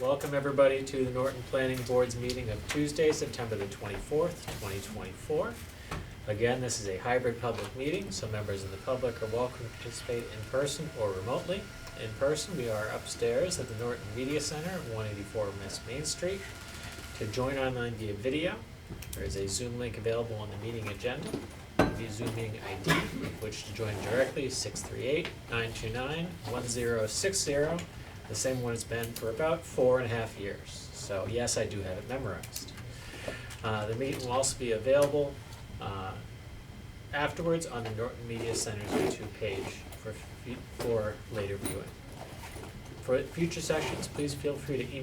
Welcome everybody to the Norton Planning Board's meeting of Tuesday, September the 24th, 2024. Again, this is a hybrid public meeting, so members of the public are welcome to participate in person or remotely. In person, we are upstairs at the Norton Media Center at 184 West Main Street. To join online via video, there is a Zoom link available on the meeting agenda. The Zoom meeting ID, which to join directly is 638-929-1060. The same one it's been for about 4.5 years. So yes, I do have it memorized. The meeting will also be available afterwards on the Norton Media Center's YouTube page for later viewing. For future sessions, please feel free to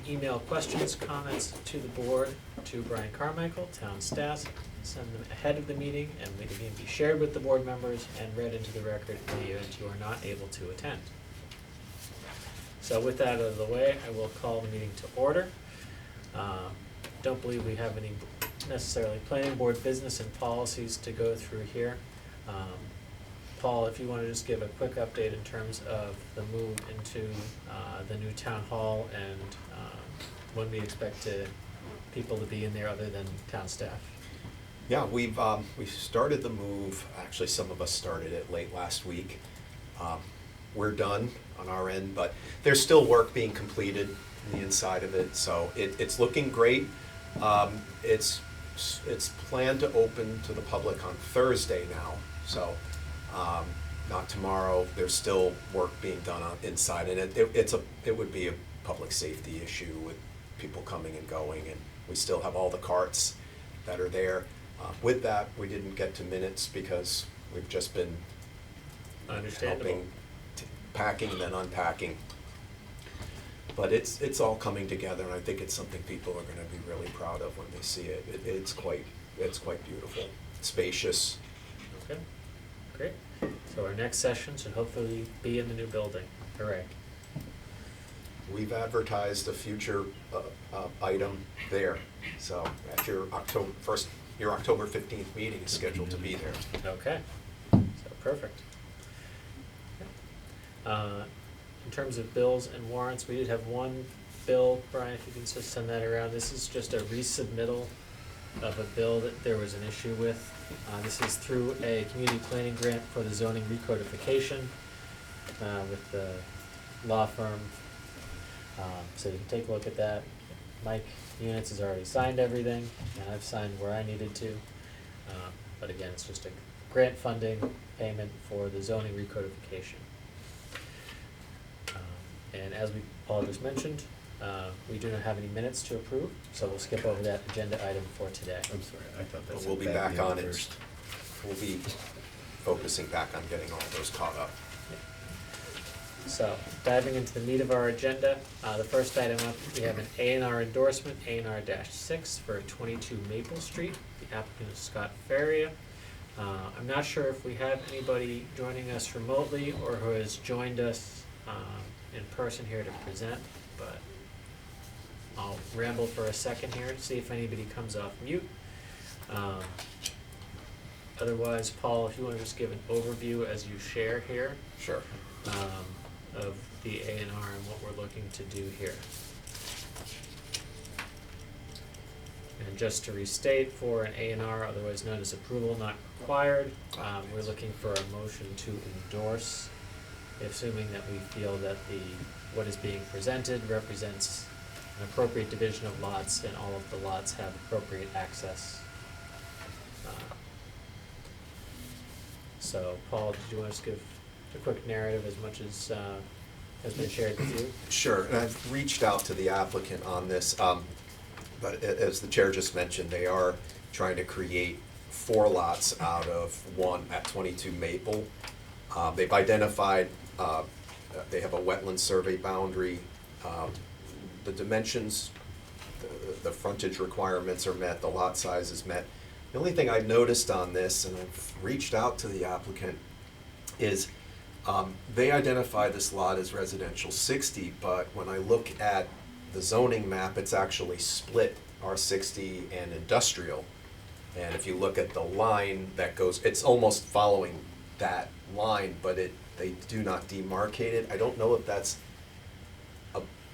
email questions, comments to the board to Brian Carmichael, town staff. Send them ahead of the meeting, and they can be shared with the board members and read into the record in the event you are not able to attend. So with that out of the way, I will call the meeting to order. Don't believe we have any necessarily planning board business and policies to go through here. Paul, if you want to just give a quick update in terms of the move into the new town hall and when we expect people to be in there other than town staff. Yeah, we've started the move. Actually, some of us started it late last week. We're done on our end, but there's still work being completed in the inside of it, so it's looking great. It's planned to open to the public on Thursday now, so not tomorrow. There's still work being done inside, and it would be a public safety issue with people coming and going, and we still have all the carts that are there. With that, we didn't get to minutes because we've just been helping packing and then unpacking. But it's all coming together, and I think it's something people are going to be really proud of when they see it. It's quite beautiful, spacious. Okay, great. So our next session should hopefully be in the new building. Hooray. We've advertised a future item there, so at your October 15th meeting is scheduled to be there. Okay, so perfect. In terms of bills and warrants, we did have one bill. Brian, if you can just send that around. This is just a resubmittal of a bill that there was an issue with. This is through a community planning grant for the zoning recodification with the law firm. So you can take a look at that. Mike Units has already signed everything, and I've signed where I needed to. But again, it's just a grant funding payment for the zoning recodification. And as Paul just mentioned, we do not have any minutes to approve, so we'll skip over that agenda item for today. I'm sorry, I thought that's. But we'll be back on it. We'll be focusing back on getting all those caught up. So, diving into the meat of our agenda, the first item up, we have an A&R endorsement, A&R-6 for 22 Maple Street. The applicant is Scott Faria. I'm not sure if we have anybody joining us remotely or who has joined us in person here to present, but I'll ramble for a second here to see if anybody comes off mute. Otherwise, Paul, if you want to just give an overview as you share here. Sure. Of the A&R and what we're looking to do here. And just to restate, for an A&R, otherwise known as approval not required, we're looking for a motion to endorse, assuming that we feel that what is being presented represents an appropriate division of lots and all of the lots have appropriate access. So, Paul, did you want to just give a quick narrative as much as has been shared with you? Sure, and I've reached out to the applicant on this, but as the chair just mentioned, they are trying to create 4 lots out of one at 22 Maple. They've identified, they have a wetland survey boundary, the dimensions, the frontage requirements are met, the lot size is met. The only thing I've noticed on this, and I've reached out to the applicant, is they identify this lot as residential 60, but when I look at the zoning map, it's actually split R60 and industrial. And if you look at the line that goes, it's almost following that line, but they do not demarcate it. I don't know if that's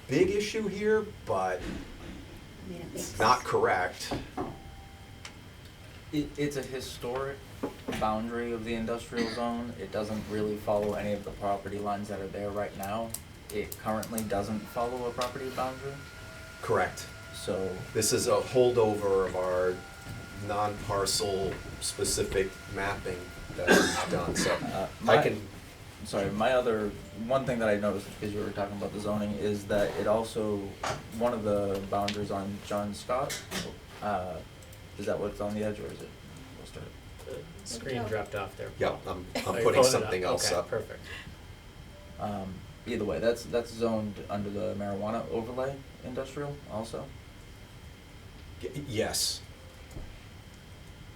big issue here, but I mean, it makes. it's not correct. It's a historic boundary of the industrial zone. It doesn't really follow any of the property lines that are there right now. It currently doesn't follow a property boundary, Correct. so. This is a holdover of our non-parcel specific mapping that we've done, so I can, Sorry, my other, one thing that I noticed, because you were talking about the zoning, is that it also, one of the boundaries on John Scott, is that what's on the edge, or is it? Worcester? The screen dropped off there. yeah, Paul. I'm Oh, you're putting pulling it something else Okay, up. perfect. Either way, that's zoned under the marijuana overlay industrial also, Yes,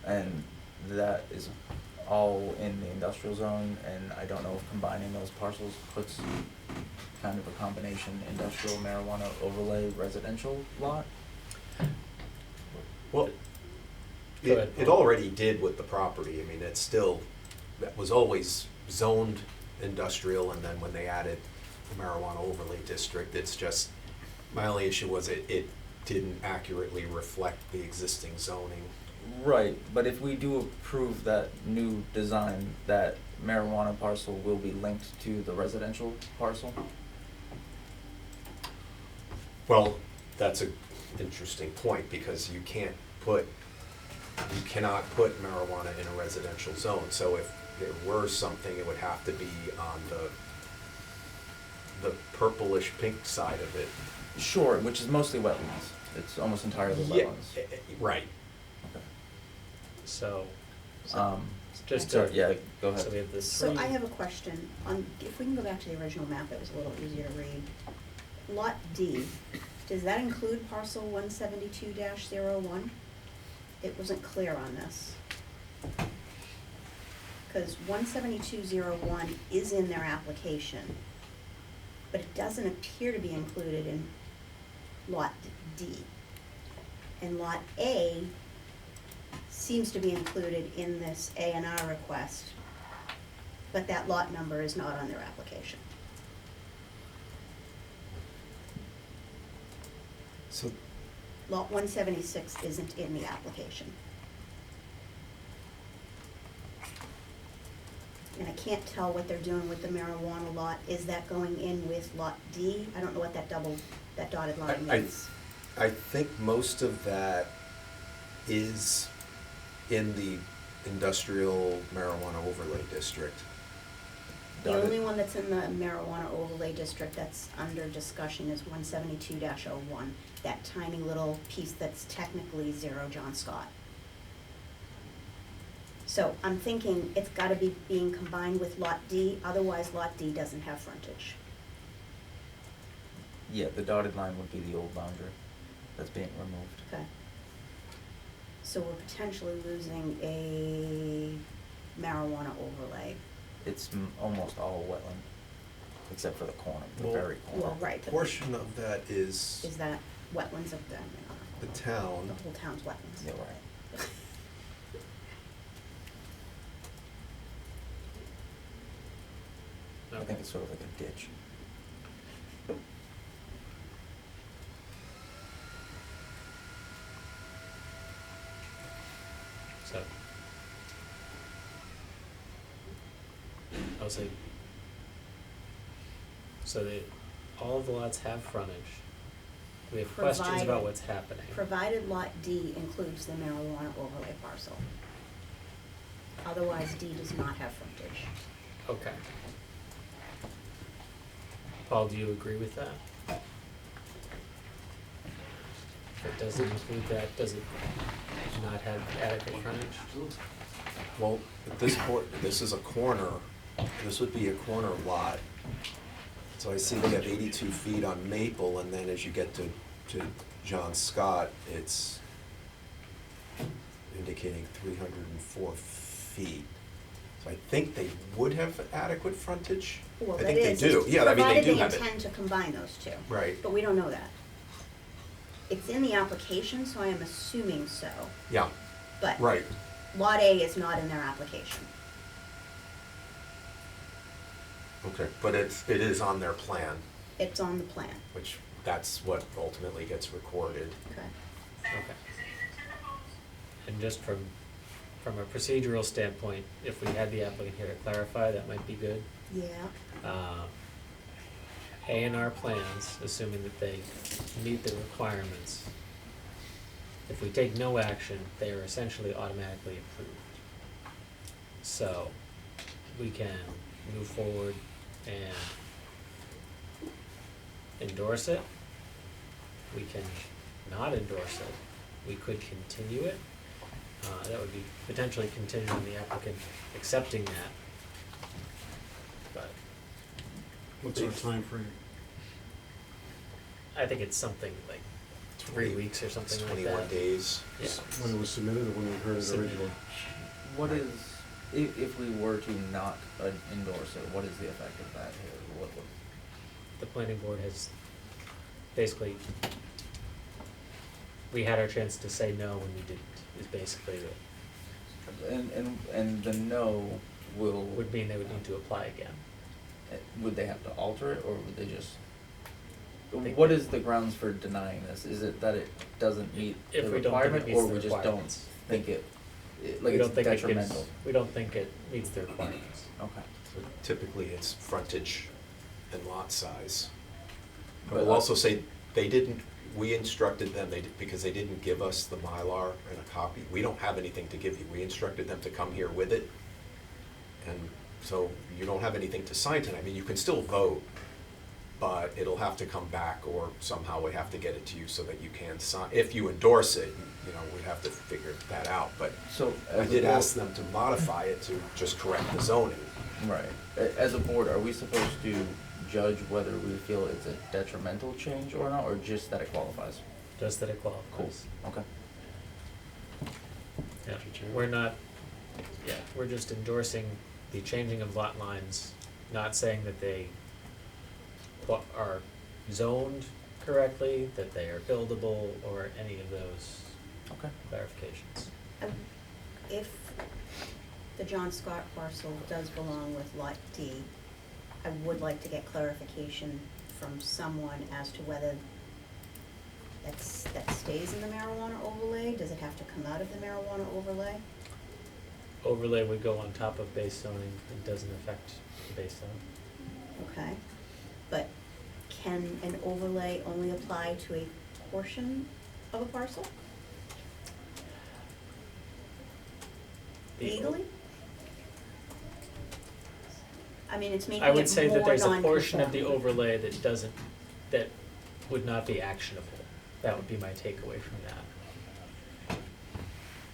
and that is all in the industrial zone, and I don't know if combining those parcels puts kind of a combination industrial marijuana overlay residential lot. well, Go ahead, it Paul. already did with the property, I mean, it's still, that was always zoned industrial, and then when they added the marijuana overlay district, it's just, my only issue was it didn't accurately reflect the existing zoning. Right, but if we do approve that new design, that marijuana parcel will be linked to the residential parcel? Well, that's a interesting point, because you cannot put marijuana in a residential zone, so if there were something, it would have to be on the purplish pink side of it. Sure, which is mostly wetlands. It's almost entirely Yeah, wetlands. right. Okay. So, just Sorry, to, yeah, go ahead. so we have this So three. I have a question on, if we can go back to the original map, it was a little easier to read. Lot D, does that include parcel 172-01? It wasn't clear on this. Because 172-01 is in their application, but it doesn't appear to be included in Lot D. And Lot A seems to be included in this A and R request, but that lot number is not on their application. So, Lot 176 isn't in the application. And I can't tell what they're doing with the marijuana lot. Is that going in with Lot D? I don't know what that dotted line I- means. I think most of that is in the industrial marijuana overlay district. The Dotted- only one that's in the marijuana overlay district that's under discussion is 172-01, that tiny little piece that's technically 0 John Scott. So I'm thinking it's gotta be being combined with Lot D, otherwise Lot D doesn't have frontage. Yeah, the dotted line would be the old boundary that's being removed. Okay. So we're potentially losing a marijuana overlay. It's almost all wetland, except for the corner, the Well- very corner. Well, right, but Portion of that is is that wetlands of them? the town. The whole town's wetlands. Yeah, right. I think it's sort of like a ditch. So. I'll say. So all of the lots have frontage. We have questions about Provided- what's happening. Provided Lot D includes the marijuana overlay parcel. Otherwise, D does not have frontage. Okay. Paul, do you agree with that? If it doesn't include that, does it not have adequate frontage? Well, at this is a corner, this would be a corner lot. So I see we have 82 feet on Maple, and then as you get to John Scott, it's indicating 304 feet. So I think they would have adequate frontage. Well, I that think they is, do. it's Yeah, I mean, they do have provided it. they intend to combine those two. Right. But we don't know that. It's in the application, so I am assuming so, Yeah, but right. Lot A is not in their application. Okay, but it is on their plan, It's on the plan. which that's what ultimately gets recorded. Okay. Okay. And just from a procedural standpoint, if we had the applicant here to clarify, that might be good. Yeah. A&R plans, assuming that they meet the requirements, if we take no action, they are essentially automatically approved. So, we can move forward and endorse it. We can not endorse it. We could continue it. That would be potentially contingent on the applicant accepting that. But What's our timeframe? I think it's something like 3 weeks or something like that. 21 days. Yeah. When it was submitted or when we heard it Submitted. originally? What is, if we were to not endorse it, what is the effect of that here? What would? The planning board has basically, we had our chance to say no when we didn't, is basically the, And the no will. would mean they would need to apply again. Would they have to alter it, or would they just? They- What is the grounds for denying this? Is it that it doesn't meet If the we don't think it requirement, meets or the we just don't requirements. think it, We like it's don't think it gives- detrimental? We don't think it meets the requirements. Okay. So typically, it's frontage and lot size. But But we'll also say, they didn't, we instructed them, because they didn't give us the Mylar and a copy. We don't have anything to give you. We instructed them to come here with it. And so you don't have anything to sign tonight. I mean, you can still vote, but it'll have to come back, or somehow we have to get it to you so that you can sign. If you endorse it, you know, we'd have to figure that out. But So. I as a did board- ask them to modify it to just correct the zoning. Right. As a board, are we supposed to judge whether we feel it's a detrimental change or not, or just that it qualifies? Just that it Cool, qualifies. okay. Yeah, Mr. Chair. we're not, yeah, we're just endorsing the changing of lot lines, not saying that they are zoned correctly, that they are buildable, or any of those Okay. clarifications. If the John Scott parcel does belong with Lot D, I would like to get clarification from someone as to whether that stays in the marijuana overlay. Does it have to come out of the marijuana overlay? Overlay would go on top of base zoning, it doesn't affect the base zone. Okay, but can an overlay only apply to a portion of a parcel The- legally? I mean, it's making I it would say that more there's a portion of the non-conforming. overlay that would not be actionable. That would be my takeaway from that.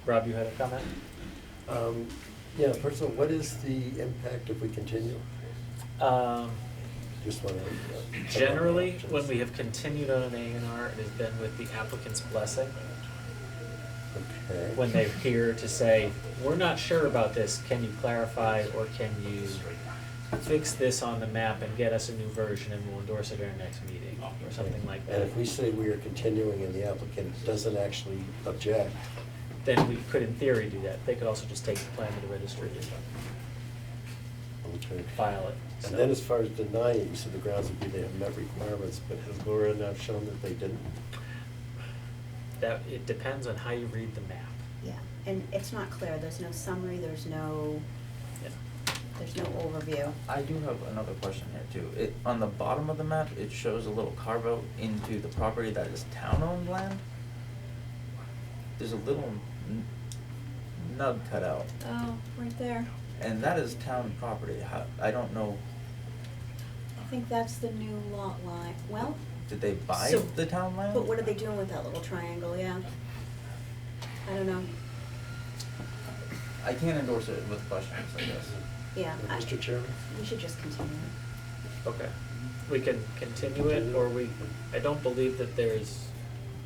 Rob, you had a comment? Yeah, first of all, what is the impact if we continue? Just want to. Generally, when we have continued on an A&R, it has been with the applicant's blessing. Okay. When they're here to say, we're not sure about this, can you clarify, or can you fix this on the map and get us a new version and we'll endorse it at our next meeting, or something like that. And if we say we are continuing and the applicant doesn't actually object, Then we could in theory do that. They could also just take the plan to the registry and okay. file it. So And then as far as denying, you said the grounds would be they have met requirements, but has Laura now shown that they didn't? that, it depends on how you read the map. Yeah, and it's not clear, there's no summary, there's no overview. I do have another question here too. On the bottom of the map, it shows a little carve out into the property that is town-owned land. There's a little nub cut out, Oh, right there. and that is town property. I don't know, I think that's the new lot line. Well, did they buy So- the town land? but what are they doing with that little triangle, yeah? I don't know. I can't endorse it with questions, I guess. Yeah, Mr. Chairman? we should just continue. Okay. We can continue it, or I don't believe that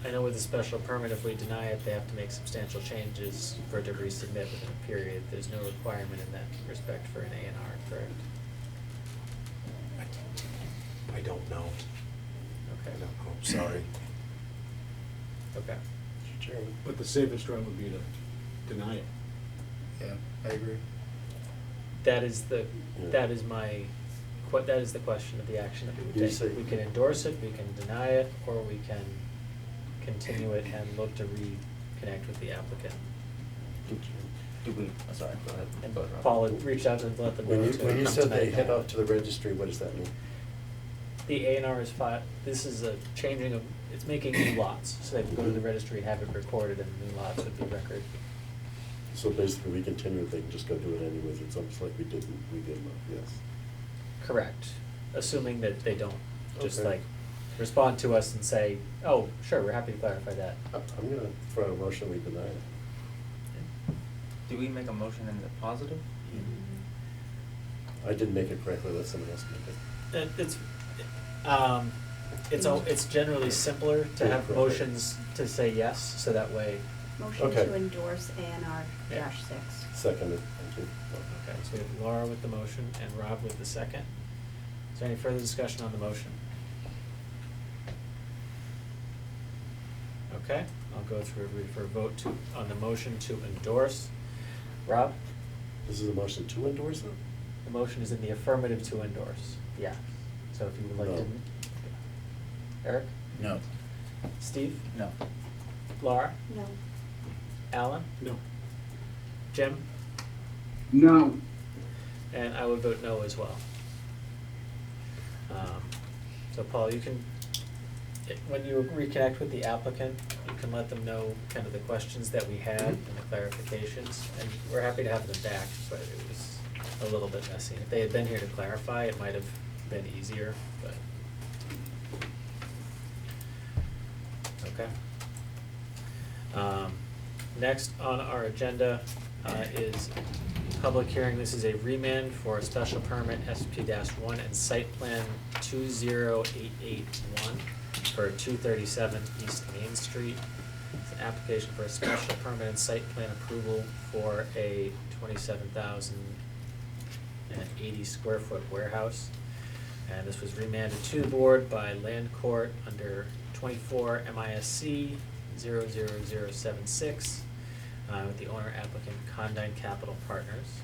I know with a special permit, if we deny it, they have to make substantial changes for it to resubmit within a period. There's no requirement in that respect for an A&R, correct? I don't know. Okay. I don't know, sorry. Okay. Mr. Chairman? But the safest route would be to deny it. Yeah, I agree. That is Yeah. my that is the question of the action that we would You take. say- We can endorse it, we can deny it, or we can continue it and look to reconnect with the applicant. Do we, sorry, go ahead. And Go ahead, Rob. Paul had reached out and let them know When you, to when you come said they tonight. head off to the registry, what does that mean? The A&R is this is a changing of, it's making new lots, so they can go to the registry and have it recorded, and new lots would be record. So basically, we continue, they can just go do it anyways, it's almost like we did, yes. Correct, assuming that they don't just Okay. like respond to us and say, oh, sure, we're happy to clarify that. I'm gonna throw out a motion, we deny it. Do we make a motion in the positive? I didn't make it correctly, let someone else make it. It's generally simpler to have Correct. motions to say yes, so that way, Motion Okay. to endorse A&R Yeah. dash 6. Seconded, thank you. okay, so we have Laura with the motion and Rob with the second. Is there any further discussion on the motion? Okay, I'll go through everybody for a vote on the motion to endorse. Rob, This is a motion to endorse it? the motion is in the affirmative to endorse, yeah. So if you would like to. No. Eric? No. Steve? No. Laura? No. Alan? No. Jim? No. And I would vote no as well. So Paul, you can, when you reconnect with the applicant, you can let them know kind of the questions that we had and the clarifications, and we're happy to have them back, but it was a little bit messy. If they had been here to clarify, it might have been easier, but. Okay. Next on our agenda is public hearing. This is a remand for a special permit SP-1 and site plan 20881 for 237 East Main Street. It's an application for a special permit and site plan approval for a 27,080 square foot warehouse. And this was remanded to the board by Land Court under 24 MISC 00076 with the owner applicant Condyne Capital Partners.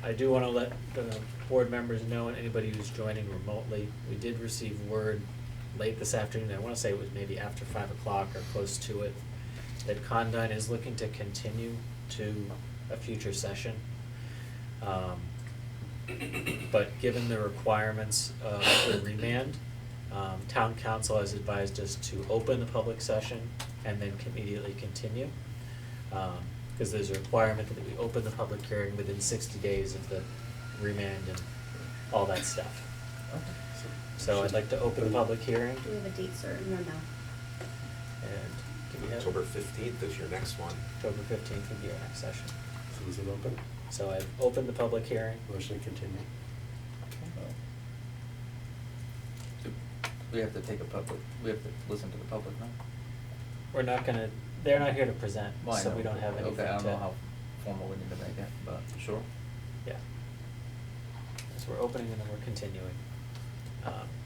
I do want to let the board members know and anybody who's joining remotely, we did receive word late this afternoon, I want to say it was maybe after 5 o'clock or close to it, that Condyne is looking to continue to a future session. But given the requirements of the remand, town council has advised us to open the public session and then immediately continue. Because there's a requirement that we open the public hearing within 60 days of the remand and all that stuff. So I'd like to open the public hearing, Do we have a date certain or no? and do we have? October 15th is your next one. October 15th would be our next session. So is it open? So I've opened the public hearing. Motion to continue. We have to take a public, we have to listen to the public, no? We're not gonna, they're not here to present, Well, I so know. we don't have anything to. Okay, I don't know how formal we need to make it, but sure. Yeah. So we're opening and then we're continuing.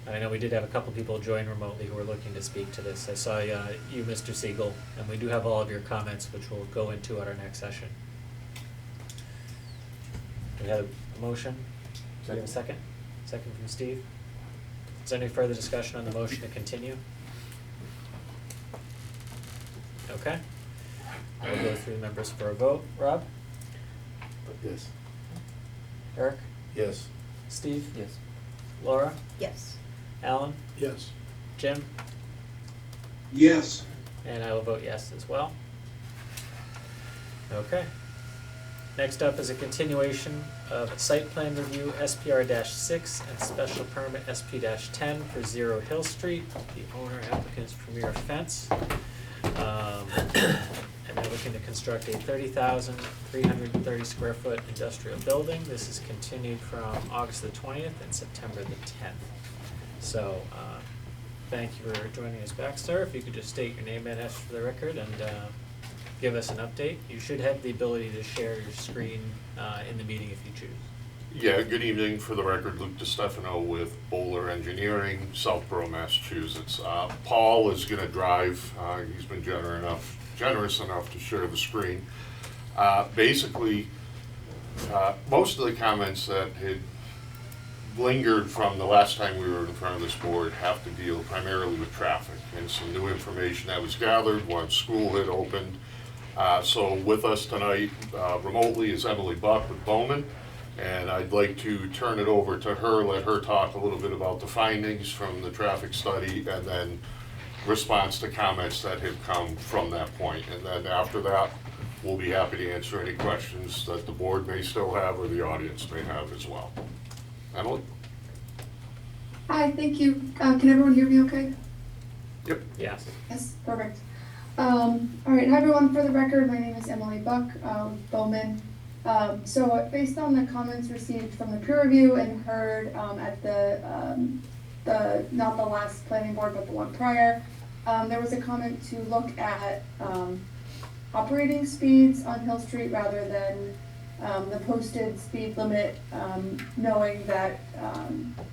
And I know we did have a couple people join remotely who were looking to speak to this. I saw you, Mr. Siegel, and we do have all of your comments, which we'll go into at our next session. We have a motion. Do we have a second? Second from Steve. Is there any further discussion on the motion to continue? Okay. I will go through the members for a vote. Rob? Yes. Eric? Yes. Steve? Yes. Laura? Yes. Alan? Yes. Jim? Yes. And I will vote yes as well. Okay. Next up is a continuation of site plan review SPR-6 and special permit SP-10 for 0 Hill Street. The owner applicant's Premier Fence. And they're looking to construct a 30,330 square foot industrial building. This is continued from August the 20th and September the 10th. So, thank you for joining us back, sir. If you could just state your name and address for the record and give us an update. You should have the ability to share your screen in the meeting if you choose. Yeah, good evening. For the record, Luke DiStefano with Bowler Engineering, Southborough, Massachusetts. Paul is going to drive. He's been generous enough to share the screen. Basically, most of the comments that lingered from the last time we were in front of this board have to deal primarily with traffic and some new information that was gathered once school had opened. So with us tonight remotely is Emily Buck with Bowman, and I'd like to turn it over to her, let her talk a little bit about the findings from the traffic study and then response to comments that have come from that point. And then after that, we'll be happy to answer any questions that the board may still have or the audience may have as well. Emily? Hi, thank you. Can everyone hear me okay? Yep. Yes. Yes, perfect. All right, hi everyone. For the record, my name is Emily Buck, with Bowman. So based on the comments received from the peer review and heard at not the last planning board, but the one prior, there was a comment to look at operating speeds on Hill Street rather than the posted speed limit, knowing that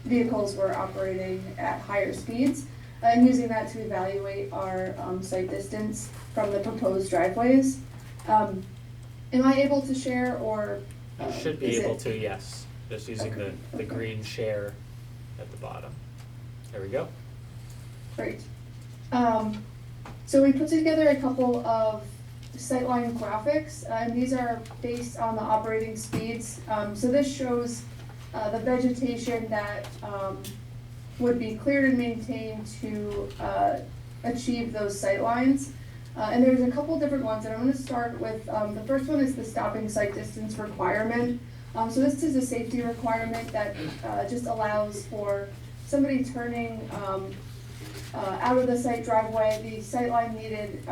vehicles were operating at higher speeds, and using that to evaluate our site distance from the proposed driveways. Am I able to share, or? You should be is able it- to, yes, just using Okay, the okay. green share at the bottom. There we go. Great. So we put together a couple of sightline graphics, and these are based on the operating speeds. So this shows the vegetation that would be cleared and maintained to achieve those sightlines. And there's a couple different ones, and I'm going to start with the first one is the stopping sight distance requirement. So this is a safety requirement that just allows for somebody turning out of the site driveway, the sight line needed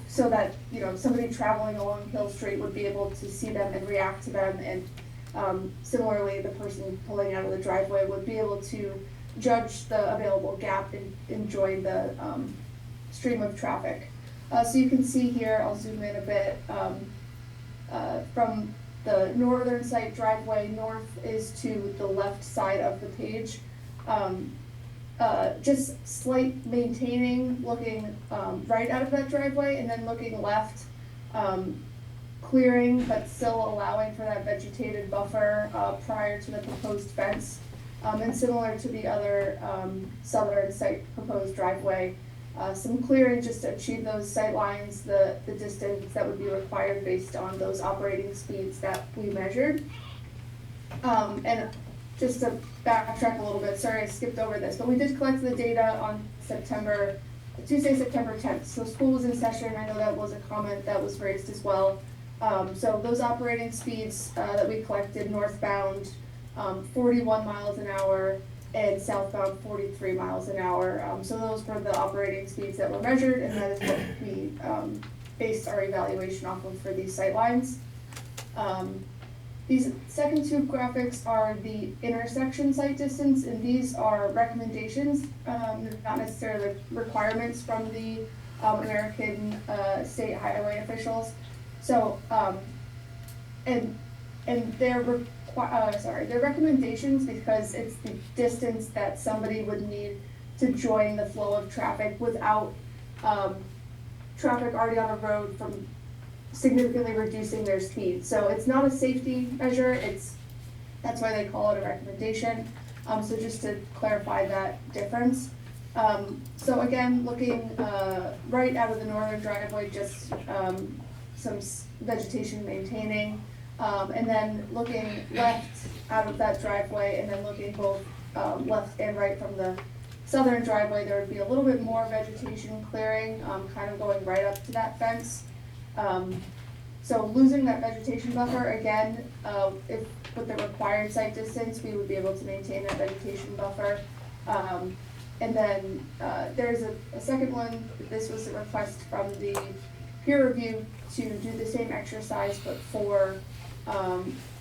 so that, you know, somebody traveling along Hill Street would be able to see them and react to them, and similarly, the person pulling out of the driveway would be able to judge the available gap and join the stream of traffic. So you can see here, I'll zoom in a bit, from the northern site driveway, north is to the left side of the page. Just slight maintaining, looking right out of that driveway, and then looking left, clearing but still allowing for that vegetated buffer prior to the proposed fence. And similar to the other southern site proposed driveway, some clearing just to achieve those sight lines, the distance that would be required based on those operating speeds that we measured. And just to backtrack a little bit, sorry I skipped over this, but we did collect the data on Tuesday, September 10th. So school was in session. I know that was a comment that was raised as well. So those operating speeds that we collected, northbound 41 miles an hour and southbound 43 miles an hour. So those were the operating speeds that were measured, and that is what we based our evaluation off of for these sight lines. These second two graphics are the intersection sight distance, and these are recommendations, not necessarily requirements from the American state highway officials. So, and they're they're recommendations because it's the distance that somebody would need to join the flow of traffic without traffic already on a road from significantly reducing their speed. So it's not a safety measure, that's why they call it a recommendation. So just to clarify that difference. So again, looking right out of the northern driveway, just some vegetation maintaining, and then looking left out of that driveway, and then looking both left and right from the southern driveway, there would be a little bit more vegetation clearing, kind of going right up to that fence. So losing that vegetation buffer, again, if with the required site distance, we would be able to maintain that vegetation buffer. And then there's a second one. This was a request from the peer review to do the same exercise, but for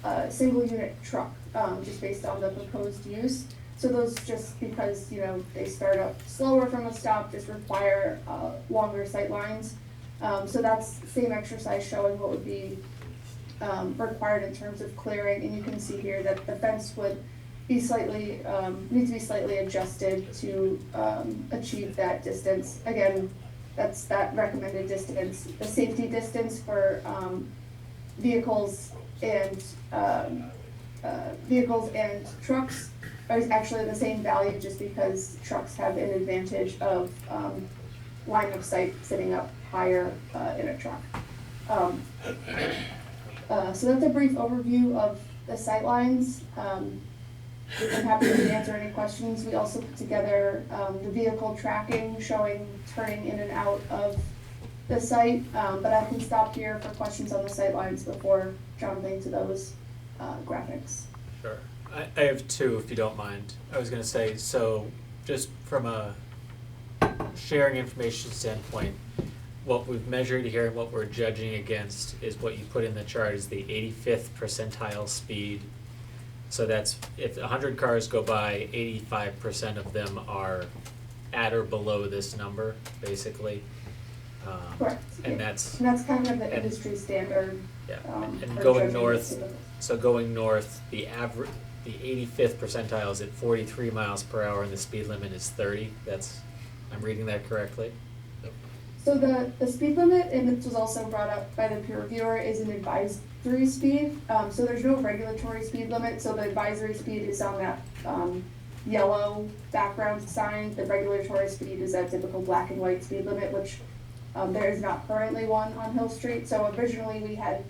a single unit truck, just based on the proposed use. So those, just because, you know, they start up slower from a stop, just require longer sight lines. So that's the same exercise showing what would be required in terms of clearing, and you can see here that the fence would be slightly, need to be slightly adjusted to achieve that distance. Again, that's that recommended distance. The safety distance for vehicles and trucks is actually the same value just because trucks have an advantage of, line of sight sitting up higher, in a truck. So that's a brief overview of the sightlines. I'm happy to answer any questions. We also put together the vehicle tracking showing turning in and out of the site, but I can stop here for questions on the sightlines before jumping to those graphics. Sure. I have two, if you don't mind. I was gonna say, so just from a sharing information standpoint, what we've measured here and what we're judging against is what you put in the chart is the 85th percentile speed. So that's, if 100 cars go by, 85% of them are at or below this number, basically. Correct. And that's, And that's kind of the and- industry standard. yeah, and for going judging north, vehicles. so going north, the 85th percentile is at 43 miles per hour and the speed limit is 30. That's, I'm reading that correctly? So the speed limit, and this was also brought up by the peer reviewer, is an advisory speed. So there's no regulatory speed limit, so the advisory speed is on that, yellow background sign. The regulatory speed is that typical black and white speed limit, which, there is not currently one on Hill Street. So originally we had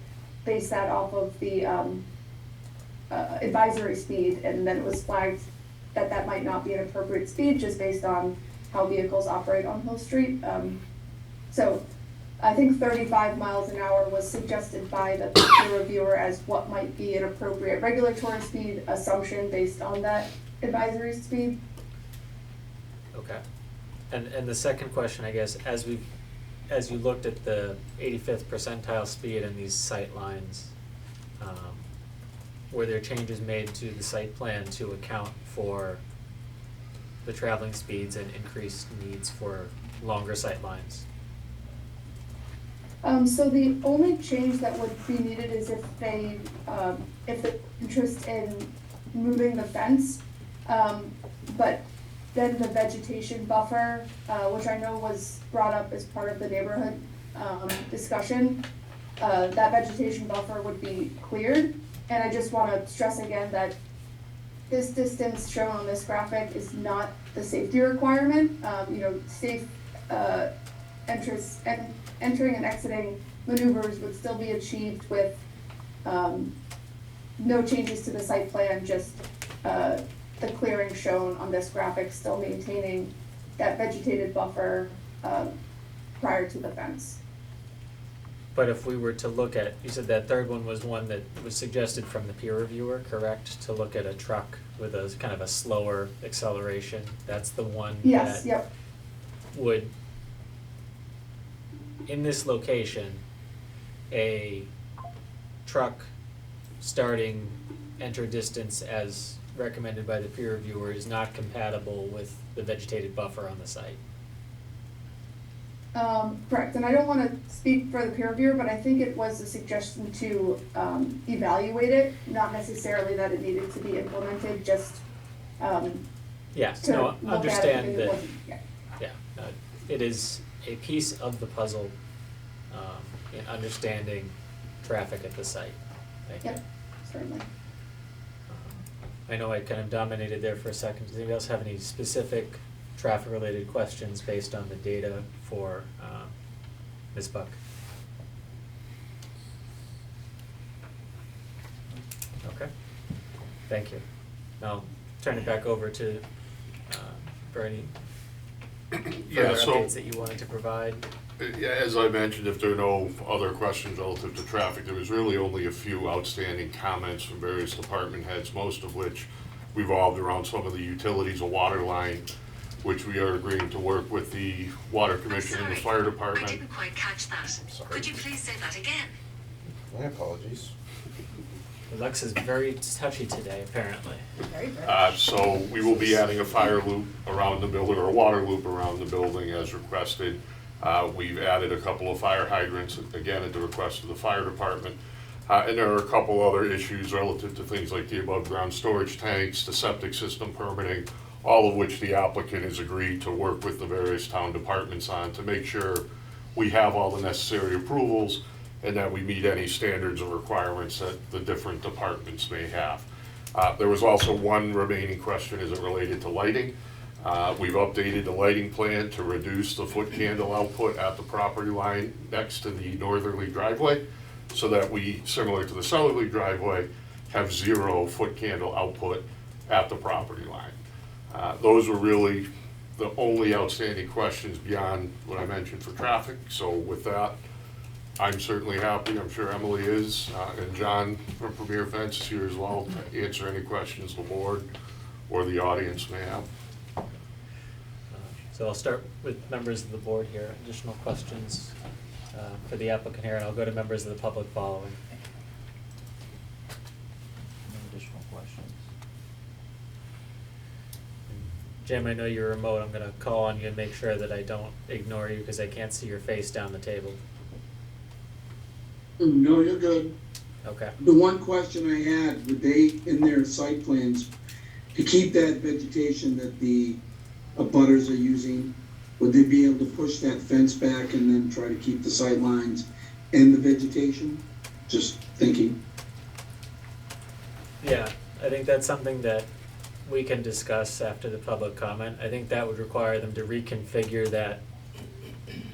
based that off of the, advisory speed, and then it was flagged that that might not be an appropriate speed just based on how vehicles operate on Hill Street. So I think 35 miles an hour was suggested by the peer reviewer as what might be an appropriate regulatory speed assumption based on that advisory speed. Okay. And the second question, I guess, as you looked at the 85th percentile speed and these sight lines, were there changes made to the site plan to account for the traveling speeds and increased needs for longer sight lines? So the only change that would be needed is if the interest in moving the fence, but then the vegetation buffer, which I know was brought up as part of the neighborhood, discussion, that vegetation buffer would be cleared. And I just wanna stress again that this distance shown on this graphic is not the safety requirement. Safe, entering and exiting maneuvers would still be achieved with, no changes to the site plan, just, the clearing shown on this graphic, still maintaining that vegetated buffer, prior to the fence. But if we were to look at, you said that third one was one that was suggested from the peer reviewer, correct? To look at a truck with a kind of a slower acceleration, that's the one Yes, that yep, would, in this location, a truck starting enter distance as recommended by the peer reviewer is not compatible with the vegetated buffer on the site. correct, and I don't wanna speak for the peer reviewer, but I think it was a suggestion to, evaluate it, not necessarily that it needed to be implemented, just, Yes, to no, look at it understand if it that, wasn't, yeah. yeah, it is a piece of the puzzle, in understanding traffic at the site. Thank you. Yep, certainly. I know I kind of dominated there for a second. Does anybody else have any specific traffic-related questions based on the data for Ms. Buck? Okay, thank you. Now, turn it back over to Bernie. Yeah, Further so, updates that you wanted to provide. yeah, as I mentioned, if there are no other questions relative to traffic, there was really only a few outstanding comments from various department heads, most of which revolved around some of the utilities, a water line, which we are agreeing to work with the water commission and the fire I department. didn't quite catch that. sorry. Could you please say that again? My apologies. Alexa's very touchy today, apparently. Very British. So we will be adding a fire loop around the building, or a water loop around the building as requested. We've added a couple of fire hydrants, again, at the request of the fire department. And there are a couple other issues relative to things like the above-ground storage tanks, the septic system permitting, all of which the applicant has agreed to work with the various town departments on to make sure we have all the necessary approvals and that we meet any standards or requirements that the different departments may have. There was also one remaining question as it related to lighting. We've updated the lighting plan to reduce the foot candle output at the property line next to the northerly driveway, so that we, similar to the southerly driveway, have 0 foot candle output at the property line. Those were really the only outstanding questions beyond what I mentioned for traffic. So with that, I'm certainly happy, I'm sure Emily is, and John from Premier Fence is here as well to answer any questions the board or the audience may have. So I'll start with members of the board here. Additional questions for the applicant here, and I'll go to members of the public following. Any additional questions? Jim, I know you're remote. I'm gonna call on you and make sure that I don't ignore you because I can't see your face down the table. No, you're good. Okay. The one question I had, would they, in their site plans, to keep that vegetation that the abutters are using, would they be able to push that fence back and then try to keep the sight lines and the vegetation? Just thinking. Yeah, I think that's something that we can discuss after the public comment. I think that would require them to reconfigure that,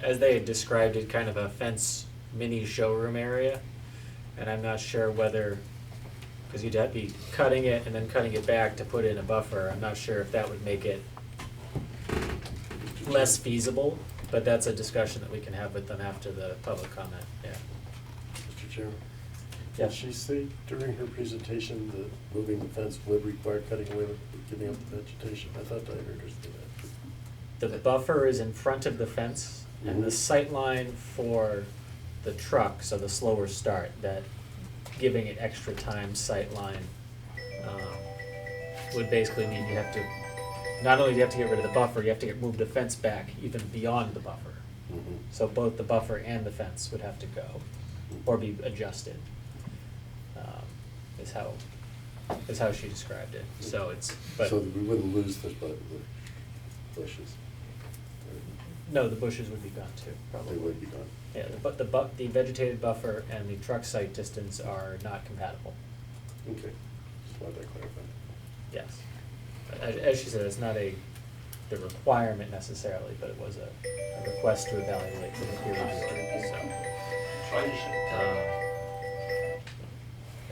as they had described it, kind of a fence mini showroom area. And I'm not sure whether, because you'd have to be cutting it and then cutting it back to put in a buffer. I'm not sure if that would make it less feasible, but that's a discussion that we can have with them after the public comment, yeah. Mr. Chairman? Yeah. Did she say during her presentation that moving the fence would require cutting away, giving up the vegetation? I thought I heard her say that. The buffer is in front of the fence, and the Mhm. sight line for the truck, so the slower start, that giving it extra time sight line would basically mean you have to, not only do you have to get rid of the buffer, you have to move the fence back even beyond the buffer. Mhm. So both the buffer and the fence would have to go, or be adjusted, is how she described it. So it's, but, So that we wouldn't lose the bushes. no, the bushes would be gone too, They probably. would be gone. Yeah, the vegetated buffer and the truck site distance are not compatible, Okay, just wanted that clarified. yes. As she said, it's not the requirement necessarily, but it was a request to evaluate for the peer review, so.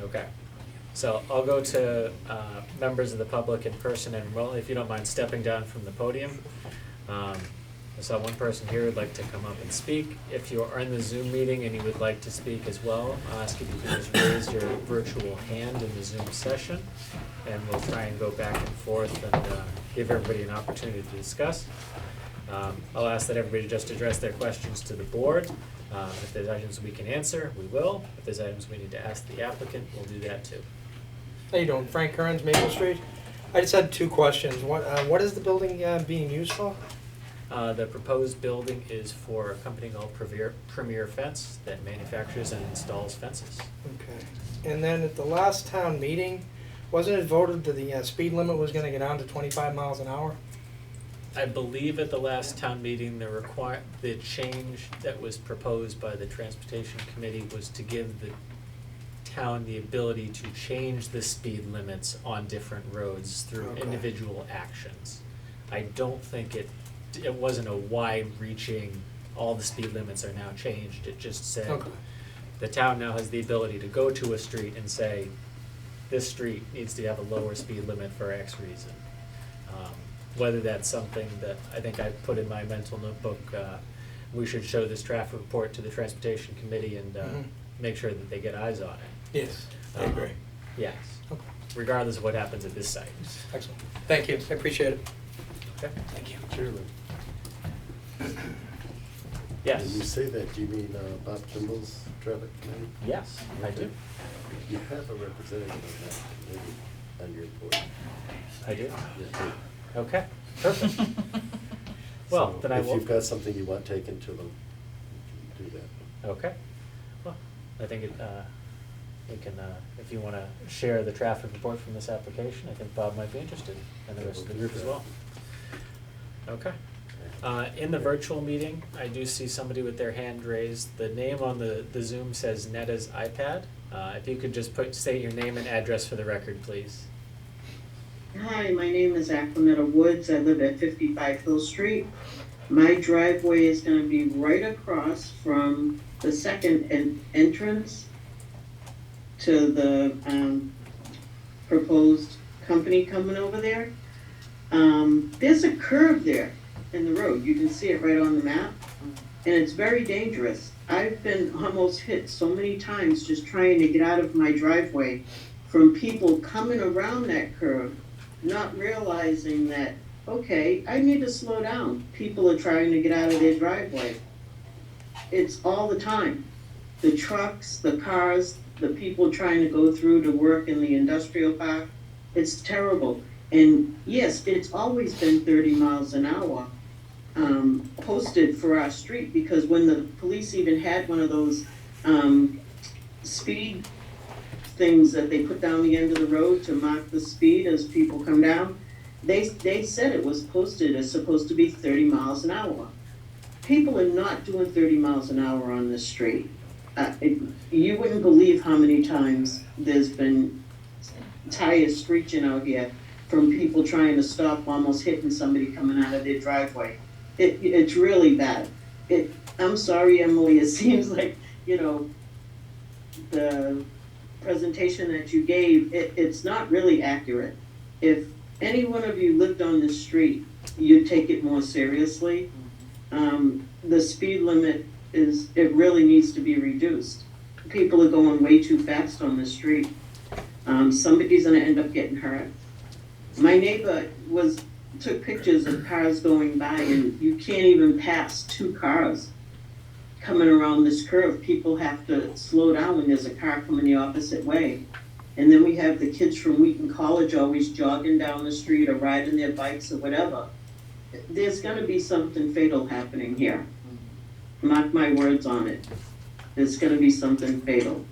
Okay, so I'll go to members of the public in person, and Roland, if you don't mind stepping down from the podium. I saw one person here who'd like to come up and speak. If you are in the Zoom meeting and you would like to speak as well, I'll ask if you can just raise your virtual hand in the Zoom session, and we'll try and go back and forth and give everybody an opportunity to discuss. I'll ask that everybody just address their questions to the board. If there's items we can answer, we will. If there's items we need to ask the applicant, we'll do that too. How you doing? Frank Kearns, Maple Street. I just had 2 questions. What is the building being used for? The proposed building is for a company called Premier Fence that manufactures and installs fences. Okay. And then at the last town meeting, wasn't it voted that the speed limit was gonna get down to 25 miles an hour? I believe at the last town meeting, the change that was proposed by the Transportation Committee was to give the town the ability to change the speed limits on different roads through Okay. individual actions. I don't think it wasn't a wide-reaching, all the speed limits are now changed. It just said, Okay. the town now has the ability to go to a street and say, this street needs to have a lower speed limit for X reason. Whether that's something that I think I put in my mental notebook, we should show this traffic report to the Transportation Committee and Mhm. make sure that they get eyes on it. Yes, I agree. Yes, Okay. regardless of what happens at this site. Excellent. Thank you. I appreciate it. Okay? Thank you. Chairman, Yes. when you say that, do you mean Bob Kimball's traffic committee? Yes, I do. You have a representative on that committee on your board. I do. Yeah. Okay, perfect. Well, So then I will. If you've got something you want taken to them, you can do that. Okay. Well, I think we can, if you want to share the traffic report from this application, I think Bob might be interested, and the rest of the group as well. Okay. In the virtual meeting, I do see somebody with their hand raised. The name on the Zoom says Netta's iPad. If you could just state your name and address for the record, please. Hi, my name is Aquanetta Woods. I live at 55 Hill Street. My driveway is gonna be right across from the second entrance to the, proposed company coming over there. There's a curve there in the road. You can see it right on the map. And it's very dangerous. I've been almost hit so many times just trying to get out of my driveway from people coming around that curve, not realizing that, okay, I need to slow down. People are trying to get out of their driveway. It's all the time. The trucks, the cars, the people trying to go through to work in the industrial park. It's terrible. And yes, it's always been 30 miles an hour posted for our street, because when the police even had one of those speed things that they put down the end of the road to mark the speed as people come down, they said it was posted as supposed to be 30 miles an hour. People are not doing 30 miles an hour on this street. You wouldn't believe how many times there's been tires screeching out here from people trying to stop, almost hitting somebody coming out of their driveway. It's really bad. I'm sorry, Emily, it seems like, the presentation that you gave, it's not really accurate. If any one of you lived on this street, you'd take it more seriously. The speed limit it really needs to be reduced. People are going way too fast on the street. Somebody's gonna end up getting hurt. My neighbor took pictures of cars going by, and you can't even pass two cars coming around this curve. People have to slow down when there's a car coming the opposite way. And then we have the kids from Wheaton College always jogging down the street or riding their bikes or whatever. There's gonna be something fatal happening here. Mark my words on it. There's gonna be something fatal.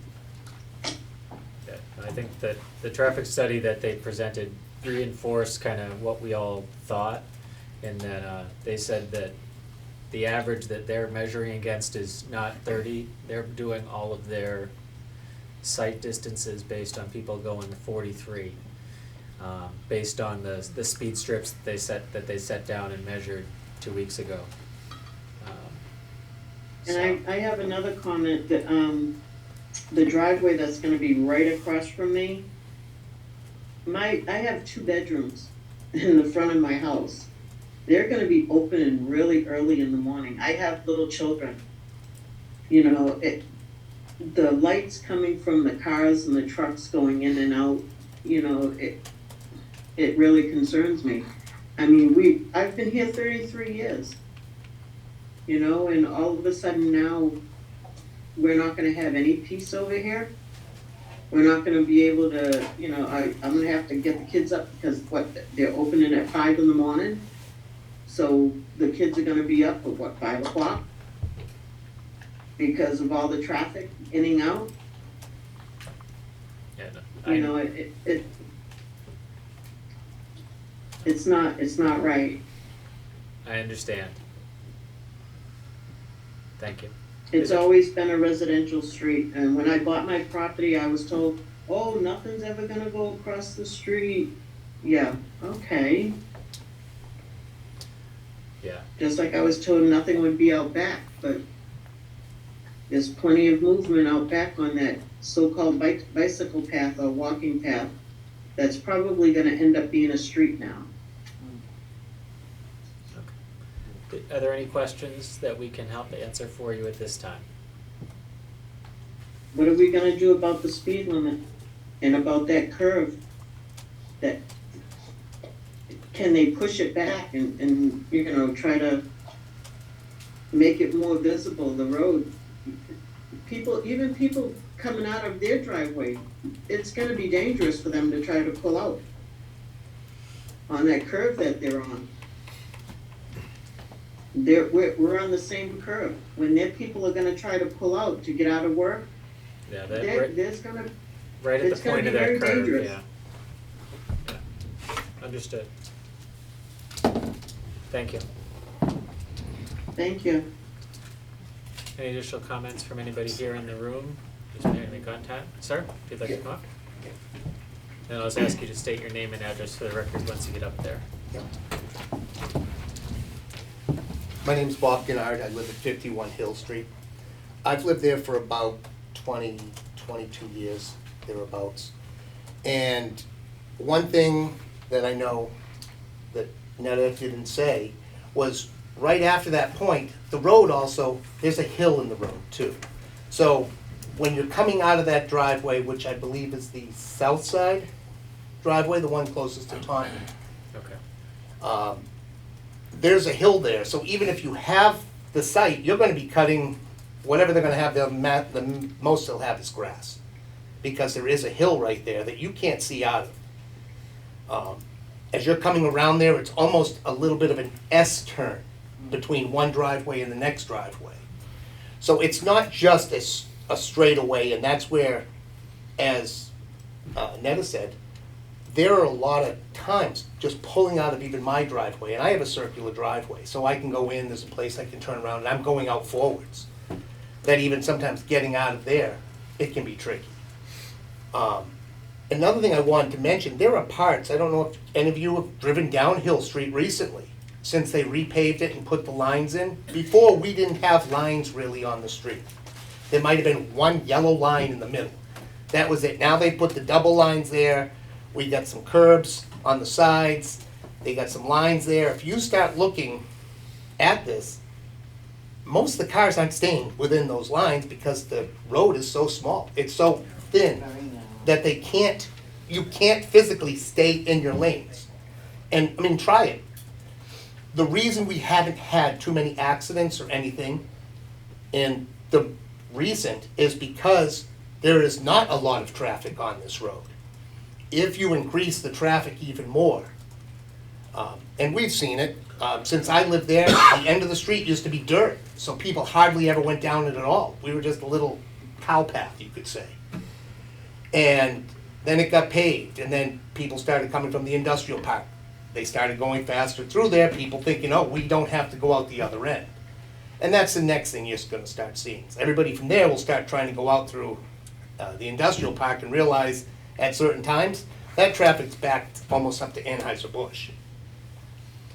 Yeah, I think that the traffic study that they presented reinforced kind of what we all thought, in that they said that the average that they're measuring against is not 30. They're doing all of their sight distances based on people going 43, based on the speed strips that they set down and measured 2 weeks ago. And I have another comment that the driveway that's gonna be right across from me, I have 2 bedrooms in the front of my house. They're gonna be opening really early in the morning. I have little children. The lights coming from the cars and the trucks going in and out, it really concerns me. I mean, I've been here 33 years. And all of a sudden now, we're not gonna have any peace over here. We're not gonna be able to, I'm gonna have to get the kids up because they're opening at 5 in the morning. So the kids are gonna be up at 5 o'clock? Because of all the traffic in and out? Yeah, no, It's not right. I understand. Thank you. It's always been a residential street, and when I bought my property, I was told, oh, nothing's ever gonna go across the street. Yeah, okay. Yeah. Just like I was told nothing would be out back, but there's plenty of movement out back on that so-called bicycle path or walking path that's probably gonna end up being a street now. Are there any questions that we can help answer for you at this time? What are we gonna do about the speed limit and about that curve? Can they push it back and try to make it more visible, the road? Even people coming out of their driveway, it's gonna be dangerous for them to try to pull out on that curve that they're on. We're on the same curve. When their people are gonna try to pull out to get out of work, Yeah, there's gonna, right at it's the gonna point be of that very curve, dangerous. yeah. Understood. Thank you. Thank you. Any additional comments from anybody here in the room? Who's made any contact? Sir, if you'd like to come up? And I'll just ask you to state your name and address for the record once you get up there. My name's Bob Gennard, I live at 51 Hill Street. I've lived there for about 22 years, thereabouts. And one thing that I know that Netta didn't say was right after that point, the road also, there's a hill in the road too. So when you're coming out of that driveway, which I believe is the south side driveway, the one closest to Taunton, Okay. there's a hill there, so even if you have the site, you're gonna be cutting, whatever they're gonna have, the most they'll have is grass. Because there is a hill right there that you can't see out of. As you're coming around there, it's almost a little bit of an S turn between one driveway and the next driveway. So it's not just a straightaway, and that's where, as Netta said, there are a lot of times just pulling out of even my driveway, and I have a circular driveway, so I can go in, there's a place I can turn around, and I'm going out forwards. That even sometimes getting out of there, it can be tricky. Another thing I wanted to mention, there are parts, I don't know if any of you have driven down Hill Street recently, since they repaved it and put the lines in. Before, we didn't have lines really on the street. There might have been one yellow line in the middle. That was it. Now they put the double lines there. We got some curbs on the sides. They got some lines there. If you start looking at this, most of the cars aren't staying within those lines because the road is so small. It's so thin that you can't physically stay in your lanes. And I mean, try it. The reason we haven't had too many accidents or anything in the recent is because there is not a lot of traffic on this road. If you increase the traffic even more, and we've seen it, since I lived there, the end of the street used to be dirt, so people hardly ever went down it at all. We were just a little cow path, you could say. And then it got paved, and then people started coming from the industrial park. They started going faster through there, people thinking, oh, we don't have to go out the other end. And that's the next thing you're gonna start seeing. Everybody from there will start trying to go out through the industrial park and realize at certain times, that traffic's backed almost up to Anheuser-Busch.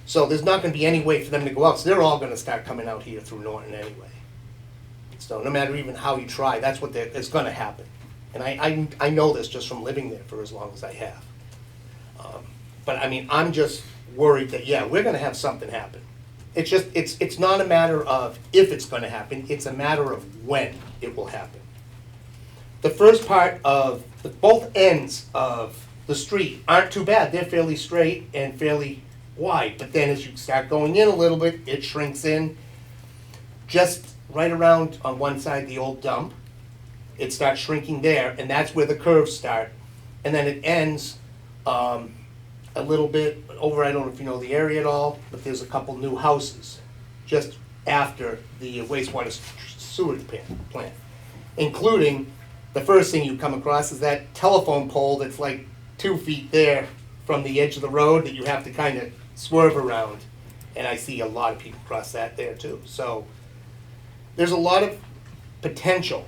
So there's not gonna be any way for them to go out, so they're all gonna start coming out here through Norton anyway. So no matter even how you try, that's what it's gonna happen. And I know this just from living there for as long as I have. But I mean, I'm just worried that, yeah, we're gonna have something happen. It's just, it's not a matter of if it's gonna happen, it's a matter of when it will happen. The first part of, both ends of the street aren't too bad. They're fairly straight and fairly wide. But then as you start going in a little bit, it shrinks in. Just right around on one side, the old dump, it starts shrinking there, and that's where the curves start. And then it ends a little bit over, I don't know if you know the area at all, but there's a couple new houses just after the wastewater sewage plant, including the first thing you come across is that telephone pole that's like 2 feet there from the edge of the road that you have to kind of swerve around. And I see a lot of people cross that there too. So there's a lot of potential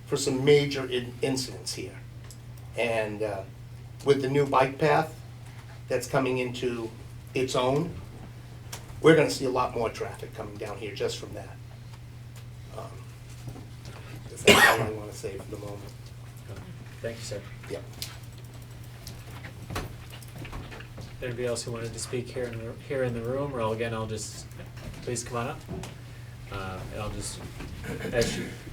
for some major incidents here. And with the new bike path that's coming into its own, we're gonna see a lot more traffic coming down here just from that. That's all I wanna say for the moment. Thank you, sir. Yep. Anybody else who wanted to speak here in the room, or again, I'll just, please come on up. And I'll just,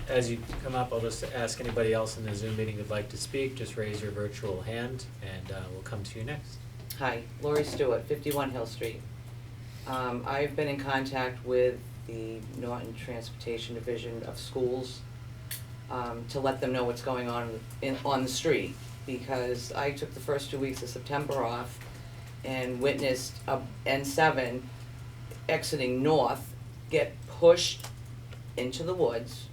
as you come up, I'll just ask anybody else in the Zoom meeting who'd like to speak, just raise your virtual hand, and we'll come to you next. Hi, Lori Stewart, 51 Hill Street. I've been in contact with the Norton Transportation Division of Schools to let them know what's going on on the street, because I took the first 2 weeks of September off and witnessed a N7 exiting north get pushed into the woods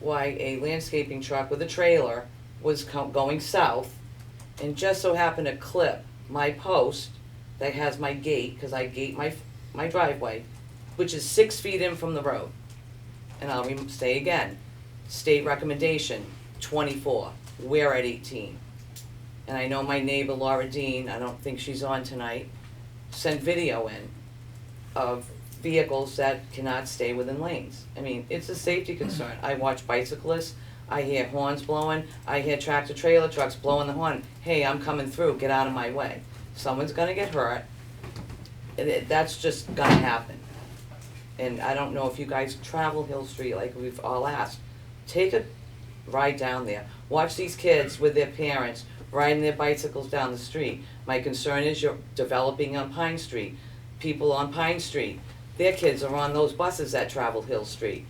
while a landscaping truck with a trailer was going south, and just so happened to clip my post that has my gate, because I gate my driveway, which is 6 feet in from the road. And I'll say again, state recommendation, 24, we're at 18. And I know my neighbor Laura Dean, I don't think she's on tonight, sent video in of vehicles that cannot stay within lanes. I mean, it's a safety concern. I watch bicyclists, I hear horns blowing, I hear tractor trailer trucks blowing the horn. Hey, I'm coming through, get out of my way. Someone's gonna get hurt. That's just gonna happen. And I don't know if you guys travel Hill Street like we've all asked. Take a ride down there. Watch these kids with their parents riding their bicycles down the street. My concern is you're developing on Pine Street. People on Pine Street, their kids are on those buses that travel Hill Street.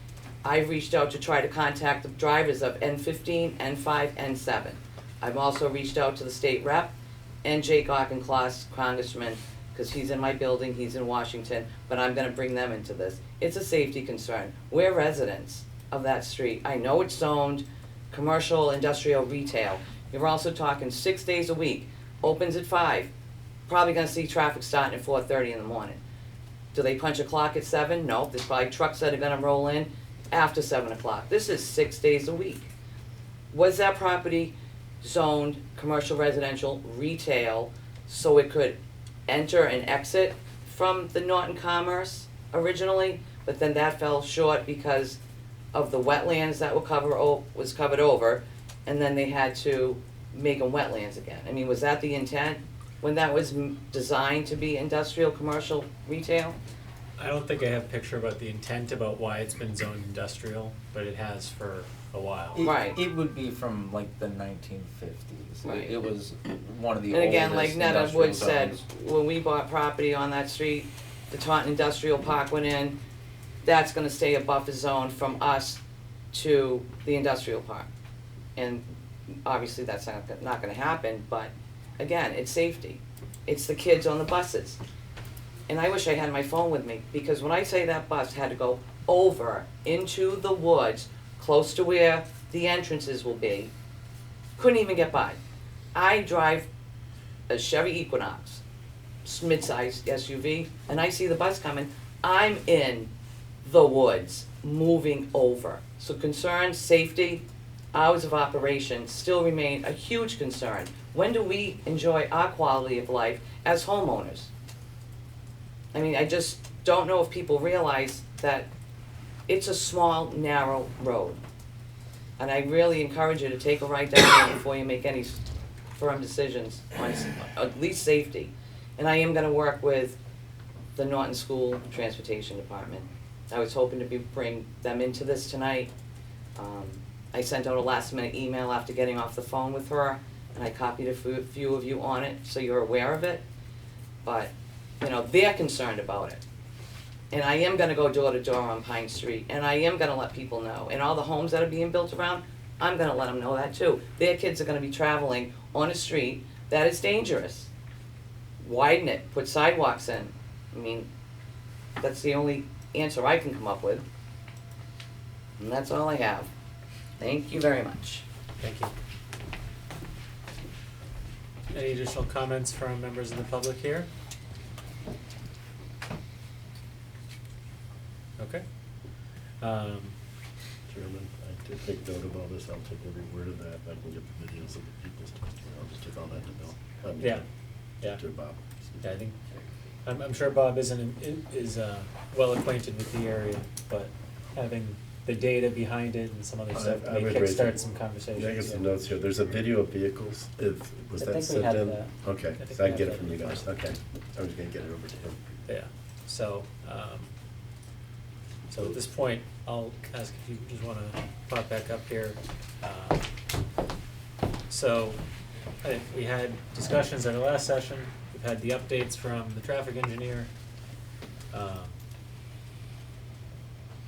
I've reached out to try to contact the drivers of N15, N5, N7. I've also reached out to the state rep and Jake Auchincloss, Congressman, because he's in my building, he's in Washington, but I'm gonna bring them into this. It's a safety concern. We're residents of that street. I know it's zoned commercial, industrial, retail. You're also talking 6 days a week, opens at 5. Probably gonna see traffic starting at 4:30 in the morning. Do they punch a clock at 7? No, there's probably trucks that are gonna roll in after 7 o'clock. This is 6 days a week. Was that property zoned commercial, residential, retail, so it could enter and exit from the Norton Commerce originally? But then that fell short because of the wetlands that were was covered over, and then they had to make them wetlands again. I mean, was that the intent when that was designed to be industrial, commercial, retail? I don't think I have a picture about the intent about why it's been zoned industrial, but it has for a while. Right. It would be from like the 1950s. Right. It was one of the And again, like oldest Netta industrial Wood said, zones. when we bought property on that street, the Taunton Industrial Park went in, that's gonna stay a buffer zone from us to the industrial park. And obviously that's not gonna happen, but again, it's safety. It's the kids on the buses. And I wish I had my phone with me, because when I say that bus had to go over into the woods, close to where the entrances will be, couldn't even get by. I drive a Chevy Equinox, mid-sized SUV, and I see the bus coming, I'm in the woods, moving over. So concerns, safety, hours of operation still remain a huge concern. When do we enjoy our quality of life as homeowners? I mean, I just don't know if people realize that it's a small, narrow road. And I really encourage you to take a ride down there before you make any firm decisions on at least safety. And I am gonna work with the Norton School Transportation Department. I was hoping to bring them into this tonight. I sent out a last minute email after getting off the phone with her, and I copied a few of you on it, so you're aware of it. But, you know, they're concerned about it. And I am gonna go door to door on Pine Street, and I am gonna let people know. And all the homes that are being built around, I'm gonna let them know that too. Their kids are gonna be traveling on a street that is dangerous. Widen it, put sidewalks in. I mean, that's the only answer I can come up with. And that's all I have. Thank you very much. Thank you. Any additional comments from members of the public here? Okay. Chairman, I did take note of all this, I'll take every word of that, I can get the videos of the people's testimony, I'll just take all that to Bill. Yeah, yeah. To Bob. Yeah, I think, I'm sure Bob is well acquainted with the area, but having the data behind it and some other stuff I may would raise kickstart it. some conversations. I got some yeah. notes here, there's a video of vehicles, was I that think we sent had in? that. Okay, I think so I we can get had it from that you guys, before. okay, I was gonna get it over to him. Yeah, so at this point, I'll ask if you just wanna pop back up here. So, I think we had discussions at our last session, we've had the updates from the traffic engineer.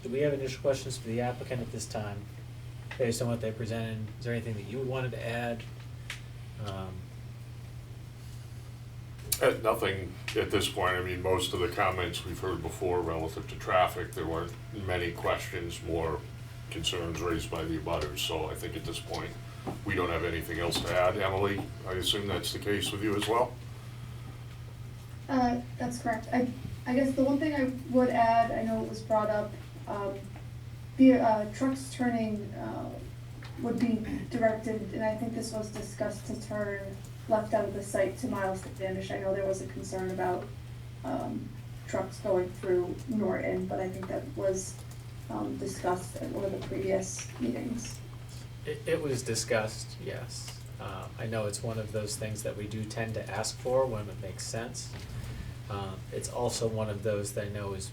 Do we have initial questions for the applicant at this time, based on what they presented? Is there anything that you wanted to add? Nothing at this point. I mean, most of the comments we've heard before relative to traffic, there weren't many questions, more concerns raised by the abutters. So I think at this point, we don't have anything else to add. Emily, I assume that's the case with you as well? That's correct. I guess the one thing I would add, I know it was brought up, trucks turning would be directed, and I think this was discussed to turn left out of the site to Miles Standish. I know there was a concern about, trucks going through Norton, but I think that was, discussed at one of the previous meetings. It was discussed, yes. I know it's one of those things that we do tend to ask for when it makes sense. It's also one of those that I know is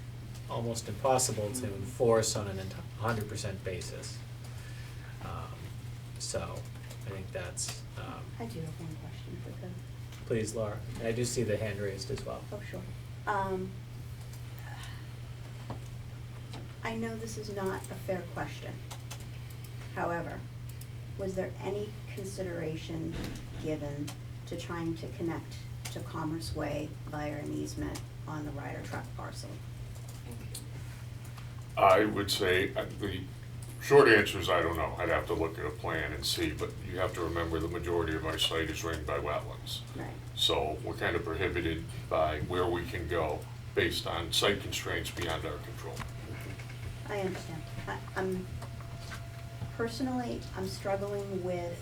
almost impossible to enforce on an 100% basis. So I think that's, I do have one question for the, please, Laura. And I do see the hand raised as well. oh, sure. I know this is not a fair question. However, was there any consideration given to trying to connect to Commerce Way via an easement on the Ryder Truck parcel? I would say, the short answer is I don't know. I'd have to look at a plan and see, but you have to remember the majority of our site is ringed by wetlands. Right. So we're kind of prohibited by where we can go based on site constraints beyond our control. I understand. Personally, I'm struggling with,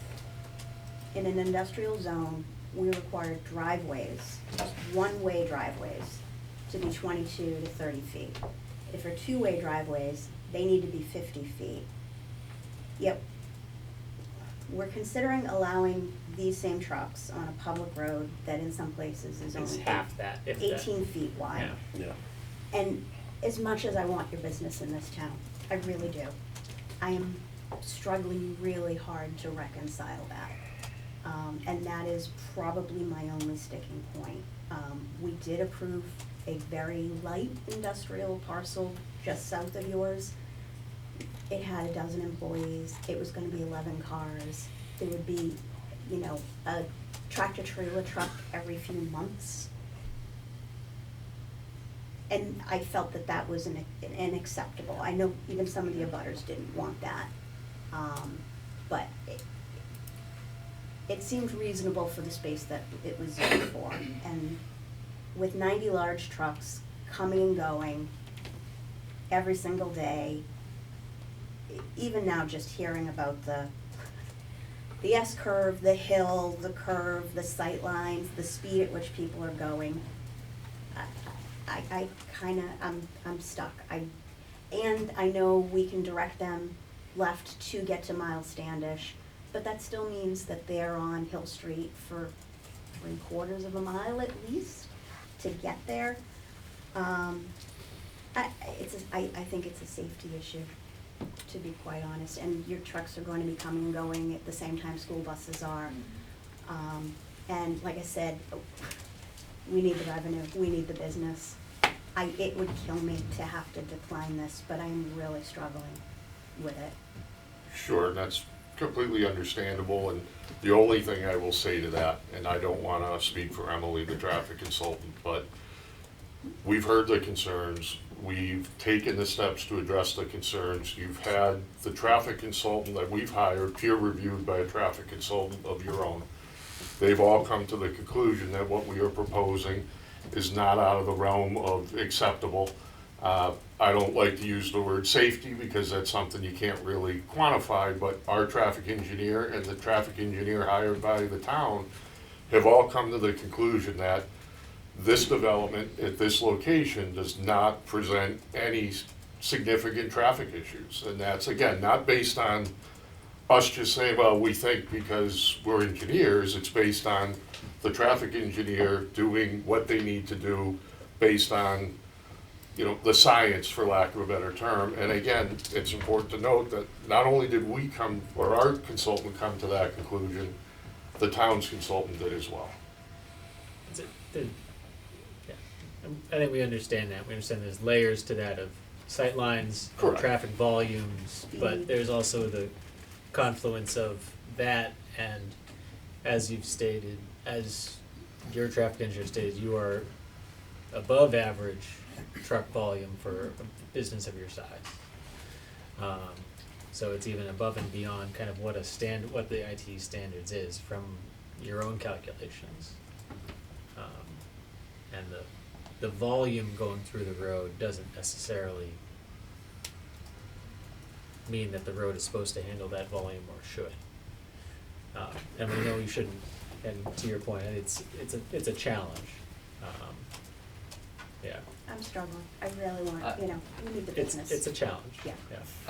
in an industrial zone, we require driveways, one-way driveways, to be 22 to 30 feet. If they're two-way driveways, they need to be 50 feet. Yep. We're considering allowing these same trucks on a public road that in some places is It's only half that, if that. 18 feet wide. Yeah. Yeah. And as much as I want your business in this town, I really do, I am struggling really hard to reconcile that. And that is probably my only sticking point. We did approve a very light industrial parcel just south of yours. It had a dozen employees, it was gonna be 11 cars. There would be, you know, a tractor trailer truck every few months. And I felt that that was unacceptable. I know even some of the abutters didn't want that. But it seemed reasonable for the space that it was zoned for. And with 90 large trucks coming and going every single day, even now just hearing about the S-curve, the hill, the curve, the sight lines, the speed at which people are going, I kinda, I'm stuck. And I know we can direct them left to get to Miles Standish, but that still means that they're on Hill Street for 3/4 of a mile at least to get there. I think it's a safety issue, to be quite honest, and your trucks are going to be coming and going at the same time school buses are. And like I said, we need the revenue, we need the business. It would kill me to have to decline this, but I'm really struggling with it. Sure, and that's completely understandable, and the only thing I will say to that, and I don't wanna speak for Emily, the traffic consultant, but we've heard the concerns, we've taken the steps to address the concerns. You've had the traffic consultant that we've hired, peer reviewed by a traffic consultant of your own. They've all come to the conclusion that what we are proposing is not out of the realm of acceptable. I don't like to use the word safety because that's something you can't really quantify, but our traffic engineer and the traffic engineer hired by the town have all come to the conclusion that this development at this location does not present any significant traffic issues. And that's, again, not based on us just saying, well, we think because we're engineers, it's based on the traffic engineer doing what they need to do based on, you know, the science, for lack of a better term. And again, it's important to note that not only did we come, or our consultant come to that conclusion, the town's consultant did as well. I think we understand that. We understand there's layers to that of sightlines, Correct. traffic volumes, but Speed. there's also the confluence of that, and as you've stated, as your traffic engineer stated, you are above average truck volume for a business of your size. So it's even above and beyond kind of what what the IT standards is from your own calculations. And the volume going through the road doesn't necessarily mean that the road is supposed to handle that volume or should. And we know you shouldn't and to your point, it's a challenge. Yeah, I'm struggling. I really want, we need the it's business. a challenge. Yeah.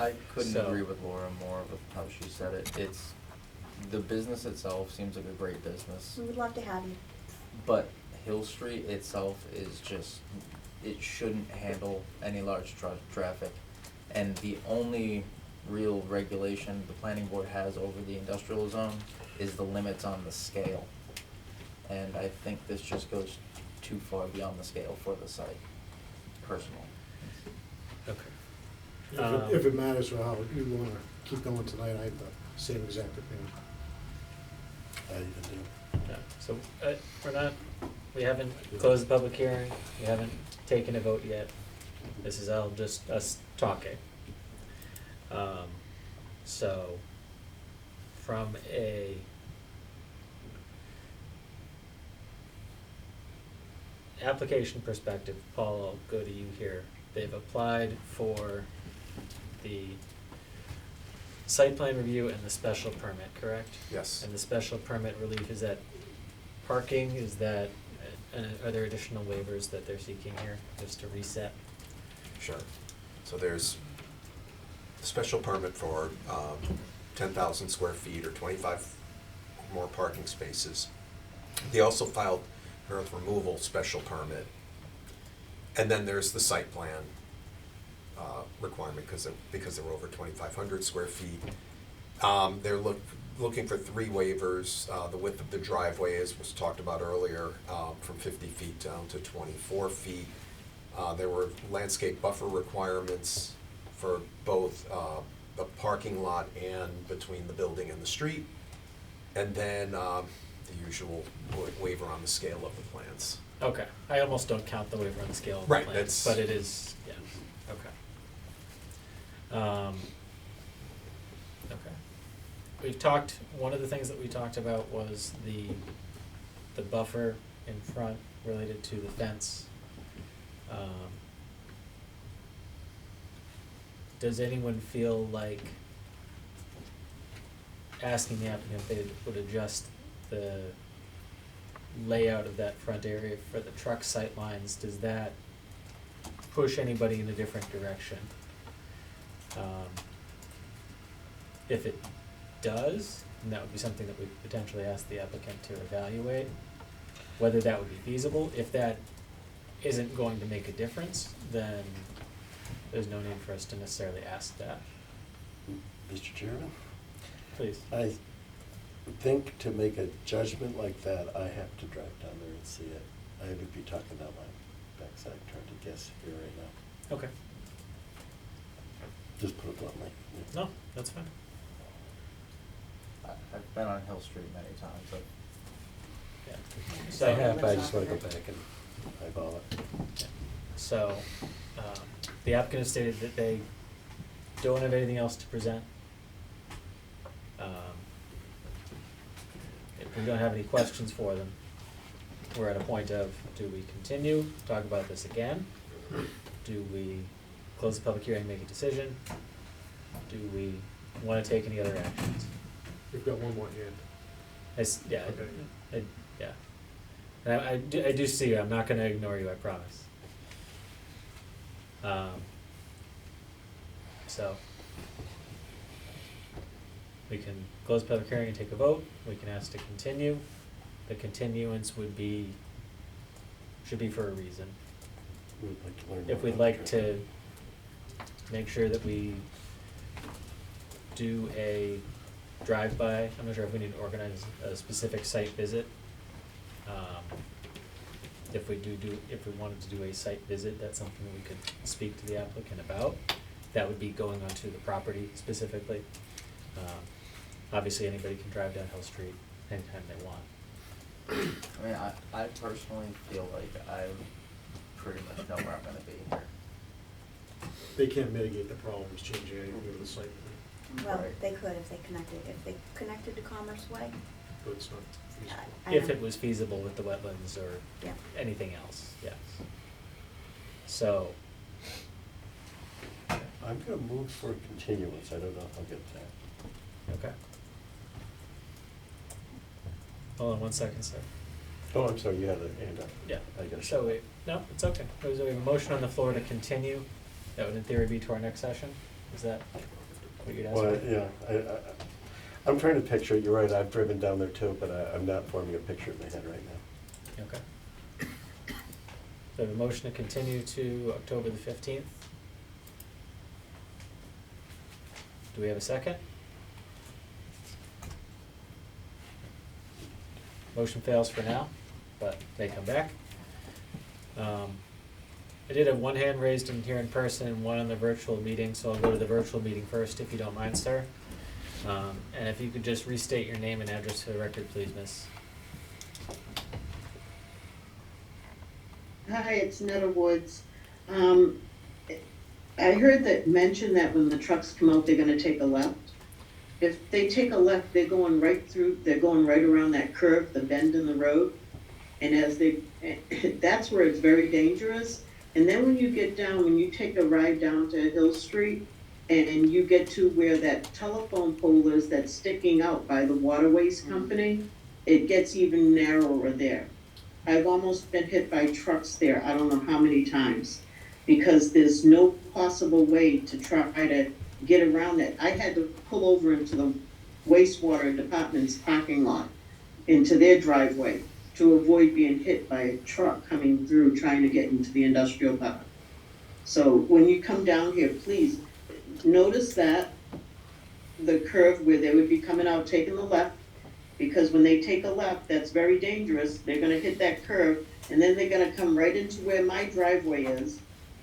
I couldn't So- agree with Laura more with how she said it. It's, the business itself seems like a great business, We would love to have you. but Hill Street itself is just, it shouldn't handle any large traffic. And the only real regulation the planning board has over the industrial zone is the limits on the scale. And I think this just goes too far beyond the scale for the site, personally. Okay. If it matters for how you wanna keep going tonight, I have the same exact opinion. I even do. Yeah, so, we haven't closed the public hearing, we haven't taken a vote yet. This is all just us talking. So, from a application perspective, Paul, I'll go to you here. They've applied for the site plan review and the special permit, correct? Yes. And the special permit relief, is that parking, is that, are there additional waivers that they're seeking here, just to reset? Sure. So there's a special permit for 10,000 square feet or 25 or more parking spaces. They also filed an earth removal special permit. And then there's the site plan requirement because they're over 2,500 square feet. They're looking for 3 waivers. The width of the driveway, as was talked about earlier, from 50 feet down to 24 feet. There were landscape buffer requirements for both the parking lot and between the building and the street. And then the usual waiver on the scale of the plans. Okay, I almost don't count the waiver on the scale of the Right, plans, that's- but it is, yeah, okay. Okay. We've talked, one of the things that we talked about was the buffer in front related to the fence. Does anyone feel like asking the applicant if they would adjust the layout of that front area for the truck sight lines, does that push anybody in a different direction? If it does, then that would be something that we potentially ask the applicant to evaluate, whether that would be feasible. If that isn't going to make a difference, then there's no need for us to necessarily ask that. Mr. Chairman? Please. I think to make a judgment like that, I have to drive down there and see it. I would be talking down my backside trying to guess here right now. Okay. Just put it bluntly. No, that's fine. I've been on Hill Street many times, so Yeah. I So, have, but I just wanna go back and eyeball it. so, the applicant has stated that they don't have anything else to present. If we don't have any questions for them, we're at a point of, do we continue, talk about this again? Do we close the public hearing, make a decision? Do we wanna take any other actions? We've got one more hand. Yeah, Okay. yeah. And I do see you, I'm not gonna ignore you, I promise. So, we can close the public hearing and take a vote, we can ask to continue. The continuance would be, should be for a reason. We'd like to learn If more we'd about like the to make sure that we do a drive-by, I'm not sure if we need to organize a specific site visit. If we wanted to do a site visit, that's something that we could speak to the applicant about. That would be going onto the property specifically. Obviously, anybody can drive down Hill Street anytime they want. I mean, I personally feel like I pretty much know where I'm gonna be here. They can't mitigate the problems changing anything with the site plan, Well, Right. they could if they connected to Commerce Way. but it's not feasible. If it was feasible with the wetlands or Yeah. anything else, yes. So, I'm gonna move for continuance, I don't know if I'll get that. okay. Hold on one second, sir. Oh, I'm sorry, you had a hand up. Yeah, I gotta so shut we, no, it's okay. There's a motion on the floor to continue. That would in theory be to our next session. Is that what you'd ask Well, for? yeah, I'm trying to picture it, you're right, I've driven down there too, but I'm not forming a picture in my head right now. Okay. So the motion to continue to October the 15th. Do we have a second? Motion fails for now, but they come back. I did have one hand raised in here in person and one on the virtual meeting, so I'll go to the virtual meeting first, if you don't mind, sir. And if you could just restate your name and address for the record, please, miss. Hi, it's Netta Woods. I heard that mention that when the trucks come out, they're gonna take a left. If they take a left, they're going right around that curve, the bend in the road. And that's where it's very dangerous. And then when you take a ride down to Hill Street, and you get to where that telephone pole is that's sticking out by the waterways company, it gets even narrower there. I've almost been hit by trucks there, I don't know how many times, because there's no possible way to try to get around it. I had to pull over into the wastewater department's parking lot, into their driveway, to avoid being hit by a truck coming through trying to get into the industrial park. So when you come down here, please notice that the curve where they would be coming out, taking the left, because when they take a left, that's very dangerous. They're gonna hit that curve, and then they're gonna come right into where my driveway is,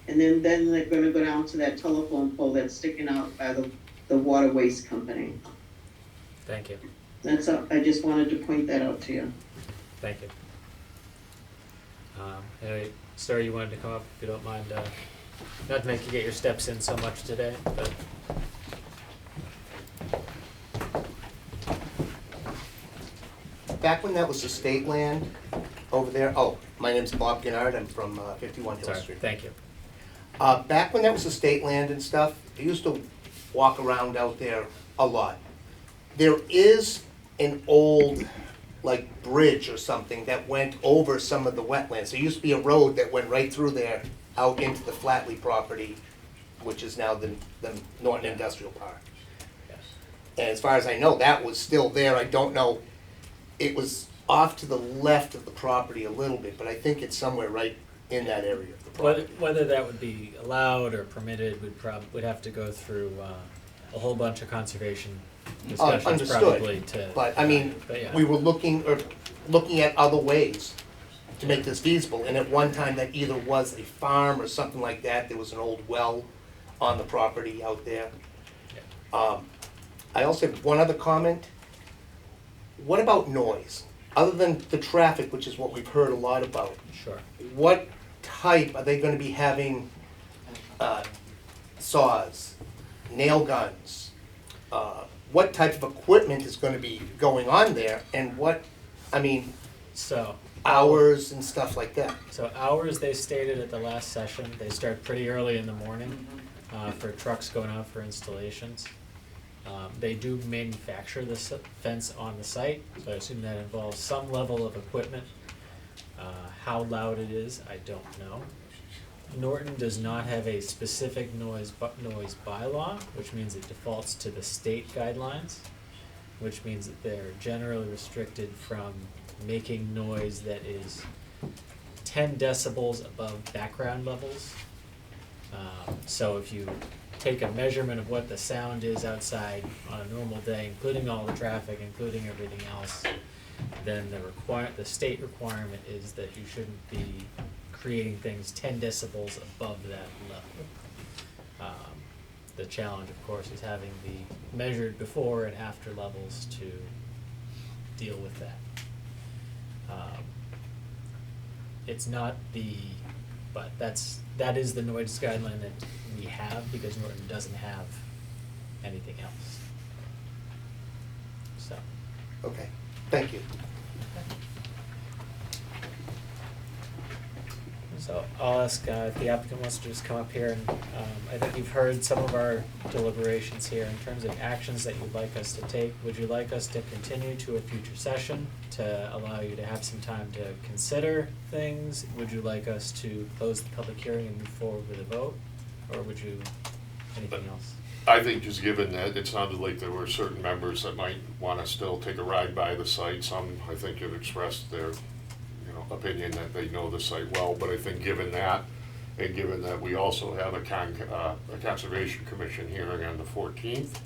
and then they're gonna go down to that telephone pole that's sticking out by the water waste company. Thank you. That's all, I just wanted to point that out to you. Thank you. Anyway, sir, you wanted to come up, if you don't mind, not to make you get your steps in so much today, but. Back when that was estate land over there, oh, my name's Bob Gennard, I'm from 51 Hill Sorry, Street. thank you. Back when that was estate land and stuff, I used to walk around out there a lot. There is an old, like, bridge or something that went over some of the wetlands. There used to be a road that went right through there, out into the Flatley property, which is now the Norton Industrial Park. Yes. And as far as I know, that was still there. I don't know, it was off to the left of the property a little bit, but I think it's somewhere right in that area of the property. Whether that would be allowed or permitted would have to go through a whole bunch of conservation discussions probably to. Understood, but I mean, but yeah. we were looking at other ways to make this feasible, and at one time that either was a farm or something like that. There was an old well on the property out there. I also have one other comment. What about noise? Other than the traffic, which is what we've heard a lot about, Sure. what type are they gonna be having, saws, nail guns? What type of equipment is gonna be going on there, and what, I mean, So. hours and stuff like that? So hours they stated at the last session, they start pretty early in the morning for trucks going out for installations. They do manufacture the fence on the site, so I assume that involves some level of equipment. How loud it is, I don't know. Norton does not have a specific noise bylaw, which means it defaults to the state guidelines, which means that they're generally restricted from making noise that is 10 decibels above background levels. So if you take a measurement of what the sound is outside on a normal day, including all the traffic, including everything else, then the state requirement is that you shouldn't be creating things 10 decibels above that level. The challenge, of course, is having the measured before and after levels to deal with that. It's not but that is the noise guideline that we have because Norton doesn't have anything else. So. Okay, thank you. So I'll ask if the applicant wants to just come up here and, I think you've heard some of our deliberations here in terms of actions that you'd like us to take. Would you like us to continue to a future session to allow you to have some time to consider things? Would you like us to close the public hearing and move forward with a vote? Or would you, anything else? I think just given that it sounded like there were certain members that might want to still take a ride by the site, some I think have expressed their, opinion that they know the site well, but I think given that, and given that we also have a Conservation Commission hearing on the 14th,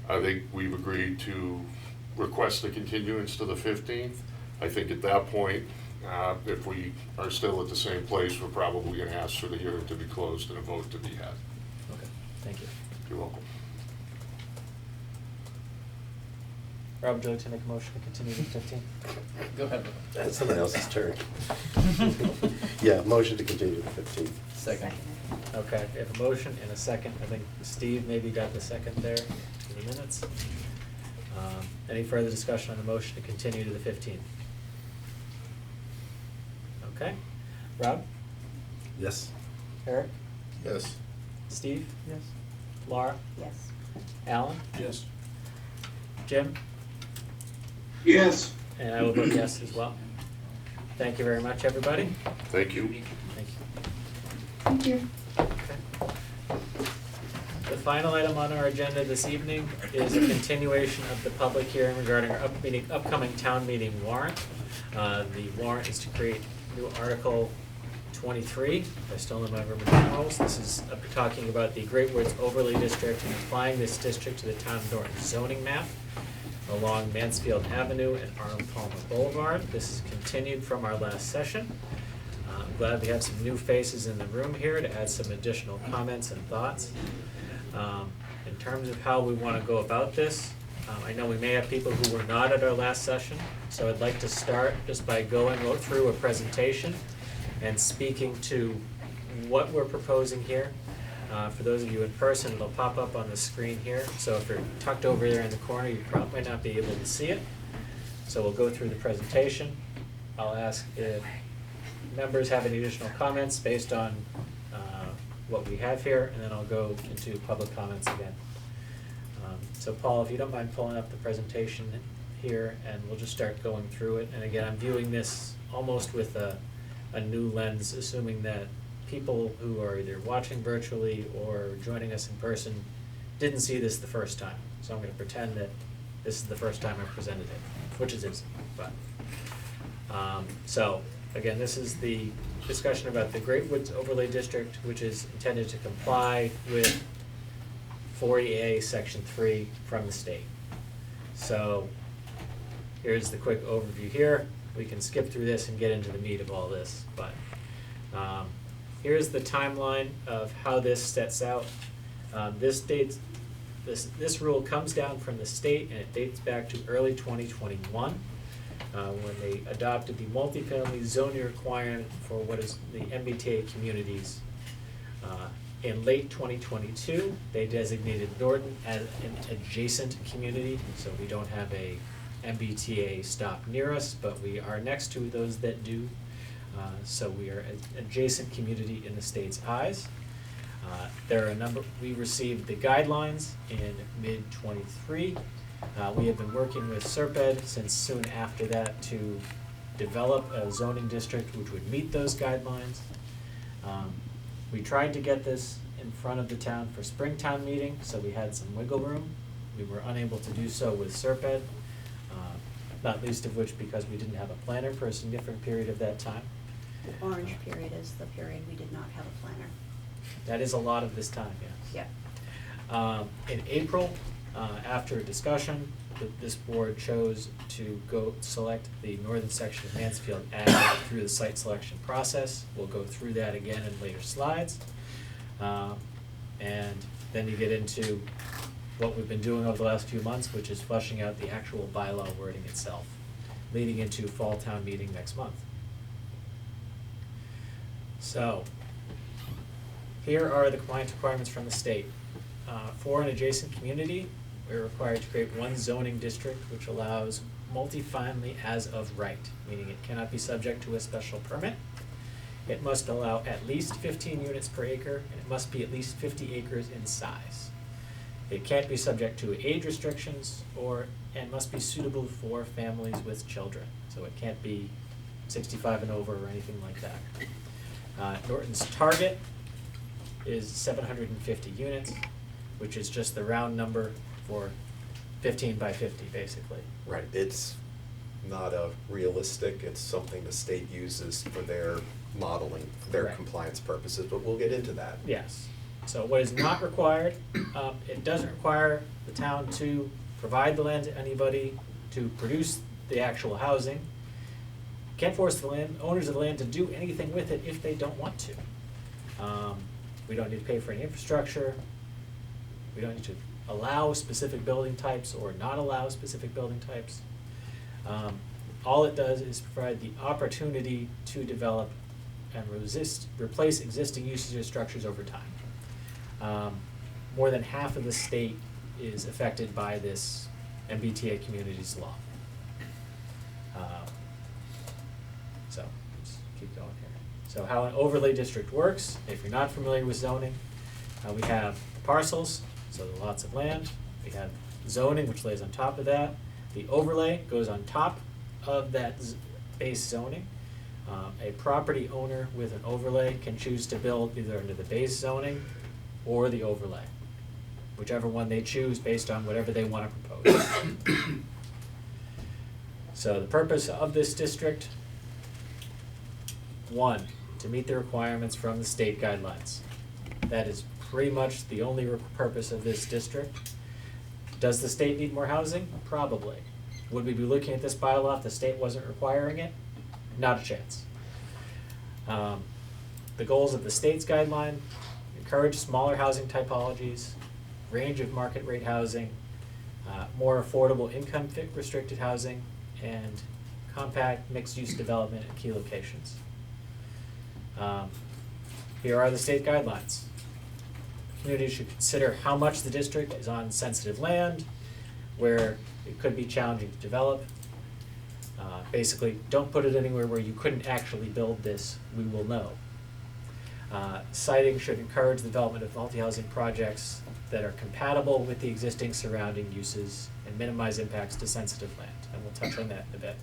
I think we've agreed to request the continuance to the 15th. I think at that point, if we are still at the same place, we're probably going to ask for the hearing to be closed and a vote to be had. Okay, thank you. You're welcome. Rob, would you like to make a motion to continue to the 15th? Go ahead. That's someone else's turn. Yeah, motion to continue to the 15th. Second. Okay, we have a motion and a second. I think Steve maybe got the second there in the minutes. Any further discussion on the motion to continue to the 15th? Okay. Rob? Yes. Eric? Yes. Steve? Yes. Laura? Yes. Alan? Yes. Jim? Yes. And I will vote yes as well. Thank you very much, everybody. Thank you. Thank you. Thank you. Okay. The final item on our agenda this evening is a continuation of the public hearing regarding our upcoming town meeting warrant. The warrant is to create new Article 23, if I still know my Roman numerals. This is talking about the Great Woods Overlay District and applying this district to the town of Norton zoning map along Mansfield Avenue and Arnold Palmer Boulevard. This is continued from our last session. I'm glad we have some new faces in the room here to add some additional comments and thoughts. In terms of how we want to go about this, I know we may have people who were not at our last session, so I'd like to start just by going through a presentation and speaking to what we're proposing here. For those of you in person, it'll pop up on the screen here. So if you're tucked over there in the corner, you probably might not be able to see it. So we'll go through the presentation. I'll ask if members have any additional comments based on what we have here, and then I'll go into public comments again. So Paul, if you don't mind pulling up the presentation here, and we'll just start going through it. And again, I'm viewing this almost with a new lens, assuming that people who are either watching virtually or joining us in person didn't see this the first time. So I'm going to pretend that this is the first time I've presented it, which it isn't. But so again, this is the discussion about the Great Woods Overlay District, which is intended to comply with 40A Section 3 from the state. So here's the quick overview here. We can skip through this and get into the meat of all this, but here's the timeline of how this sets out. This rule comes down from the state, and it dates back to early 2021, when they adopted the multifamily zoning requirement for what is the MBTA communities. In late 2022, they designated Norton as an adjacent community, so we don't have a MBTA stop near us, but we are next to those that do. So we are an adjacent community in the state's eyes. There are a number, we received the guidelines in mid-23. We have been working with SERPED since soon after that to develop a zoning district which would meet those guidelines. We tried to get this in front of the town for Springtown meeting, so we had some wiggle room. We were unable to do so with SERPED, not least of which because we didn't have a planner for a significant period of that time. The orange period is the period we did not have a planner. That is a lot of this time, yes. Yeah. In April, after a discussion, this board chose to go select the northern section of Mansfield Ave through the site selection process. We'll go through that again in later slides. And then you get into what we've been doing over the last few months, which is fleshing out the actual bylaw wording itself, leading into fall town meeting next month. So, here are the compliance requirements from the state. For an adjacent community, we're required to create one zoning district which allows multifamily as of right, meaning it cannot be subject to a special permit. It must allow at least 15 units per acre, and it must be at least 50 acres in size. It can't be subject to age restrictions and must be suitable for families with children. So it can't be 65 and over or anything like that. Norton's target is 750 units, which is just the round number for 15 by 50, basically. Right, it's not a realistic, it's something the state uses for their modeling, their Right. compliance purposes, but we'll get into that. Yes. So what is not required, it doesn't require the town to provide the land to anybody to produce the actual housing. Can't force the owners of the land to do anything with it if they don't want to. We don't need to pay for any infrastructure. We don't need to allow specific building types or not allow specific building types. All it does is provide the opportunity to develop and replace existing uses or structures over time. More than half of the state is affected by this MBTA communities law. So let's keep going here. So how an overlay district works, if you're not familiar with zoning, we have parcels, so the lots of land. We have zoning, which lays on top of that. The overlay goes on top of that base zoning. A property owner with an overlay can choose to build either under the base zoning or the overlay, whichever one they choose based on whatever they want to propose. So the purpose of this district, 1, to meet the requirements from the state guidelines. That is pretty much the only purpose of this district. Does the state need more housing? Probably. Would we be looking at this bylaw if the state wasn't requiring it? Not a chance. The goals of the state's guideline: encourage smaller housing typologies, range of market rate housing, more affordable income restricted housing, and compact mixed-use development at key locations. Here are the state guidelines. Communities should consider how much the district is on sensitive land, where it could be challenging to develop. Basically, don't put it anywhere where you couldn't actually build this, we will know. Siting should encourage the development of multi-housing projects that are compatible with the existing surrounding uses and minimize impacts to sensitive land, and we'll touch on that in a bit.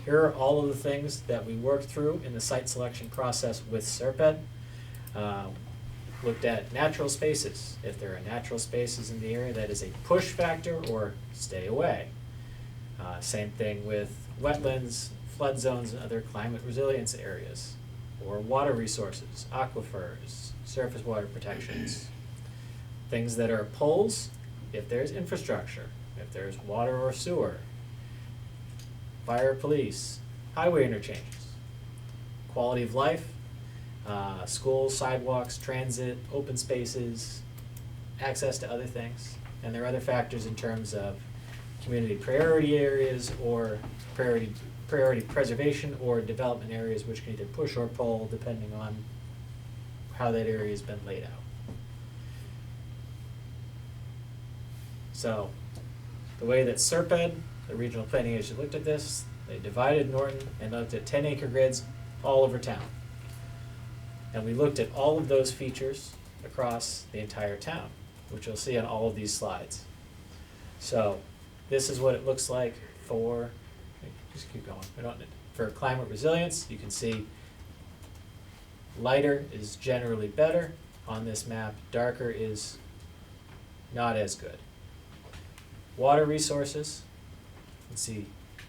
Here are all of the things that we worked through in the site selection process with SERPED. Looked at natural spaces. If there are natural spaces in the area, that is a push factor or stay away. Same thing with wetlands, flood zones, and other climate resilience areas, or water resources, aquifers, surface water protections. Things that are poles, if there's infrastructure, if there's water or sewer, fire, police, highway interchanges, quality of life, schools, sidewalks, transit, open spaces, access to other things. And there are other factors in terms of community priority areas or priority preservation or development areas, which can either push or pull depending on how that area has been laid out. So the way that SERPED, the regional planning agency, looked at this, they divided Norton and looked at 10-acre grids all over town. And we looked at all of those features across the entire town, which you'll see on all of these slides. So this is what it looks like for, just keep going, for climate resilience. You can see lighter is generally better on this map, darker is not as good. Water resources, you can see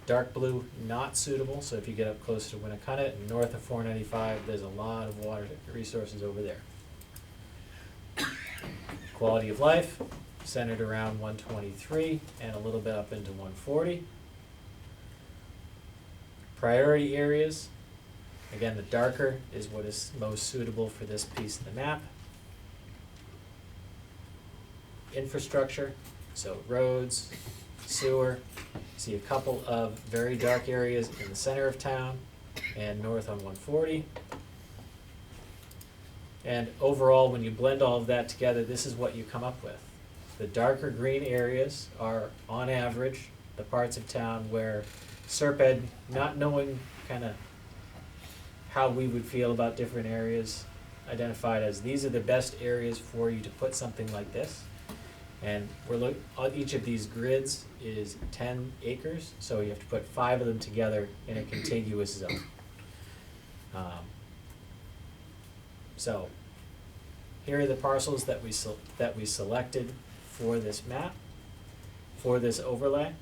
dark blue not suitable, so if you get up closer to Winnicott and north of 495, there's a lot of water resources over there. Quality of life, centered around 123 and a little bit up into 140. Priority areas, again, the darker is what is most suitable for this piece of the map. Infrastructure, so roads, sewer. See a couple of very dark areas in the center of town and north on 140. And overall, when you blend all of that together, this is what you come up with. The darker green areas are, on average, the parts of town where SERPED, not knowing kind of how we would feel about different areas, identified as these are the best areas for you to put something like this. And on each of these grids is 10 acres, so you have to put 5 of them together in a contiguous zone. So, here are the parcels that we selected for this map, for this overlay.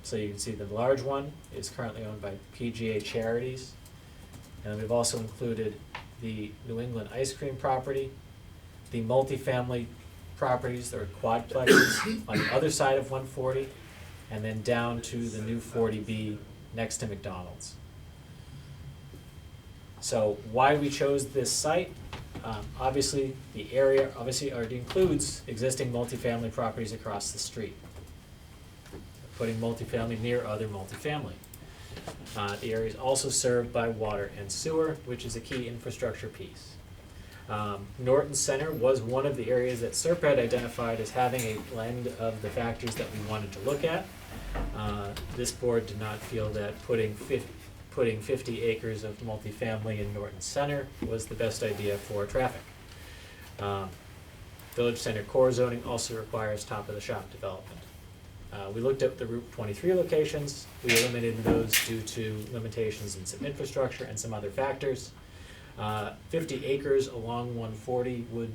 So you can see the large one is currently owned by PGA Charities. And we've also included the New England ice cream property, the multifamily properties that are quadplexes on the other side of 140, and then down to the new 40B next to McDonald's. So why we chose this site? Obviously, the area already includes existing multifamily properties across the street. Putting multifamily near other multifamily. The area is also served by water and sewer, which is a key infrastructure piece. Norton Center was one of the areas that SERP had identified as having a blend of the factors that we wanted to look at. This board did not feel that putting 50 acres of multifamily in Norton Center was the best idea for traffic. Village Center core zoning also requires top of the shop development. We looked at the Route 23 locations. We eliminated those due to limitations in some infrastructure and some other factors. 50 acres along 140 would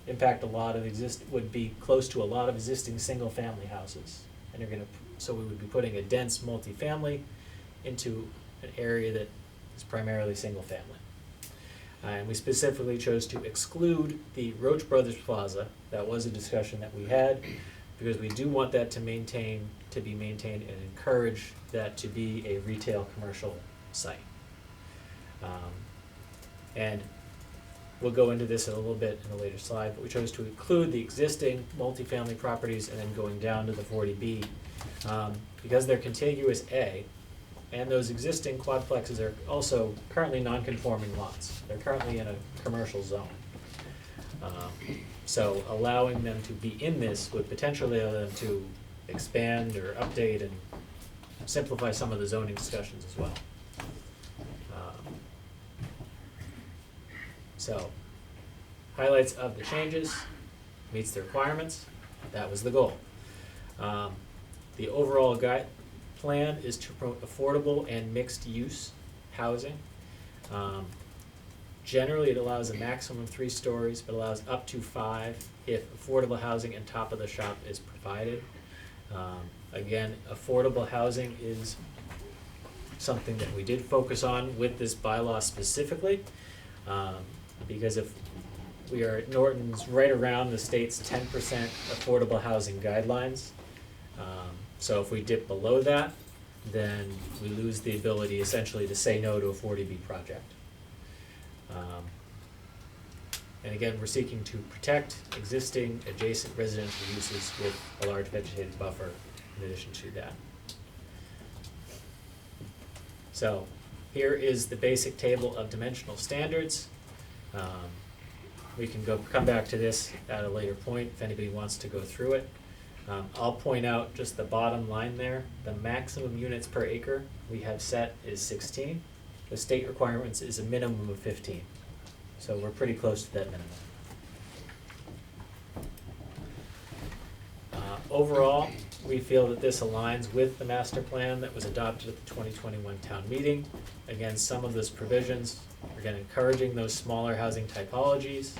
impact a lot of would be close to a lot of existing single-family houses. And so we would be putting a dense multifamily into an area that is primarily single-family. And we specifically chose to exclude the Roach Brothers Plaza. That was a discussion that we had, because we do want that to be maintained and encourage that to be a retail commercial site. And we'll go into this in a little bit in a later slide, but we chose to include the existing multifamily properties and then going down to the 40B. Because they're contiguous A, and those existing quadplexes are also currently non-conforming lots. They're currently in a commercial zone. So allowing them to be in this would potentially allow them to expand or update and simplify some of the zoning discussions as well. So, highlights of the changes, meets the requirements, that was the goal. The overall guide plan is to promote affordable and mixed use housing. Generally, it allows a maximum of 3 stories, but allows up to 5 if affordable housing and top of the shop is provided. Again, affordable housing is something that we did focus on with this bylaw specifically, because if Norton's right around the state's 10% affordable housing guidelines. So if we dip below that, then we lose the ability essentially to say no to a 40B project. And again, we're seeking to protect existing adjacent residential uses with a large vegetated buffer in addition to that. So here is the basic table of dimensional standards. We can come back to this at a later point if anybody wants to go through it. I'll point out just the bottom line there. The maximum units per acre we have set is 16. The state requirements is a minimum of 15. So we're pretty close to that minimum. Overall, we feel that this aligns with the master plan that was adopted at the 2021 town meeting. Again, some of those provisions, again, encouraging those smaller housing typologies,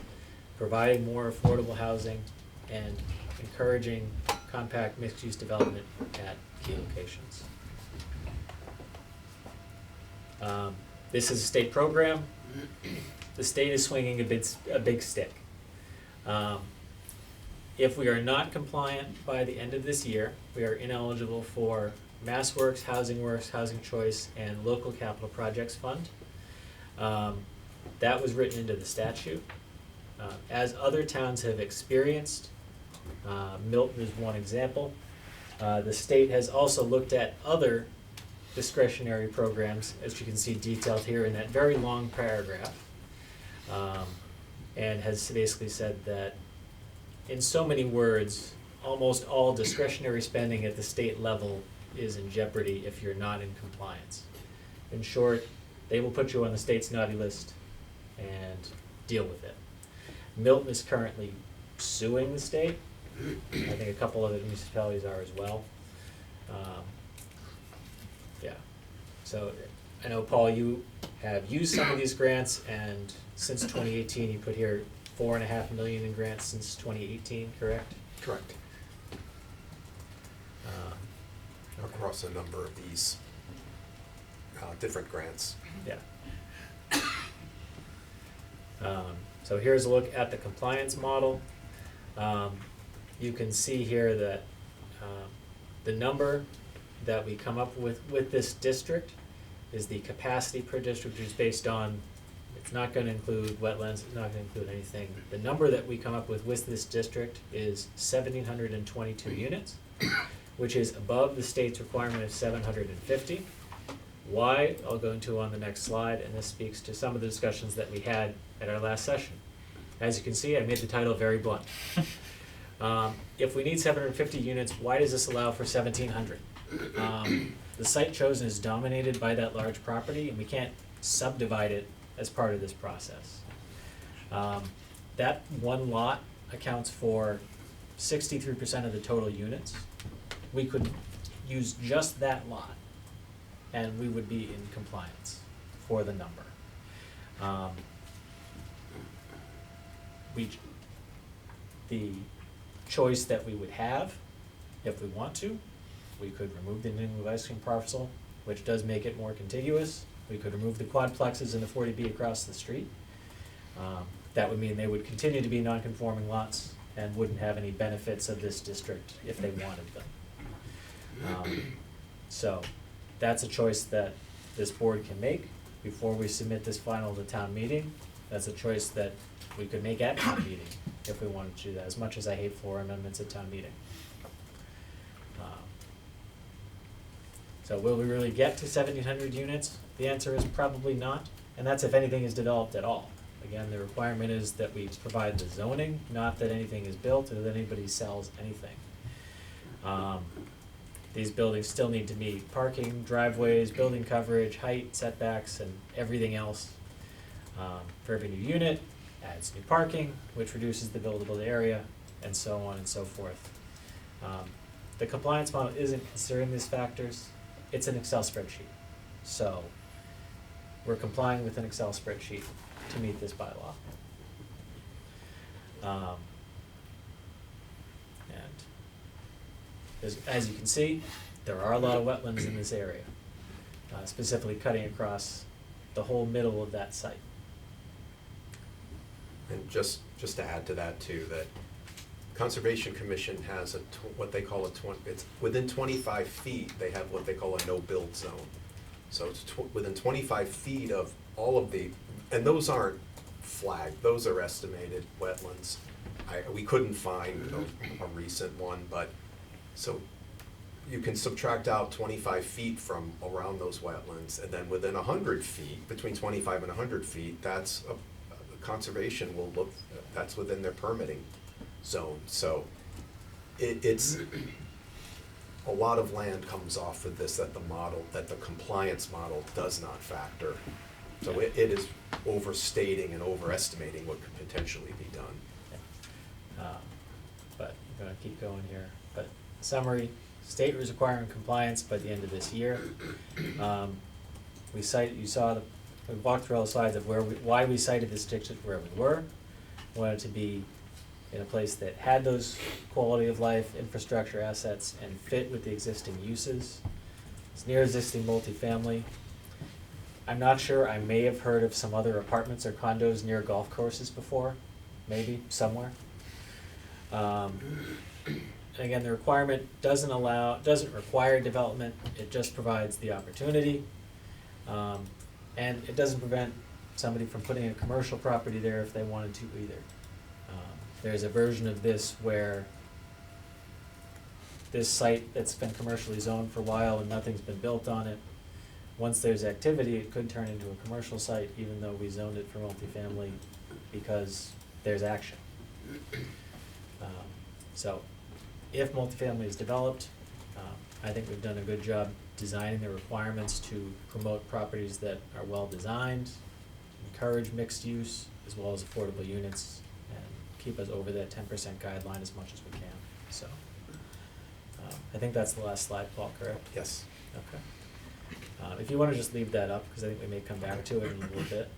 providing more affordable housing, and encouraging compact mixed-use development at key locations. This is a state program. The state is swinging a big stick. If we are not compliant by the end of this year, we are ineligible for MassWorks, Housing Choice, and Local Capital Projects Fund. That was written into the statute. As other towns have experienced, Milton is one example. The state has also looked at other discretionary programs, as you can see detailed here in that very long paragraph, and has basically said that in so many words, almost all discretionary spending at the state level is in jeopardy if you're not in compliance. In short, they will put you on the state's naughty list and deal with it. Milton is currently suing the state. I think a couple other municipalities are as well. Yeah, so I know, Paul, you have used some of these grants, and since 2018, you put here $4.5 million in grants since 2018, correct? Correct. Across a number of these different grants. Yeah. So here's a look at the compliance model. You can see here that the number that we come up with this district is the capacity per district, which is based on, it's not gonna include wetlands, it's not gonna include anything. The number that we come up with this district is 1,722 units, which is above the state's requirement of 750. Why, I'll go into on the next slide, and this speaks to some of the discussions that we had at our last session. As you can see, I made the title very blunt. If we need 750 units, why does this allow for 1,700? The site chosen is dominated by that large property, and we can't subdivide it as part of this process. That one lot accounts for 63% of the total units. We could use just that lot, and we would be in compliance for the number. The choice that we would have, if we want to, we could remove the New England ice cream parcel, which does make it more contiguous. We could remove the quadplexes and the 40B across the street. That would mean they would continue to be non-conforming lots and wouldn't have any benefits of this district if they wanted them. So that's a choice that this board can make before we submit this final to town meeting. That's a choice that we could make at town meeting if we wanted to do that, as much as I hate floor amendments at town meeting. So will we really get to 1,700 units? The answer is probably not, and that's if anything is developed at all. Again, the requirement is that we provide the zoning, not that anything is built or that anybody sells anything. These buildings still need to meet parking, driveways, building coverage, height, setbacks, and everything else. For every new unit, adds new parking, which reduces the buildable area, and so on and so forth. The compliance model isn't considering these factors. It's an Excel spreadsheet. So we're complying with an Excel spreadsheet to meet this bylaw. As you can see, there are a lot of wetlands in this area, specifically cutting across the whole middle of that site. And just to add to that too, that Conservation Commission has what they call it's within 25 feet, they have what they call a no-build zone. So it's within 25 feet of all of and those aren't flagged, those are estimated wetlands. We couldn't find a recent one, but so you can subtract out 25 feet from around those wetlands, and then within 100 feet, between 25 and 100 feet, that's conservation will look, that's within their permitting zone. So it's a lot of land comes off of this that the compliance model does not factor. So it is overstating and overestimating what could potentially be done. But I'm gonna keep going here. But summary, state was requiring compliance by the end of this year. We walked through all the slides of why we cited this district where we were. We wanted to be in a place that had those quality of life, infrastructure assets, and fit with the existing uses. It's near existing multifamily. I'm not sure, I may have heard of some other apartments or condos near golf courses before, maybe, somewhere. Again, the requirement doesn't require development, it just provides the opportunity. And it doesn't prevent somebody from putting a commercial property there if they wanted to either. There's a version of this where this site that's been commercially zoned for a while and nothing's been built on it, once there's activity, it could turn into a commercial site even though we zoned it for multifamily because there's action. So if multifamily is developed, I think we've done a good job designing the requirements to promote properties that are well-designed, encourage mixed use, as well as affordable units, and keep us over that 10% guideline as much as we can, so. I think that's the last slide, Paul, correct? Yes. Okay. If you wanna just leave that up, because I think we may come back to it in a little bit.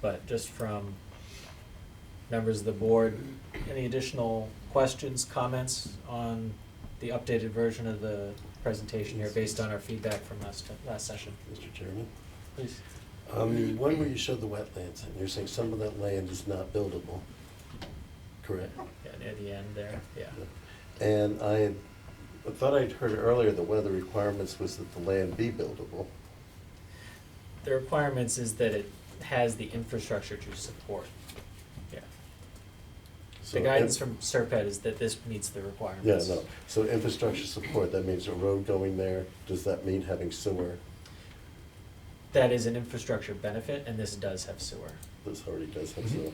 But just from members of the board, any additional questions, comments on the updated version of the presentation here based on our feedback from last session? Mr. Chairman? Please. The one where you showed the wetlands, and you're saying some of that land is not buildable, correct? Yeah, near the end there, yeah. And I thought I'd heard earlier that one of the requirements was that the land be buildable. The requirements is that it has the infrastructure to support, yeah. So The guidance if- from Serped is that this meets the Yeah, requirements. no, so infrastructure support, that means a road going there, does that mean having sewer? That is an infrastructure benefit, and this does have sewer. This already does have Mhm.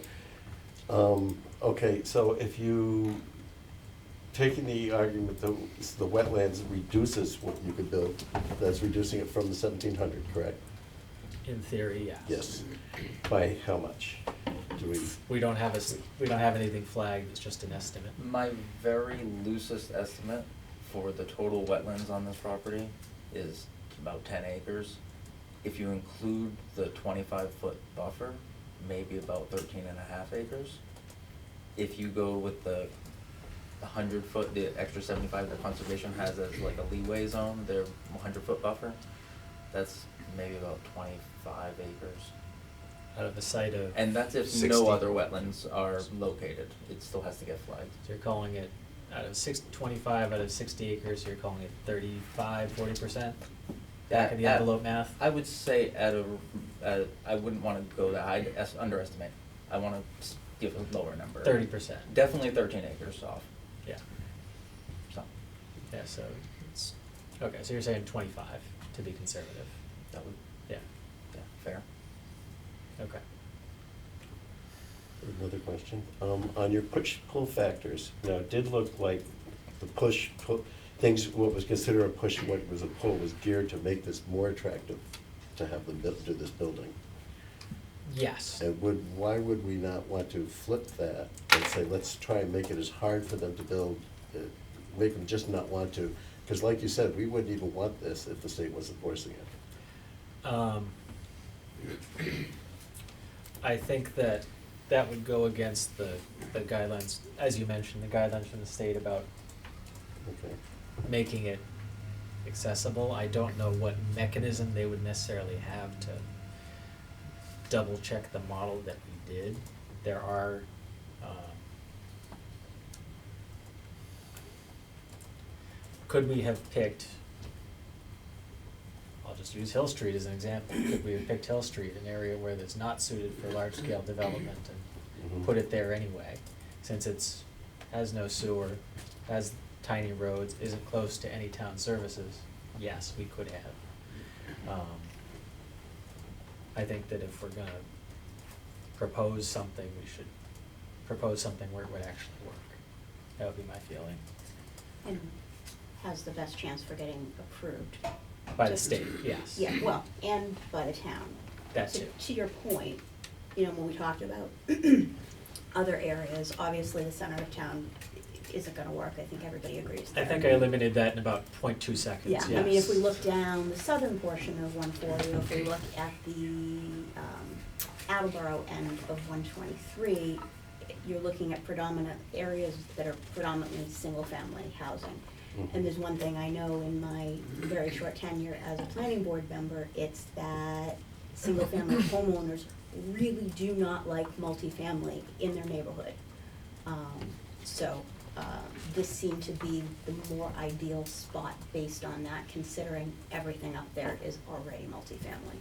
sewer. Okay, so if you, taking the argument that the wetlands reduces what you could build, that's reducing it from the 1,700, correct? In theory, yes. Yes. By how much? Do we, We don't have we don't have anything flagged, it's just an estimate. My very loosest estimate for the total wetlands on this property is about 10 acres. If you include the 25-foot buffer, maybe about 13.5 acres. If you go with the 100-foot, the extra 75 that conservation has as like a leeway zone, their 100-foot buffer, that's maybe about 25 acres. Out of a site of. And that's if 60. no other wetlands are located, it still has to get flagged. So you're calling it, out of 25 out of 60 acres, you're calling it 35, 40%? Back of the At- envelope math? I would say I wouldn't wanna go that high, underestimate. I wanna give a lower number. 30%. Definitely 13 acres off, Yeah, so. yeah, so it's, okay, so you're saying 25 to be conservative? That would, Yeah, yeah, fair. okay. another question? On your push-pull factors, now it did look like the push-pull, things, what was considered a push and what was a pull was geared to make this more attractive to have them do this building. Yes. And why would we not want to flip that and say, let's try and make it as hard for them to build, make them just not want to? Because like you said, we wouldn't even want this if the state wasn't forcing it. I think that that would go against the guidelines, as you mentioned, the guidelines from the state about Okay. making it accessible. I don't know what mechanism they would necessarily have to double check the model that we did. There are, could we have picked, I'll just use Hill Street as an example, could we have picked Hill Street, an area where it's not suited for large-scale development, and Mhm. put it there anyway, since has no sewer, has tiny roads, isn't close to any town services? Yes, we could have. I think that if we're gonna propose something, we should propose something where it would actually work. That would be my feeling. And has the best chance for getting approved. By the Just- state, yes. Yeah, well, and by the town. That To- too. To your point, you know, when we talked about other areas, obviously the center of town isn't gonna work, I think everybody agrees I there. think I eliminated that in about 0.2 seconds, Yeah, yes. I mean, if we look down the southern portion of 140, or if we look at the Attleboro end of 123, you're looking at predominant areas that are predominantly single-family housing. And there's one thing I know in my very short tenure as a planning board member, it's that single-family homeowners really do not like multifamily in their neighborhood. This seemed to be the more ideal spot based on that, considering everything up there is already multifamily.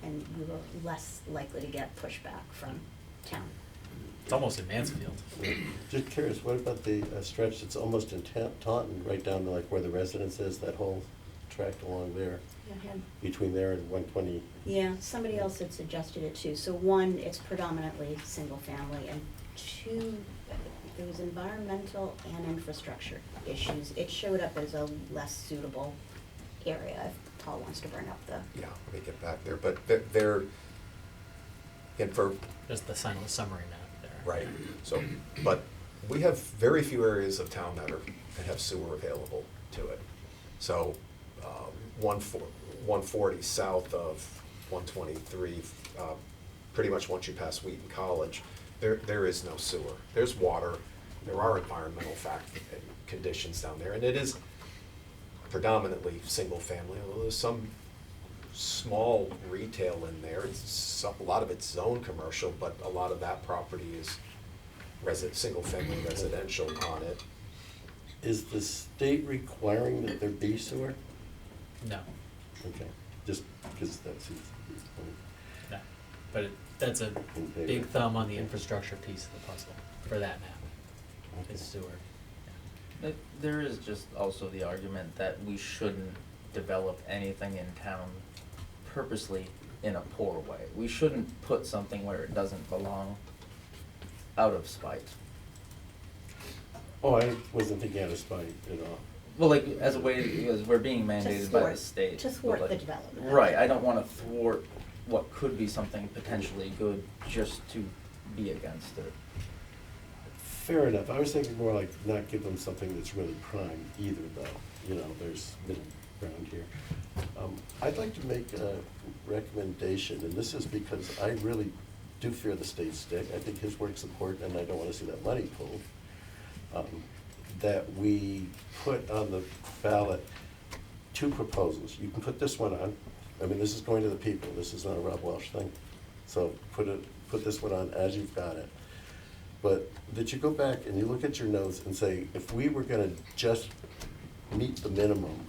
And we were less likely to get pushback from town. It's almost in Mansfield. Just curious, what about the stretch that's almost in Taunton, right down to like where the residence is, that whole tract along there, between there and 120? Yeah, somebody else had suggested it too. So one, it's predominantly single family, and two, there was environmental and infrastructure issues. It showed up as a less suitable area if Paul wants to bring up the, Yeah, let me get back there, but they're, and for, Just the final summary map there. right, so, but we have very few areas of town that have sewer available to it. So, 140 south of 123, pretty much once you pass Wheaton College, there is no sewer. There's water, there are environmental conditions down there, and it is predominantly single family, although there's some small retail in there. A lot of it's zone commercial, but a lot of that property is single family residential on it. Is the state requiring that there be sewer? No, Okay, just because that's, no, but that's a Okay. big thumb on the infrastructure piece of the puzzle for that map, is sewer. There is just also the argument that we shouldn't develop anything in town purposely in a poor way. We shouldn't put something where it doesn't belong out of spite. oh, I wasn't thinking out of spite at all. Well, like, as a way, because we're being mandated by the thwart- state. to but thwart like- the development. Right, I don't wanna thwart what could be something potentially good just to be against it. Fair enough. I was thinking more like not give them something that's really prime either, though. You know, there's middle ground here. I'd like to make a recommendation, and this is because I really do fear the state stick. I think his work's important, and I don't want to see that money pulled. That we put on the ballot 2 proposals. You can put this one on. I mean, this is going to the people. This is not a Rob Welsh thing. So put this one on as you've got it. But that you go back and you look at your notes and say, if we were gonna just meet the minimum,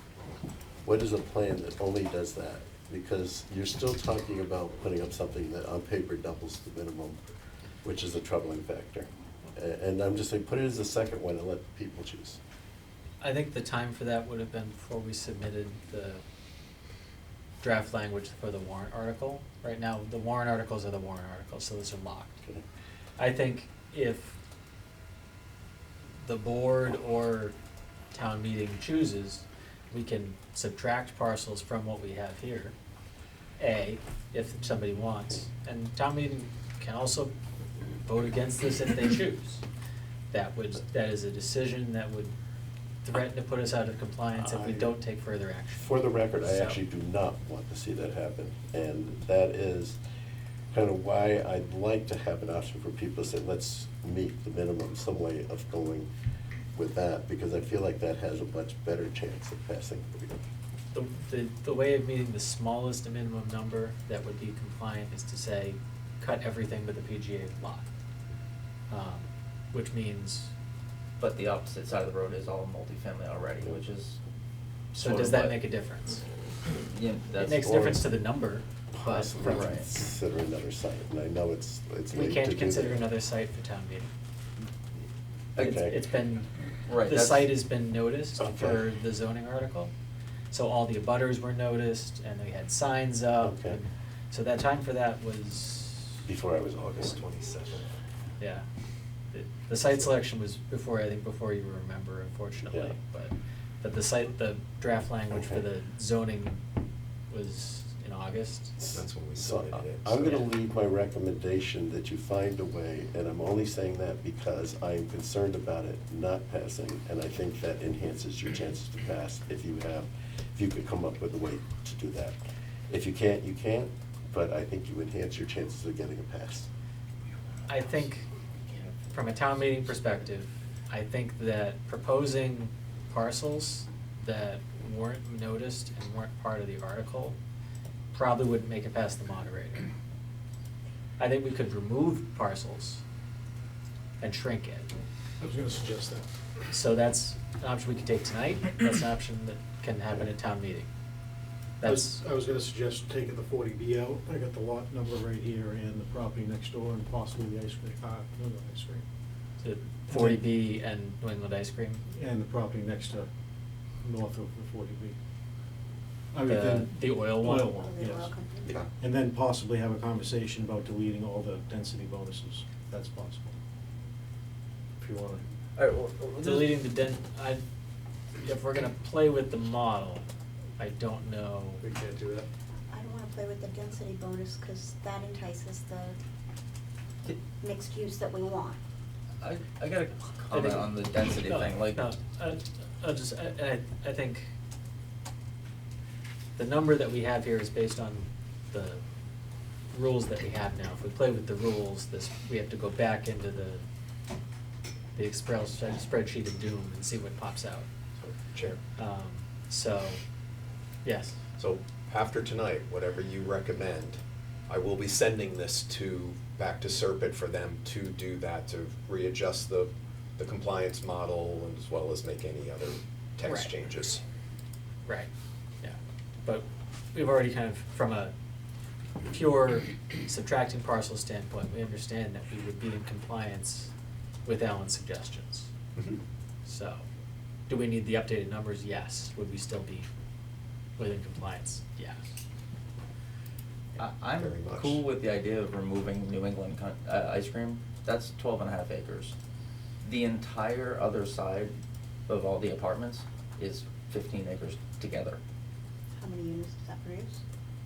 what is a plan that only does that? Because you're still talking about putting up something that on paper doubles the minimum, which is a troubling factor. And I'm just saying, put it as the second one and let people choose. I think the time for that would have been before we submitted the draft language for the warrant article. Right now, the warrant articles are the warrant articles, so those are locked. Okay. I think if the board or town meeting chooses, we can subtract parcels from what we have here. If somebody wants, and town meeting can also vote against this if they choose. That is a decision that would threaten to put us out of compliance if we don't take further action. For the record, I So- actually do not want to see that happen, and that is kind of why I'd like to have an option for people to say, let's meet the minimum, some way of going with that, because I feel like that has a much better chance of passing. The way of meeting the smallest minimum number that would be compliant is to say, cut everything but the PGA lot. Which means, But the opposite side of the road is all multifamily already, which is. so sort does of that what- make a difference? Yeah, that's. It makes a difference to the number, but Possibly from, Right. consider another site, and I know it's we late to do can't consider that. another site for town meeting. Okay. It's been, Right, the that's- site has been noticed Okay. for the zoning article. So all the abutters were noticed, and we had signs up. Okay. and- So that time for that was, Before I was August born. 27th. yeah. The site selection was before, I think before you remember, unfortunately, Yeah. but the draft language for Okay. the zoning was in August. That's when we So submitted it. I'm gonna Yeah. leave my recommendation that you find a way, and I'm only saying that because I am concerned about it not passing, and I think that enhances your chances to pass if you could come up with a way to do that. If you can't, you can't, but I think you enhance your chances of getting a pass. I think, from a town meeting perspective, I think that proposing parcels that weren't noticed and weren't part of the article probably wouldn't make it past the moderator. I think we could remove parcels and shrink it. I was gonna suggest that. So that's an option we could take tonight, that's an option that can happen at town meeting. That's, I was gonna suggest taking the 40B out. I got the lot number right here and the property next door and possibly the ice cream, no, the ice cream. the 40B and New England Ice Cream. And the property next to, north of the 40B. I mean, The, then- the oil one? Oil one, The oil yes. company. Yeah. And then possibly have a conversation about deleting all the density bonuses. That's possible. If you wanna. Alright, well, Deleting the if we're gonna play with the model, I don't know. We can't do that. I don't wanna play with the density bonus, cause that entices the mixed use that we want. I got a comment on the density No, thing, like. No, I think the number that we have here is based on the rules that we have now. If we play with the rules, we have to go back into the Excel spreadsheet of doom and see what pops out. Chair. So, yes. So after tonight, whatever you recommend, I will be sending this back to Serpent for them to do that, to readjust the compliance model as well as make any other text Right. changes. Right, yeah. But we've already kind of, from a pure subtracting parcel standpoint, we understand that we would be in compliance with Alan's suggestions. Mhm. So, do we need the updated numbers? Yes. Would we still be within compliance? Yes. I'm Very much. cool with the idea of removing New England ice cream. That's 12.5 acres. The entire other side of all the apartments is 15 acres together. How many units does that produce?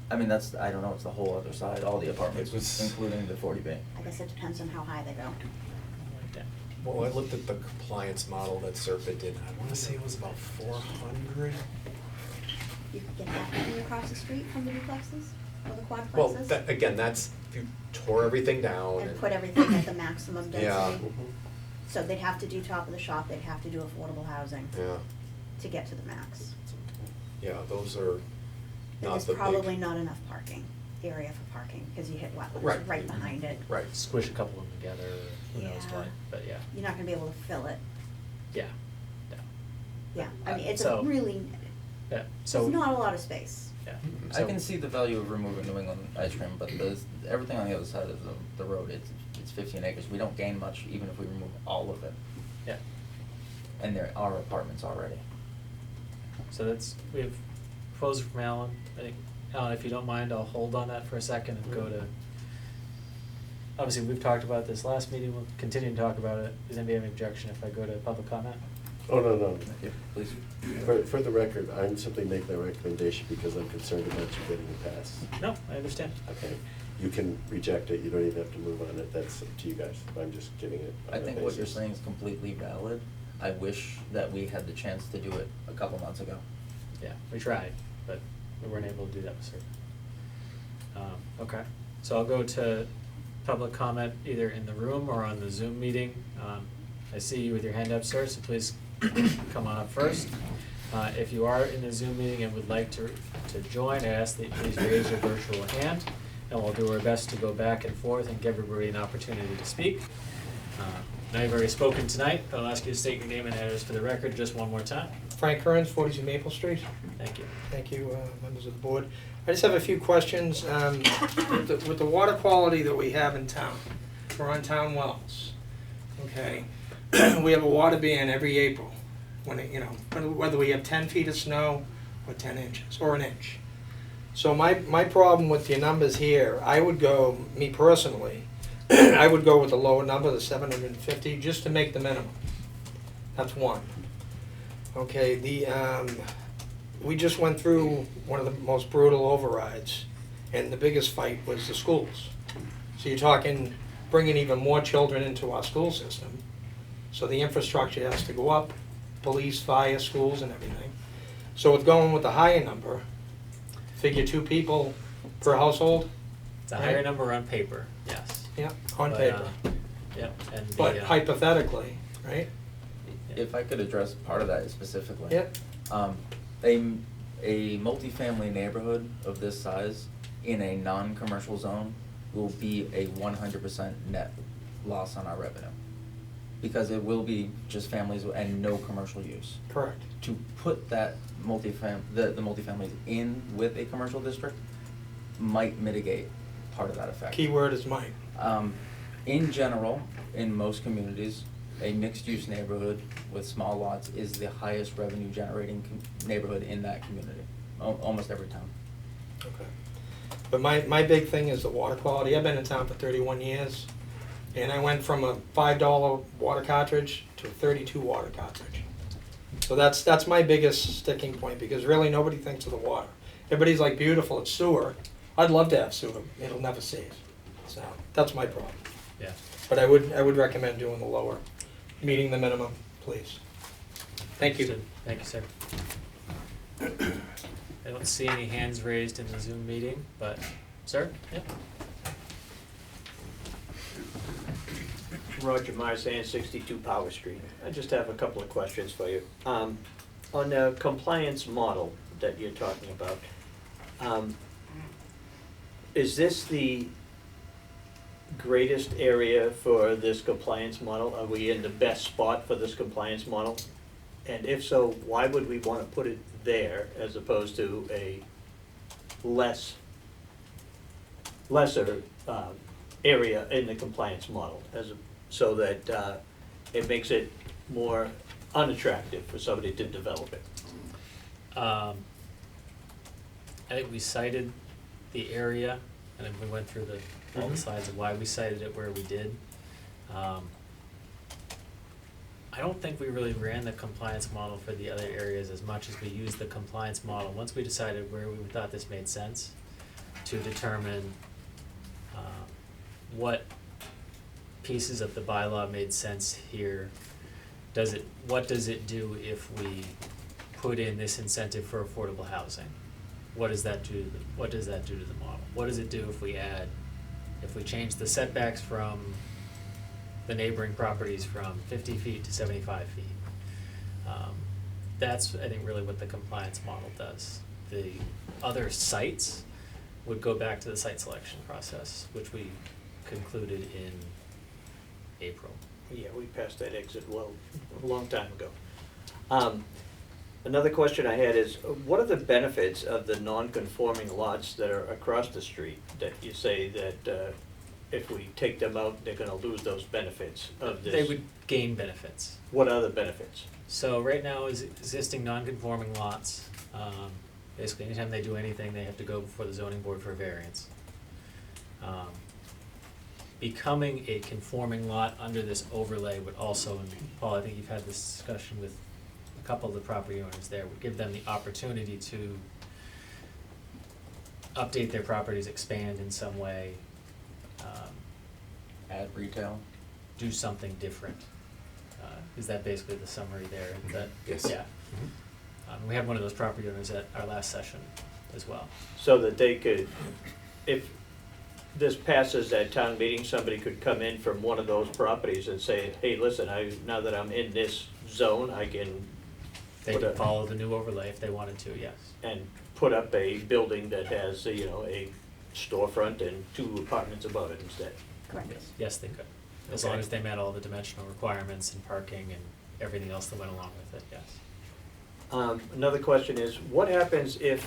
I mean, I don't know, it's the whole other side, all the apartments, It was- including the 40B. I guess it depends on how high they go. Like that. Well, I looked at the compliance model that Serpent did, I wanna say it was about 400. You could get that maybe across the street from the duplexes or the quadplexes? Well, again, that's, if you tore everything down And put everything at the maximum Yeah. density. So they'd have to do top of the shop, they'd have to do affordable housing Yeah, to get to the max. yeah, those are And not there's the big. probably not enough parking, area for parking, because you hit wetlands Right. right behind it. Right. Squish a couple of them together, who knows Yeah. what, but yeah, You're not gonna be able to fill it. yeah, no, Yeah, I mean, it's So- a really, yeah, so. there's not a lot of space. Yeah. Mhm. I can see the value of removing New England ice cream, but everything on the other side of the road, it's 15 acres. We don't gain much even if we remove all of it. Yeah, And there are apartments already. so we have proposal from Alan. I think, Alan, if you don't mind, I'll hold on that for a second and go to, obviously, we've talked about this last meeting, we'll continue to talk about it. Does anybody have any objection if I go to public comment? Oh, no. Yeah, please. For the record, I'm simply making that recommendation because I'm concerned about you getting a pass. No, I understand. Okay, you can reject it, you don't even have to move on it, that's up to you guys, I'm just giving it on I that think what you're basis. saying is completely valid. I wish that we had the chance to do it a couple months ago. Yeah, we tried, but we weren't able to do that with certain. Okay, so I'll go to public comment either in the room or on the Zoom meeting. I see you with your hand up, sir, so please come on up first. If you are in the Zoom meeting and would like to join, I ask that you please raise your virtual hand, and we'll do our best to go back and forth and give everybody an opportunity to speak. Now you've already spoken tonight, but I'll ask you to state your name and address for the record just one more time. Frank Kearns, 42 Maple Street. Thank you. Thank you, members of the board. I just have a few questions. With the water quality that we have in town, we're on town wells, okay? We have a water ban every April, whether we have 10 feet of snow or 10 inches, or an inch. So my problem with your numbers here, I would go, me personally, I would go with the lower number, the 750, just to make the minimum. That's one. Okay, we just went through one of the most brutal overrides, and the biggest fight was the schools. So you're talking bringing even more children into our school system. So the infrastructure has to go up, police, fire, schools, and everything. So with going with the higher number, figure 2 people per household. It's a higher number on paper, yes. Yeah, on But, paper. Yep, and the. But hypothetically, right? If I could address part of that specifically. Yep. A multifamily neighborhood of this size in a non-commercial zone will be a 100% net loss on our revenue. Because it will be just families and no commercial use. Correct. To put that the multifamilies in with a commercial district might mitigate part of that effect. Keyword is might. In general, in most communities, a mixed-use neighborhood with small lots is the highest revenue-generating neighborhood in that community, almost every town. Okay. But my big thing is the water quality. I've been in town for 31 years, and I went from a $5 water cartridge to a 32 water cartridge. So that's my biggest sticking point, because really nobody thinks of the water. Everybody's like, beautiful, it's sewer. I'd love to have sewer, it'll never save. So that's my problem. Yeah. But I would recommend doing the lower, meeting the minimum, please. Thank you. Understood. Thank you, sir. I don't see any hands raised in the Zoom meeting, but, sir? Yep. Roger Marzan, 62 Power Street. I just have a couple of questions for you. On the compliance model that you're talking about, is this the greatest area for this compliance model? Are we in the best spot for this compliance model? And if so, why would we want to put it there as opposed to a lesser area in the compliance model, so that it makes it more unattractive for somebody to develop it? I think we cited the area, and then we went through all the slides of why we cited it where we did. I don't think we really ran the compliance model for the other areas as much as we used the compliance model, once we decided where we thought this made sense, to determine what pieces of the bylaw made sense here. What does it do if we put in this incentive for affordable housing? What does that do to the model? What does it do if we change the setbacks from the neighboring properties from 50 feet to 75 feet? That's, I think, really what the compliance model does. The other sites would go back to the site selection process, which we concluded in April. Yeah, we passed that exit well a long time ago. Another question I had is, what are the benefits of the non-conforming lots that are across the street that you say that if we take them out, they're gonna lose those benefits of this? They would gain benefits. What are the benefits? So right now is existing non-conforming lots, basically anytime they do anything, they have to go before the zoning board for a variance. Becoming a conforming lot under this overlay would also, and Paul, I think you've had this discussion with a couple of the property owners there, would give them the opportunity to update their properties, expand in some way, Add retail. do something different. Is that basically the summary there? That, Yes. yeah. We had one of those property owners at our last session as well. So that they could, if this passes at town meeting, somebody could come in from one of those properties and say, hey, listen, now that I'm in this zone, I can They put could a, follow the new overlay if they wanted to, yes. and put up a building that has, a storefront and 2 apartments above it instead. Correct. Yes, they could, as Okay. long as they met all the dimensional requirements and parking and everything else that went along with it, yes. Another question is, what happens if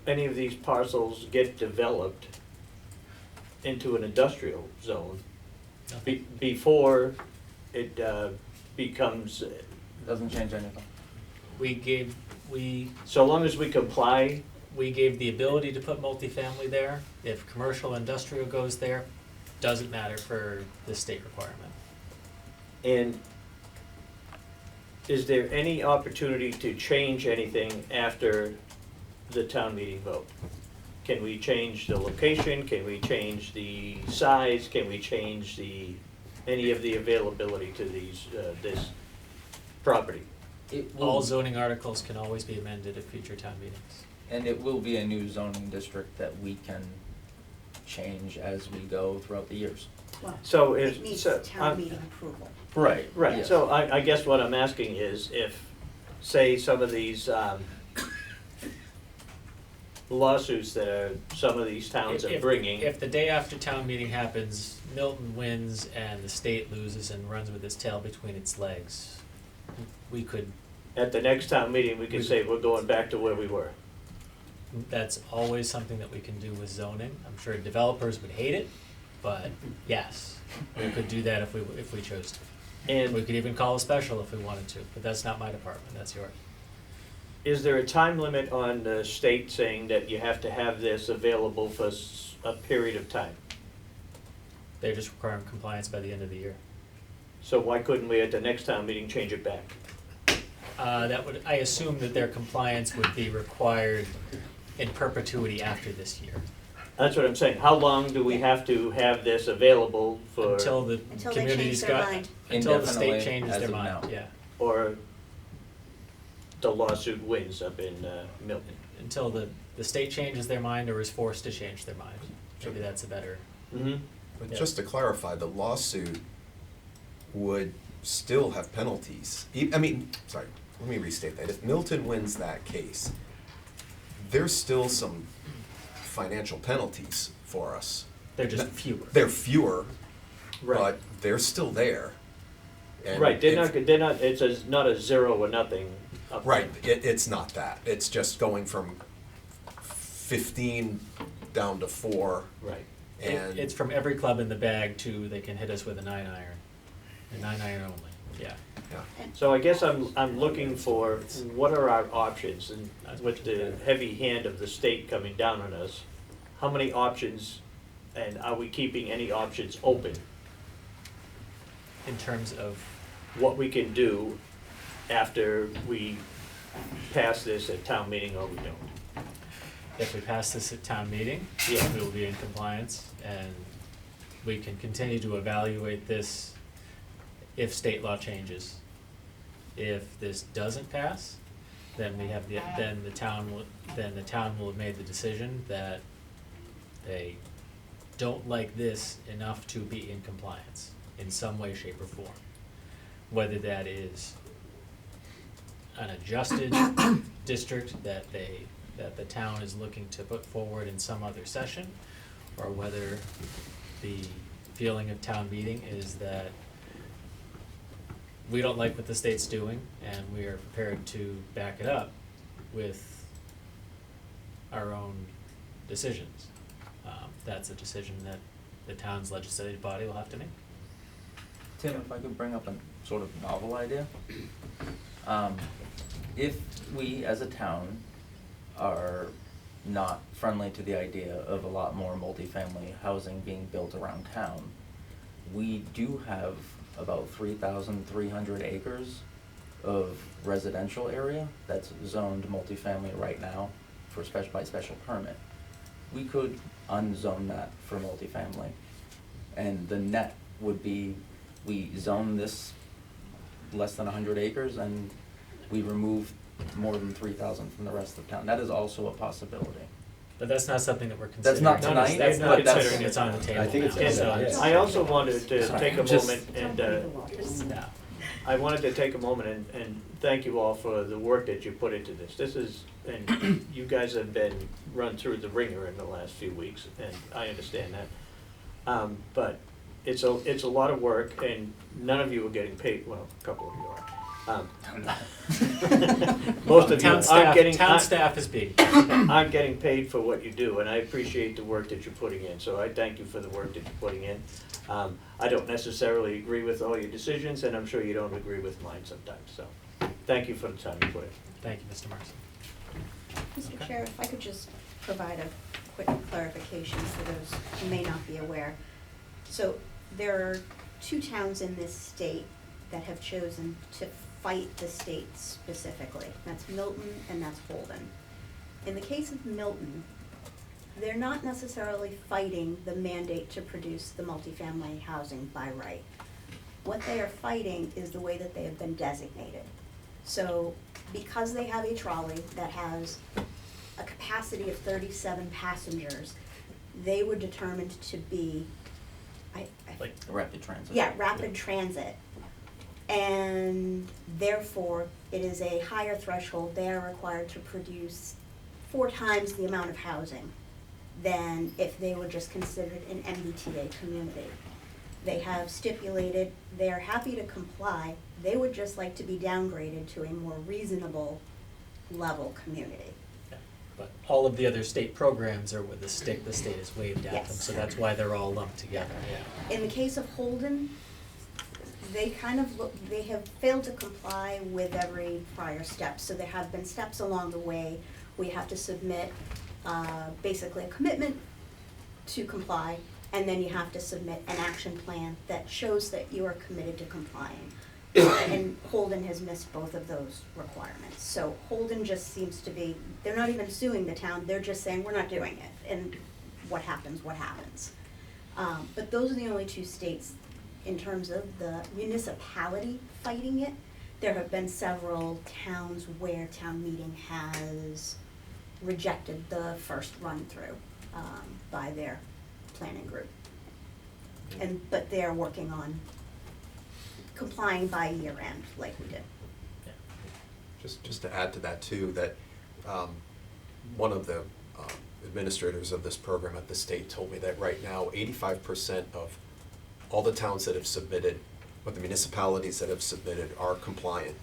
any of these parcels get developed into an industrial zone before it becomes, Doesn't change anything. so long as we comply? We gave the ability to put multifamily there. If commercial industrial goes there, doesn't matter for the state requirement. And is there any opportunity to change anything after the town meeting vote? Can we change the location? Can we change the size? Can we change any of the availability to this property? All zoning articles can always be amended at future town meetings. And it will be a new zoning district that we can change as we go throughout the years. Well, So it needs town meeting approval. Right, right. Yes. So I guess what I'm asking is if, say, some of these lawsuits that some of these towns are bringing. If the day after town meeting happens, Milton wins and the state loses and runs with its tail between its legs, we could, At the next town meeting, we could say we're going back to where we were. that's always something that we can do with zoning. I'm sure developers would hate it, but yes, we could do that if we chose to. And We could even call a special if we wanted to, but that's not my department, that's yours. is there a time limit on the state saying that you have to have this available for a period of time? They're just requiring compliance by the end of the year. So why couldn't we at the next town meeting change it back? I assume that their compliance would be required in perpetuity after this year. That's what I'm saying. How long do we have to have this available for? Until the Until they community's change their got, mind. until the Indefinitely state changes as their of mind, now. yeah. Or the lawsuit wins up in Milton. Until the state changes their mind or is forced to change their mind. Maybe that's a better. Mm-hmm. But Yeah. just to clarify, the lawsuit would still have penalties. I mean, sorry, let me restate that. If Milton wins that case, there's still some financial penalties for us. They're just fewer. They're fewer, Right. but they're still there. And Right, if- they're not, not a zero or nothing up Right, it's not that. It's just going from 15 down to 4. Right. And It's from every club in the bag to they can hit us with a 9-iron. A 9-iron only, yeah. So I guess I'm looking for, what are our options? And with the heavy hand of the state coming down on us, how many options, and are we keeping any options open? In terms of, What we can do after we pass this at town meeting or we don't? if we pass this at town meeting, Yeah. we will be in compliance, and we can continue to evaluate this if state law changes. If this doesn't pass, then the town will have made the decision that they don't like this enough to be in compliance in some way, shape, or form. Whether that is an adjusted district that the town is looking to put forward in some other session, or whether the feeling of town meeting is that we don't like what the state's doing, and we are prepared to back it up with our own decisions. That's a decision that the town's legislative body will have to make. Tim, if I could bring up a sort of novel idea. If we as a town are not friendly to the idea of a lot more multifamily housing being built around town, we do have about 3,300 acres of residential area that's zoned multifamily right now for by special permit. We could unzone that for multifamily. And the net would be, we zone this less than 100 acres and we remove more than 3,000 from the rest of town. That is also a possibility. But that's not something that we're That's considering. not tonight, They're not but that's- considering it's on the table I think it's now. on So the- it's- I also wanted to take a Just- moment and, No. I wanted to take a moment and thank you all for the work that you put into this. This is, and you guys have been run through the ringer in the last few weeks, and I understand that. But it's a lot of work, and none of you are getting paid, well, a couple of you are. Most of you aren't getting. Town staff is being. Aren't getting paid for what you do, and I appreciate the work that you're putting in, so I thank you for the work that you're putting in. I don't necessarily agree with all your decisions, and I'm sure you don't agree with mine sometimes, so thank you for the time you put in. Thank you, Mr. Marson. Mr. Chair, if I could just provide a quick clarification for those who may not be aware. So there are 2 towns in this state that have chosen to fight the state specifically. That's Milton and that's Holden. In the case of Milton, they're not necessarily fighting the mandate to produce the multifamily housing by right. What they are fighting is the way that they have been designated. So because they have a trolley that has a capacity of 37 passengers, they were determined to be, Like, Rapid transit. yeah, rapid transit. And therefore, it is a higher threshold. They are required to produce 4 times the amount of housing than if they were just considered an MBTA community. They have stipulated they are happy to comply. They would just like to be downgraded to a more reasonable level community. but all of the other state programs are with the state has waived at them, Yes. so that's why they're all lumped together, yeah. In the case of Holden, they they have failed to comply with every prior step. So there have been steps along the way. We have to submit basically a commitment to comply, and then you have to submit an action plan that shows that you are committed to complying. And Holden has missed both of those requirements. So Holden just seems to be, they're not even suing the town, they're just saying, we're not doing it, and what happens, what happens. But those are the only two states in terms of the municipality fighting it. There have been several towns where town meeting has rejected the first run-through by their planning group. But they're working on complying by year end, like we did. Just to add to that too, that one of the administrators of this program at the state told me that right now 85% of all the towns that have submitted, or the municipalities that have submitted, are compliant.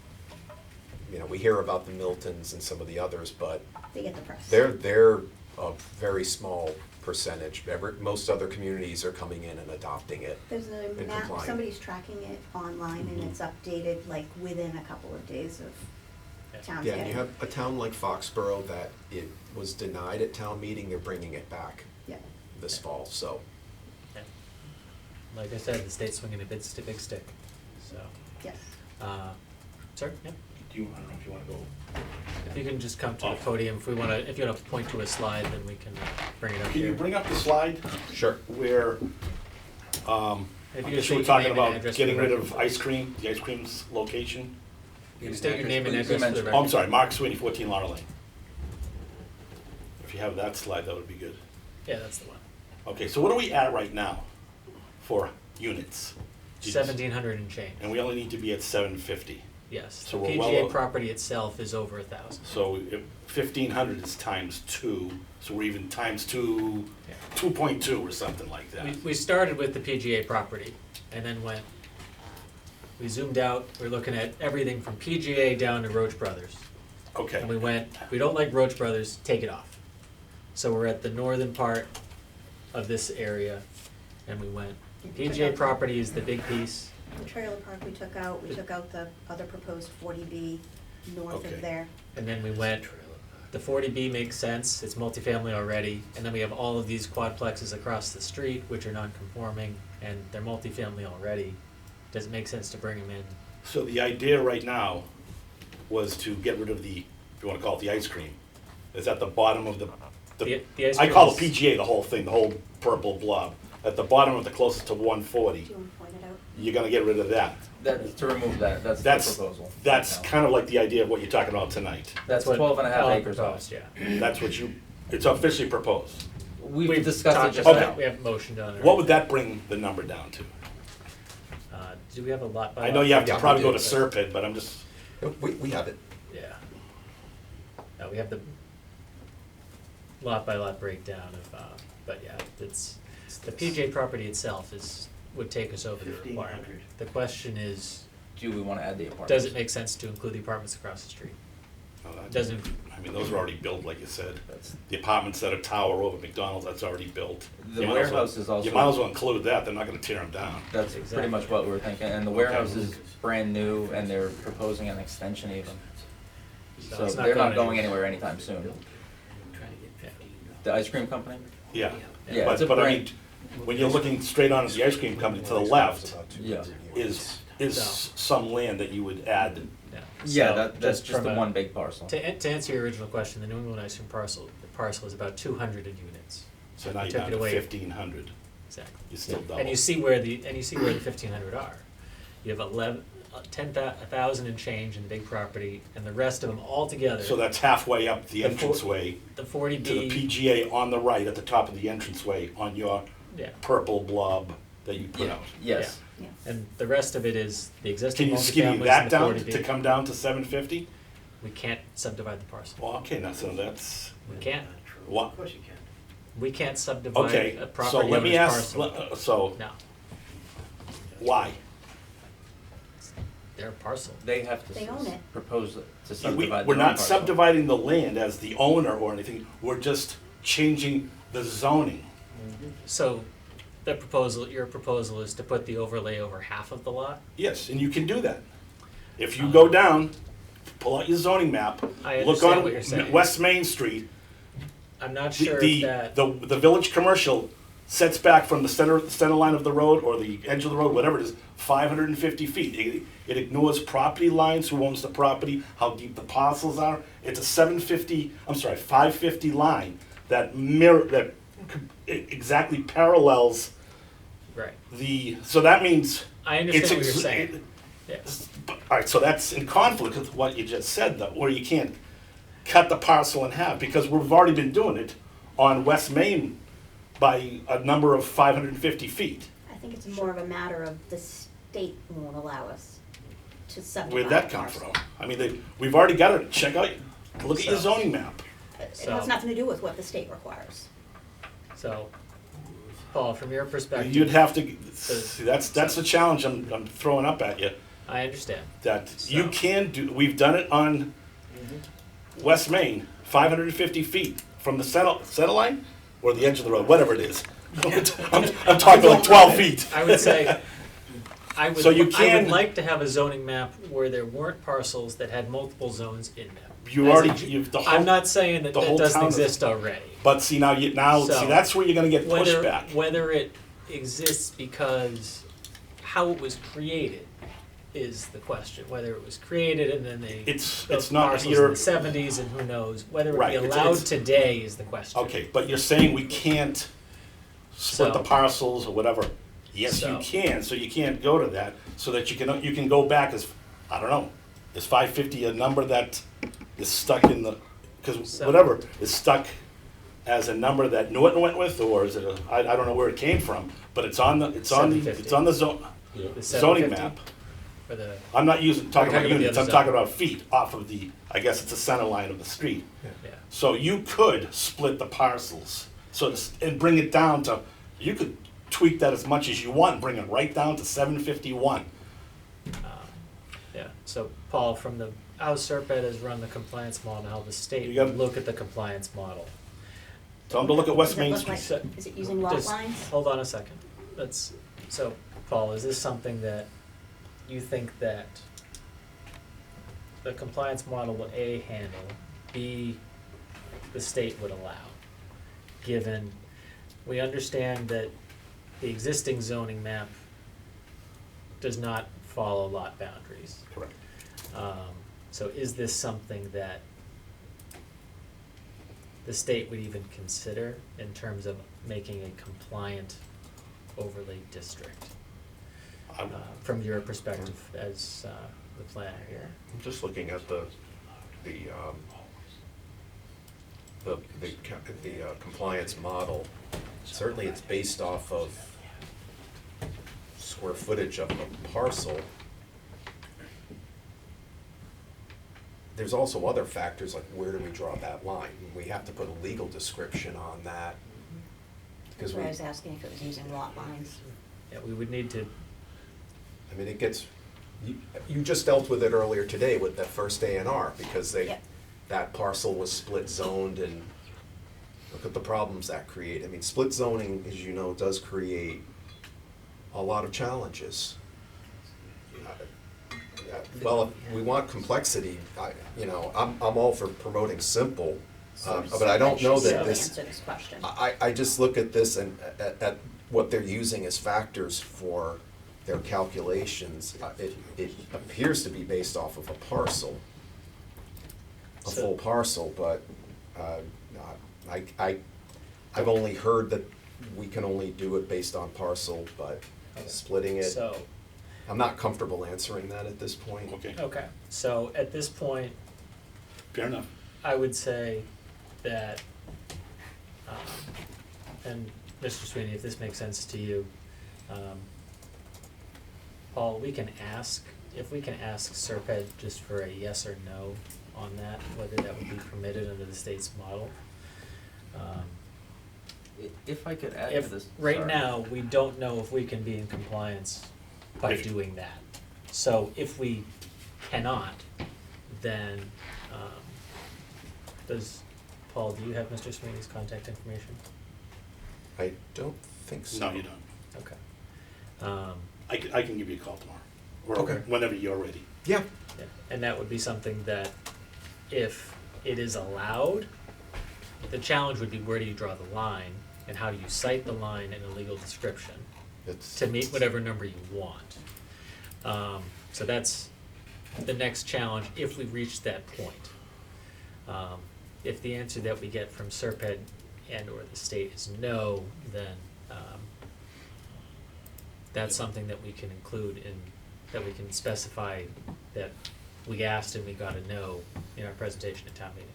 You know, we hear about the Miltons and some of the others, but They get the press. they're a very small percentage. Most other communities are coming in and adopting it. There's a and map, complying. somebody's tracking it online and it's updated like within a couple of days of town Yeah, and meeting. you have a town like Foxborough that it was denied at town meeting, they're bringing it back Yeah. this fall, so. Like I said, the state's swinging a big stick, so. Yes. Sir, yeah? I don't know if you wanna go. If you can just come to the podium, if you wanna point to a slide, then we can bring it up Can here. you bring up the slide? Sure. Where, If you I just guess state we're your talking name and about address getting for the rid record. of ice cream, the ice cream's location. You can state your name and Please address for the mention- record. Oh, I'm sorry, Mark Sweeney, 14 Laurel Lane. If you have that slide, that would be good. Yeah, that's the one. Okay, so what are we at right now for units? Jesus. 1,700 and change, And we only need to be at 750. yes. So The we're well PGA o- property itself is over 1,000. So if 1,500 is times 2, so we're even times 2, Yeah. 2.2 or something like that. We started with the PGA property and then we zoomed out, we're looking at everything from PGA down to Roach Brothers. Okay. And we went, we don't like Roach Brothers, take it off. So we're at the northern part of this area and we went, PGA property is the big piece. The trailer park we took out the other proposed 40B north Okay. of there. And then we went, the 40B makes sense, it's multifamily already, and then we have all of these quadplexes across the street, which are non-conforming, and they're multifamily already. Does it make sense to bring them in? So the idea right now was to get rid of the, if you want to call it the ice cream, is at the bottom of the The ice I cream call it is- PGA, the whole thing, the whole purple blob. At the bottom of the closest to 140, Do you want to point it out? you're gonna get rid of that. That, to remove that, that's the That's, proposal. that's kind of like the idea of what you're talking about tonight. That's what 12 and a half Alan acres proposed, off. yeah. That's what you, it's officially proposed. We've discussed it talked just about Okay. it. We have motion on it. What would that bring the number down to? Do we have a lot by I know you have to Yeah, we probably go do. to Serpent, but I'm just, We have it. Yeah. No, we have the lot by lot breakdown of, but yeah, it's, the PJ property itself would take us over the requirement. 1,500. The question is, Do we wanna add the apartments? does it make sense to include the apartments across the street? Doesn't, I mean, those are already built, like you said. That's- The apartments that are tower over McDonald's, that's already built. The You might as well- warehouse is also- You might as well include that, they're not gonna tear them down. That's pretty Exactly. much what we were thinking, and the warehouse is brand new, and they're proposing an extension even. So it's not they're not going going anywhere anytime soon. yeah. The ice cream company? Yeah. Yeah, it's a But I brand- mean, when you're looking straight on at the ice cream company, to the left Yeah. is No. some land that you would add. Yeah, So, that's just from the a- one big parcel. To answer your original question, the New England Ice Cream parcel is about 200 units. So now We you're took down it to away. 1,500. Exactly. You're still double. And you see where the 1,500 are. You have 10,000 and change in the big property, and the rest of them all together. So that's halfway up the The entranceway the to the 40B. PGA on the right at the top of the entranceway on your Yeah. purple blob that you put Yeah, out. yes. Yeah. And the rest of it is the existing Can you multifamilies skinny and that the down 40B. to come down to 750? We can't subdivide the parcel. Well, okay, now, so that's, We can't. what? We can't subdivide Okay, a so property let me owner's ask, parcel. so, No, why? their parcel. They have to They own it. propose to We- subdivide We're their own not parcel. subdividing the land as the owner or anything, we're just changing the zoning. So, your proposal is to put the overlay over half of the lot? Yes, and you can do that. If you go down, pull out your zoning map, I look understand on what you're saying. West Main Street, I'm not the, sure if the, that, the village commercial sets back from the center line of the road or the edge of the road, whatever it is, 550 feet. It ignores property lines, who owns the property, how deep the parcels are. It's a 550 line that exactly parallels Right. so that means. I understand what it's you're saying. Yes. All right, so that's in conflict with what you just said, though, where you can't cut the parcel in half, because we've already been doing it on West Main by a number of 550 feet. I think it's more of a matter of the state won't allow us to subdivide. Where'd that come from? I mean, we've already got it, check out, look at your zoning map. It has nothing to do with what the state requires. So, Paul, from your perspective. You'd have to, see, that's the challenge I'm throwing up at you. I understand. That you can do, we've done it on West Main, 550 feet from the center line or the edge of the road, whatever it is. I'm talking like 12 feet. I would say, I So you would can- like to have a zoning map where there weren't parcels that had multiple zones in them. You As already, a- you've, the whole. I'm not saying that the that whole doesn't town is- exist already. But see, now, So, see, that's where you're gonna get Whether, pushback. whether it exists because how it was created is the question. Whether it was created and then they It's built not parcels in your- the '70s and who knows. Whether it Right, be it's- allowed it's- today is the question. Okay, but you're saying we can't split the So- parcels or whatever. Yes, you So- can, so you can't go to that, so that you can go back as, I don't know, is 550 a number that is stuck in the, because So- whatever, is stuck as a number that Norton went with, or is it I don't know where it came from, but it's on the, it's on the 750. zoning The zoning 750 map. For the, I'm not talking You're about talking about the units, other I'm talking zone. about feet off of the, I guess it's the center line of the street. yeah. So you could split the parcels, and bring it down to, you could tweak that as much as you want, bring it right down to 751. Yeah, so Paul, from the, how Serped has run the compliance model, how the state You gotta- would look at the compliance model. Tell them to look at West Does it Main look Street. like- Is it using lot Just lines? Hold on a second. So, Paul, is this something that you think that the compliance model will A, handle, B, the state would allow? Given, we understand that the existing zoning map does not follow lot boundaries. Correct. So is this something that the state would even consider in terms of making a compliant overlay district? From your perspective as the planner here. I'm just looking at the compliance model. Certainly it's based off of square footage of a parcel. There's also other factors, like where do we draw that line? We have to put a legal description on that. That's Because why I was asking if it was using lot lines. Yeah, we would need to, I mean, it gets, you just dealt with it earlier today with that first A&R, because Yep. that parcel was split zoned, and look at the problems that create. I mean, split zoning, as you know, does create a lot of challenges. Well, if we want complexity, I'm all for promoting simple, but I don't know should that be this. Answer this question. I just look at this and at what they're using as factors for their calculations. It appears to be based off of a parcel, a So- full parcel, but I've only heard that we can only do it based on parcel, but splitting it, so, I'm not comfortable answering that at this point. okay, so at this point, Fair enough. I would say that, and Mr. Sweeney, if this makes sense to you, Paul, we can ask, if we can ask Serped just for a yes or no on that, whether that would be permitted under the state's model. If I could add to If, this. right sorry. now, we don't know if we can be in compliance by If- doing that. So if we cannot, then, Paul, do you have Mr. Sweeney's contact information? I don't think so. No, you don't. Okay. I can give you a call tomorrow, or Okay. whenever you're ready. Yeah. Yeah, and that would be something that, if it is allowed, the challenge would be where do you draw the line? And how do you cite the line in a legal description It's- to meet whatever number you want? So that's the next challenge if we reach that point. If the answer that we get from Serped and or the state is no, then that's something that we can include in, that we can specify that we asked and we got a no in our presentation at town meeting.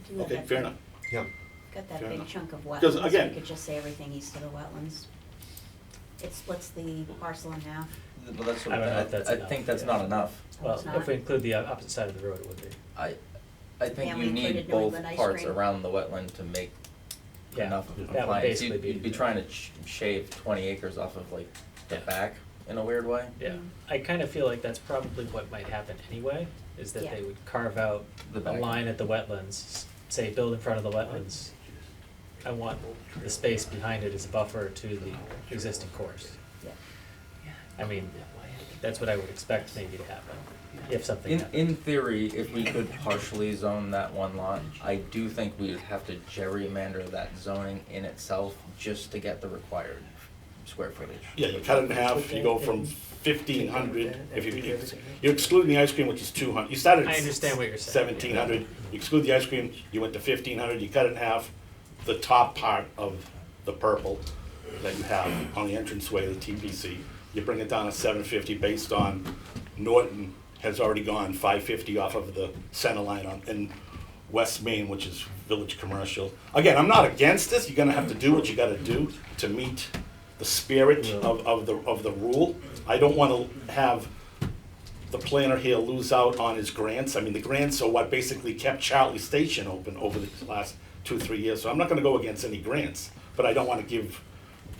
Do you have Okay, that fair big- enough. Yeah. Got that Fair big enough. chunk of Because, wetlands, again- we could just say everything east of the wetlands. It splits the parcel in half. But that's, I don't know if that's I enough, think that's yeah. not enough. Well, It's if not. we include the opposite side of the road, it would be. I think Yeah, we you need included New both England ice parts cream. around the wetland to make Yeah, enough of that would compliance. basically be- You'd be trying to shave 20 acres off of like the Yeah. back in a weird way. Yeah, I kind of feel like that's probably what might happen anyway, is that Yeah. they would carve out The a back. line at the wetlands, say build in front of the wetlands. I want the space behind it as a buffer to the existing course. Yeah. I mean, that's what I would expect maybe to happen, if something In happened. theory, if we could partially zone that one lot, I do think we would have to gerrymander that zoning in itself just to get the required square footage. Yeah, you cut it in half, you go from 1,500, if you're excluding the ice cream, which is 200, you started I at understand what you're saying. 1,700, you exclude the ice cream, you went to 1,500, you cut it in half, the top part of the purple that you have on the entranceway of the TPC, you bring it down to 750 based on Norton has already gone 550 off of the center line in West Main, which is Village Commercial. Again, I'm not against this, you're gonna have to do what you gotta do to meet the spirit of the rule. I don't wanna have the planner here lose out on his grants. I mean, the grants are what basically kept Charlie Station open over the last 2-3 years, so I'm not gonna go against any grants, but I don't wanna give,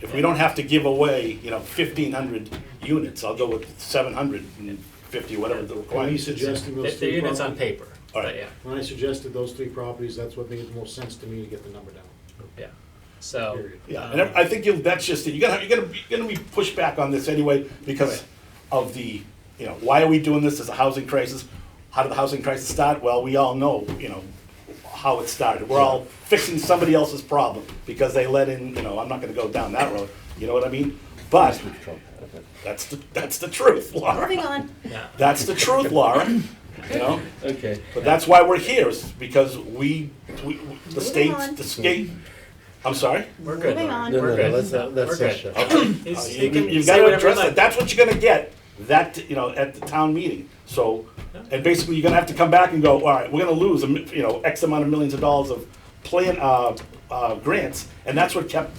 if we don't have to give away, 1,500 units, I'll go with 750, whatever the When requirement he's is. suggesting The those the three units on properties, paper, All but right. yeah, when I suggested those three properties, that's what made the most sense to me to get the number down. yeah. So, Period. Yeah, and I think that's just it. You're gonna be pushed back on this anyway because Right. of the, why are we doing this? There's a housing crisis. How did the housing crisis start? Well, we all know, how it started. We're all fixing somebody else's problem because they let in, I'm not gonna go down that road, you know what I mean? But that's the truth, Laura. Moving on. yeah. That's the truth, Laura, Okay. But that's why we're here, is because the Moving state, on. the state, I'm sorry? We're good. Moving Lauren. on. No, We're no, good. let's not We're good. shut. He's- You- he can You've say got to whatever he address likes. that, that's what you're gonna get, at the town meeting, so, and basically, you're gonna have to come back and go, all right, we're gonna lose, X amount of millions of dollars of grants, and that's what kept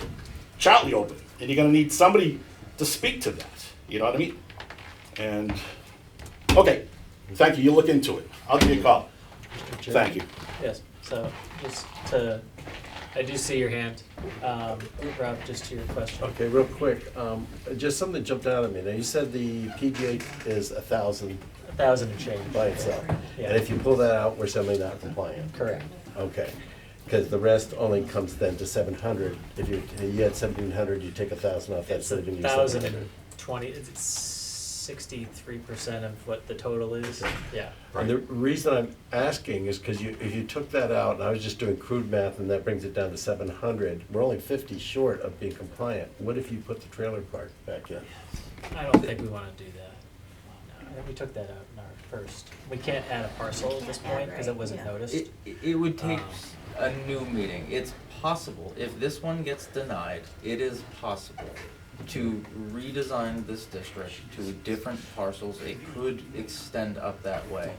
Charlie open, and you're gonna need somebody to speak to that, you know what I mean? And, okay, thank you, you look into it, I'll give you a call, thank you. Yes, so just to, I do see your hand. Rob, just to your question. Okay, real quick, just something jumped out at me. Now, you said the PGA is 1,000 1,000 and change. by itself. Yeah. And if you pull that out, we're suddenly not compliant. Correct. Okay, because the rest only comes then to 700. If you had 1,700, you take 1,000 off that, It's so giving you 1,000 700. and 20, it's 63% of what the total is, yeah. And the reason I'm asking is because if you took that out, and I was just doing crude math, and that brings it down to 700, we're only 50 short of being compliant. What if you put the trailer park back in? I don't think we want to do that. No, I think we took that out in our first. We can't add a parcel at this Can't add, point because it right, wasn't yeah. noticed. It would take Um, a new meeting. It's possible, if this one gets denied, it is possible to redesign this district to different parcels. It could extend up that way.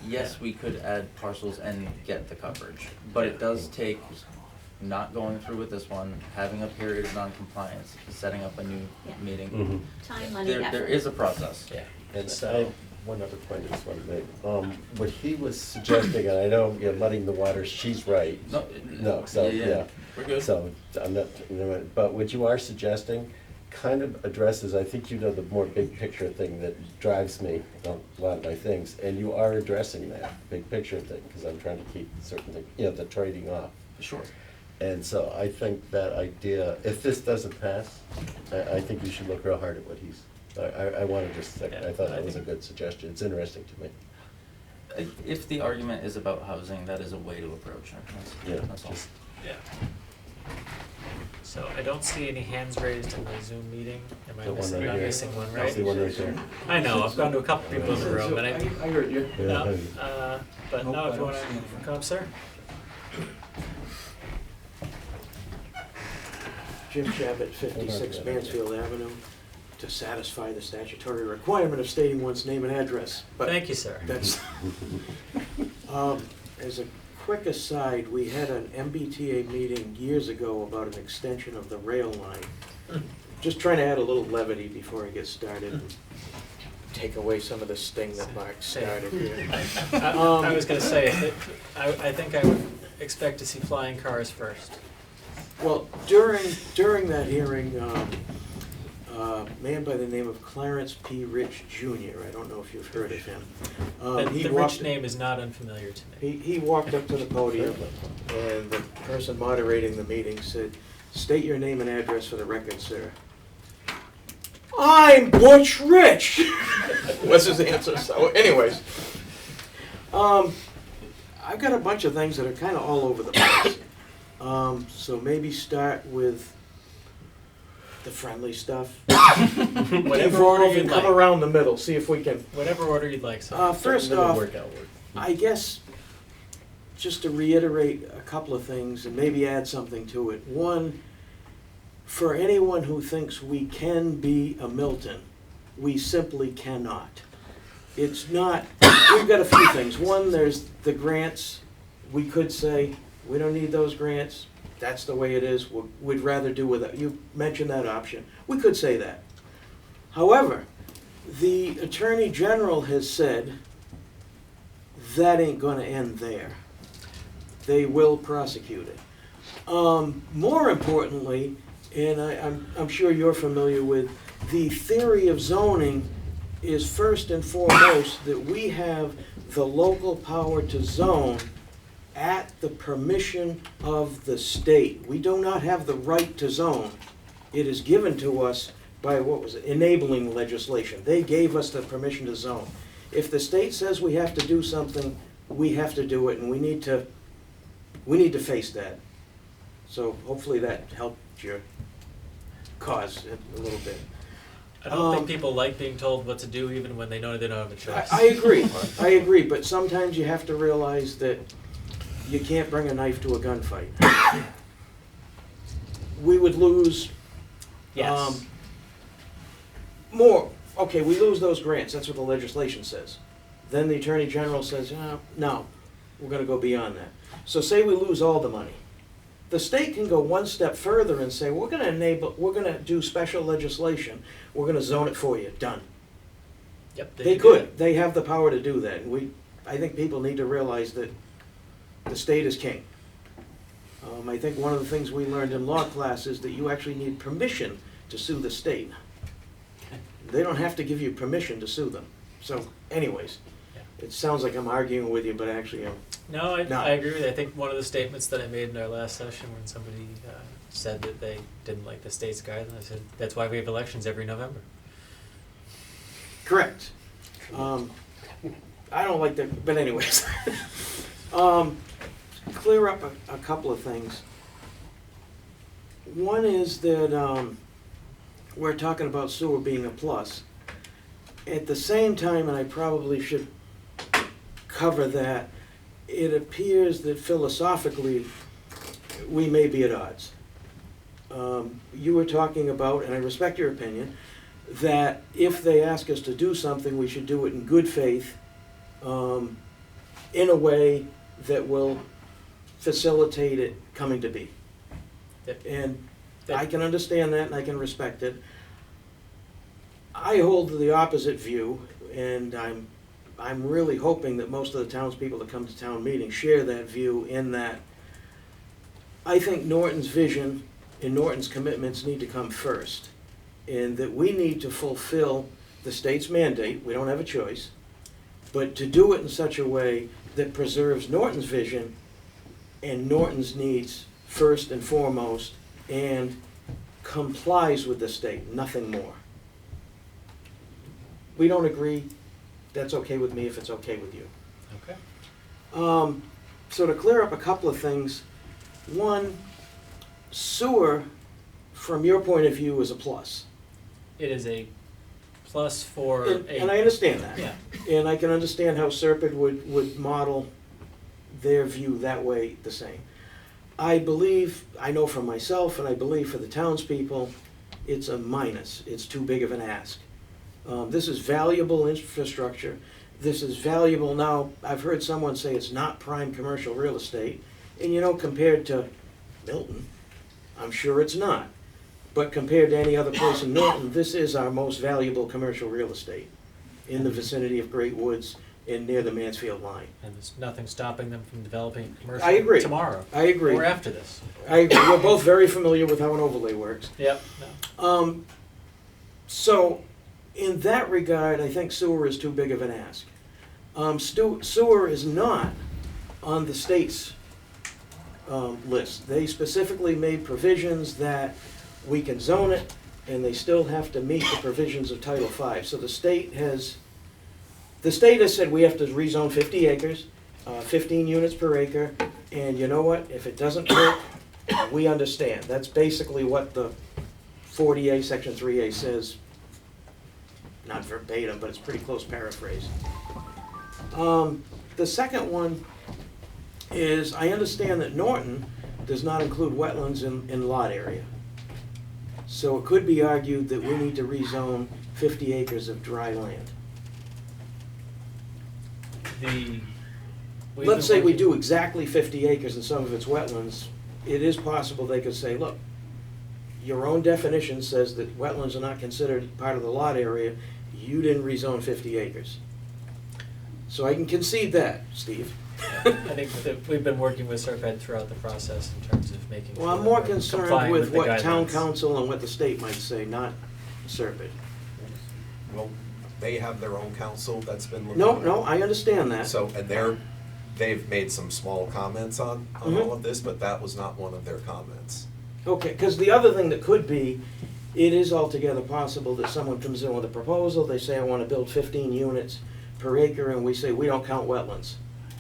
Yes, we could add parcels and get the coverage, but it does take not going through with this one, having a period of non-compliance, setting up a new Yeah. meeting. Mhm. Time, money, There effort. is a process. Yeah, And so, one other point I just wanted to make. What he was suggesting, and I know you're muddying the waters, she's right. No, so, yeah. We're good. So, I'm not, but what you are suggesting kind of addresses, I think you know the more big picture thing that drives me on a lot of my things, and you are addressing that big picture thing, because I'm trying to keep certain things, the trading off. Sure. And so I think that idea, if this doesn't pass, I think you should look real hard at what he's, I want to just, I thought that was a good suggestion, it's interesting to me. If the argument is about housing, that is a way to approach it. Yeah, That's all. just- yeah. So I don't see any hands raised in the Zoom meeting. Am I The one missing, right I'm here. missing one, I right? see one right there. I know, I've gone to a couple people in the room, and I heard you. no, Yeah. but Nope, no, I if you don't wanna see anything. come up, sir? Jim Chabot, 56 Mansfield Avenue, to satisfy the statutory requirement of stating one's name and address. But Thank you, sir. that's, as a quick aside, we had an MBTA meeting years ago about an extension of the rail line. Just trying to add a little levity before I get started and take away some of the sting that Mark started here. I was gonna say, I think I would expect to see flying cars first. Well, during that hearing, a man by the name of Clarence P. Rich Jr., I don't know if you've heard of him. He The walked- rich name is not unfamiliar to me. He walked up to the podium, and the person moderating the meeting said, "State your name and address for the record, sir." "I'm Butch Rich," was his answer. So anyways, I've got a bunch of things that are kind of all over the place. So maybe start with the friendly stuff. Whatever Evolve order and you'd come like. around the middle, see if we can. Whatever order you'd like, sir. First off, I guess, just to reiterate a couple of things and maybe add something to it. One, for anyone who thinks we can be a Milton, we simply cannot. It's not, we've got a few things. One, there's the grants. We could say, we don't need those grants. That's the way it is. We'd rather do without. You mentioned that option. We could say that. However, the Attorney General has said that ain't gonna end there. They will prosecute it. More importantly, and I'm sure you're familiar with, the theory of zoning is first and foremost that we have the local power to zone at the permission of the state. We do not have the right to zone. It is given to us by, what was it, enabling legislation. They gave us the permission to zone. If the state says we have to do something, we have to do it, and we need to face that. So hopefully that helped your cause a little bit. I don't think people like being told what to do even when they know they don't have a choice. I agree, but sometimes you have to realize that you can't bring a knife to a gunfight. We would lose Yes. more. Okay, we lose those grants, that's what the legislation says. Then the Attorney General says, no, we're gonna go beyond that. So say we lose all the money. The state can go one step further and say, we're gonna do special legislation, we're gonna zone it for you, done. Yep. They could, they have the power to do that, and I think people need to realize that the state is king. I think one of the things we learned in law class is that you actually need permission to sue the state. They don't have to give you permission to sue them. So anyways, it sounds like I'm arguing with you, but actually I'm No, I not. agree with you. I think one of the statements that I made in our last session when somebody said that they didn't like the state's guidelines, I said, that's why we have elections every November. Correct. I don't like that, but anyways. Clear up a couple of things. One is that we're talking about sewer being a plus. At the same time, and I probably should cover that, it appears that philosophically, we may be at odds. You were talking about, and I respect your opinion, that if they ask us to do something, we should do it in good faith, in a way that will facilitate it coming to be. And I can understand that and I can respect it. I hold the opposite view, and I'm really hoping that most of the townspeople that come to town meeting share that view, in that I think Norton's vision and Norton's commitments need to come first, and that we need to fulfill the state's mandate, we don't have a choice, but to do it in such a way that preserves Norton's vision and Norton's needs first and foremost, and complies with the state, nothing more. We don't agree, that's okay with me if it's okay with you. Okay. So to clear up a couple of things, one, sewer from your point of view, is a plus. It is a plus for And I understand that. Yeah. And I can understand how Serpent would model their view that way the same. I believe, I know for myself, and I believe for the townspeople, it's a minus. It's too big of an ask. This is valuable infrastructure. This is valuable now. I've heard someone say it's not prime commercial real estate. And you know, compared to Milton, I'm sure it's not. But compared to any other place in Milton, this is our most valuable commercial real estate in the vicinity of Great Woods and near the Mansfield line. And there's nothing stopping them from developing commercial I agree. tomorrow. I agree. Or after this. I agree. We're both very familiar with how an overlay works. Yep. No. So, in that regard, I think sewer is too big of an ask. Sewer is not on the state's list. They specifically made provisions that we can zone it, and they still have to meet the provisions of Title V. So the state has said we have to rezone 50 acres, 15 units per acre, and you know what? If it doesn't work, we understand. That's basically what the 40A, Section 3A says. Not verbatim, but it's pretty close paraphrase. The second one is, I understand that Norton does not include wetlands in lot area. So it could be argued that we need to rezone 50 acres of dry land. Let's say we do exactly 50 acres and some of it's wetlands. It is possible they could say, look, your own definition says that wetlands are not considered part of the lot area. You didn't rezone 50 acres. So I can concede that, Steve. I think that we've been working with Serpent throughout the process in terms of making sure Well, I'm more we're concerned complying with the what town guidelines. council and what the state might say, not Serpent. Well, they have their own council that's been looking. No, I understand that. So, and they've made some small comments on all of this, but that was not one of their comments. Okay, because the other thing that could be, it is altogether possible that someone comes in with a proposal, they say, I want to build 15 units per acre, and we say, we don't count wetlands.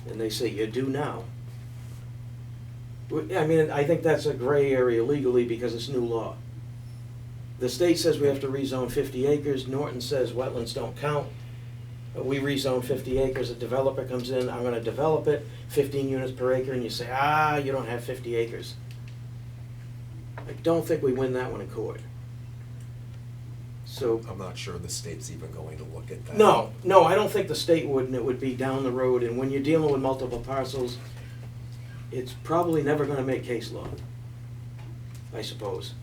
And they say, you do now. I mean, I think that's a gray area legally because it's new law. The state says we have to rezone 50 acres, Norton says wetlands don't count. We rezone 50 acres, a developer comes in, I'm gonna develop it, 15 units per acre, and you say, you don't have 50 acres. I don't think we win that one in court. So. I'm not sure the state's even going to look at that. No, I don't think the state would, and it would be down the road, and when you're dealing with multiple parcels, it's probably never gonna make case law, I suppose.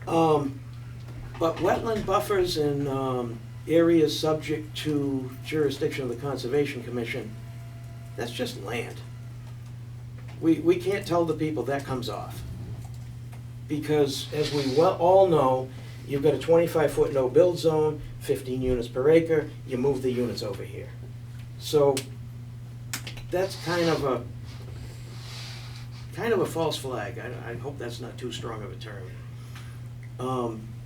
But wetland buffers and areas subject to jurisdiction of the Conservation Commission, that's just land. We can't tell the people that comes off. Because as we all know, you've got a 25-foot no-build zone, 15 units per acre, you move the units over here. So that's kind of a false flag. I hope that's not too strong of a term.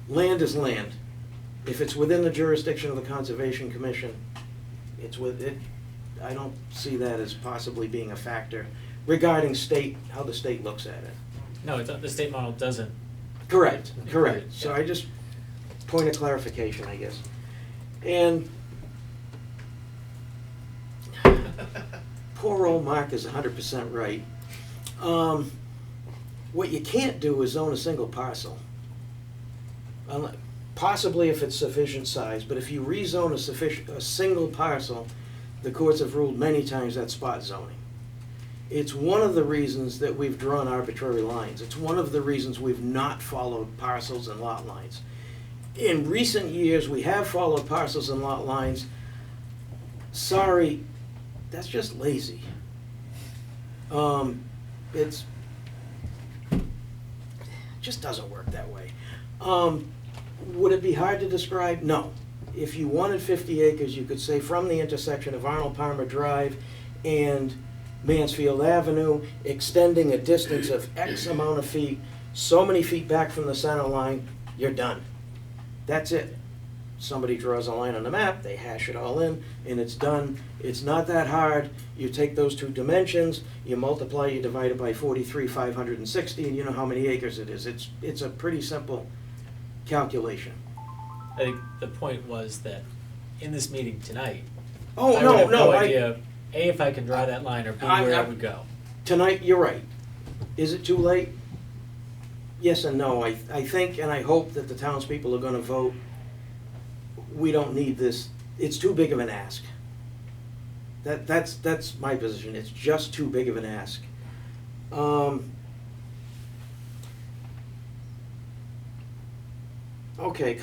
Land is land. If it's within the jurisdiction of the Conservation Commission, it's with it. I don't see that as possibly being a factor regarding how the state looks at it. No, the state model doesn't. Correct. So I just, point of clarification, I guess. And poor old Mark is 100% right. What you can't do is own a single parcel. Possibly if it's sufficient size, but if you rezone a single parcel, the courts have ruled many times that's spot zoning. It's one of the reasons that we've drawn arbitrary lines. It's one of the reasons we've not followed parcels and lot lines. In recent years, we have followed parcels and lot lines. Sorry, that's just lazy. It just doesn't work that way. Would it be hard to describe? No. If you wanted 50 acres, you could say from the intersection of Arnold Palmer Drive and Mansfield Avenue, extending a distance of X amount of feet, so many feet back from the center line, you're done. That's it. somebody draws a line on the map, they hash it all in, and it's done. It's not that hard. You take those two dimensions, you multiply, you divide it by 43,560, and you know how many acres it is. It's a pretty simple calculation. I think the point was that in this meeting tonight, Oh, I would no, have no, idea, A, if I can draw that line, or B, where it would go. Tonight, you're right. Is it too late? Yes and no. I think and I hope that the townspeople are gonna vote, we don't need this, it's too big of an ask. That's my position, it's just too big of an ask. Okay,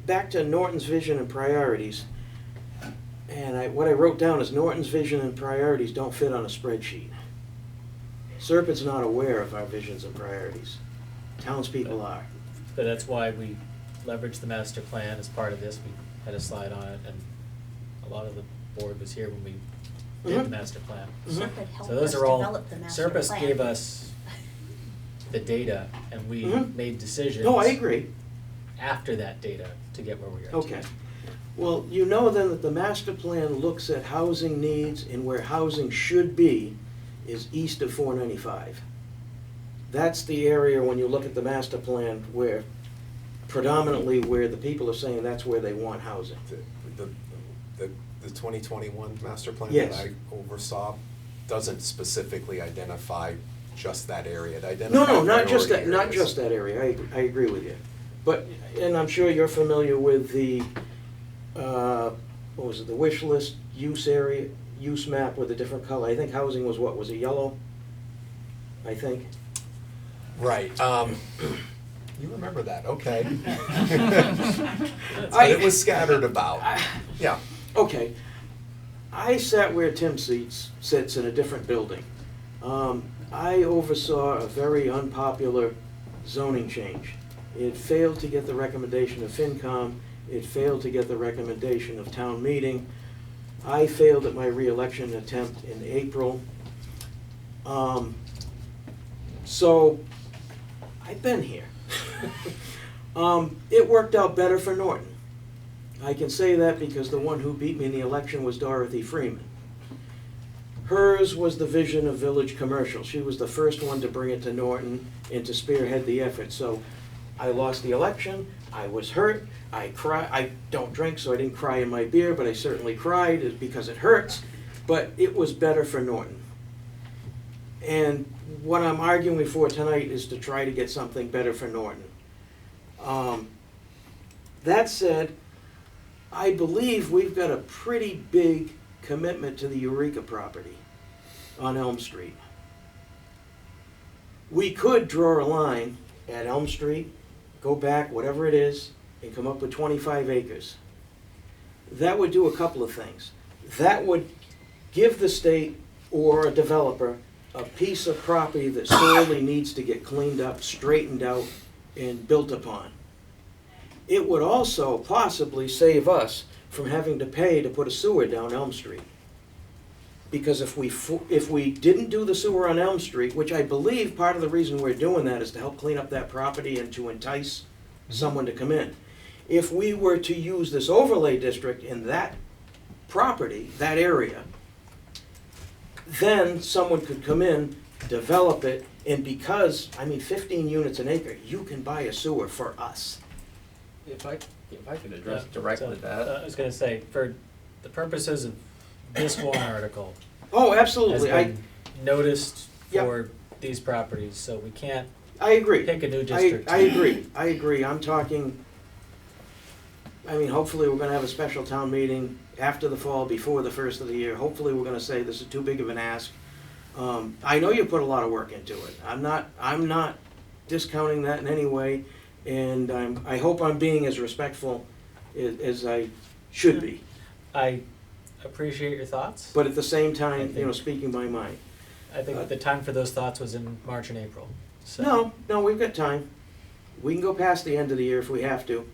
back to Norton's vision and priorities. And what I wrote down is Norton's vision and priorities don't fit on a spreadsheet. Serpent's not aware of our visions and priorities. Townspeople are. But that's why we leveraged the master plan as part of this. We had a slide on it, and a lot of the board was here when we did the master plan. Serpent helped So those us are all, develop the master plan. Serpent gave us the data, and we made decisions. No, I agree. After that data to get where we are today. Okay. Well, you know then that the master plan looks at housing needs, and where housing should be is east of 495. That's the area, when you look at the master plan, where predominantly where the people are saying that's where they want housing. The 2021 master plan Yes. that I oversaw doesn't specifically identify just that area. It No, identifies not just that, priority not areas. just that area, I agree with you. But, and I'm sure you're familiar with the, what was it, the wish list use area, use map with a different color. I think housing was what, was it yellow? I think. Right, you remember that, okay. But I- it was scattered about, yeah. Okay. I sat where Tim sits in a different building. I oversaw a very unpopular zoning change. It failed to get the recommendation of FinCom. It failed to get the recommendation of town meeting. I failed at my reelection attempt in April. So I've been here. It worked out better for Norton. I can say that because the one who beat me in the election was Dorothy Freeman. Hers was the vision of village commercial. She was the first one to bring it to Norton and to spearhead the effort. So I lost the election, I was hurt, I cried. I don't drink, so I didn't cry in my beer, but I certainly cried because it hurts. But it was better for Norton. And what I'm arguing for tonight is to try to get something better for Norton. That said, I believe we've got a pretty big commitment to the Eureka property on Elm Street. We could draw a line at Elm Street, go back, whatever it is, and come up with 25 acres. That would do a couple of things. That would give the state or a developer a piece of property that sorely needs to get cleaned up, straightened out, and built upon. It would also possibly save us from having to pay to put a sewer down Elm Street. Because if we didn't do the sewer on Elm Street, which I believe part of the reason we're doing that is to help clean up that property and to entice someone to come in. If we were to use this overlay district in that property, that area, then someone could come in, develop it, and because, 15 units an acre, you can buy a sewer for us. If I could address directly that. I was gonna say, for the purposes of this warrant article. Oh, absolutely. Has been noticed for these properties, so we can't I agree. pick a new district. I agree. I'm talking, hopefully we're gonna have a special town meeting after the fall, before the first of the year. Hopefully we're gonna say this is too big of an ask. I know you put a lot of work into it. I'm not discounting that in any way, and I hope I'm being as respectful as I should be. I appreciate your thoughts. But at the same time, speaking my mind. I think the time for those thoughts was in March and April. So. No, we've got time. We can go past the end of the year if we have to.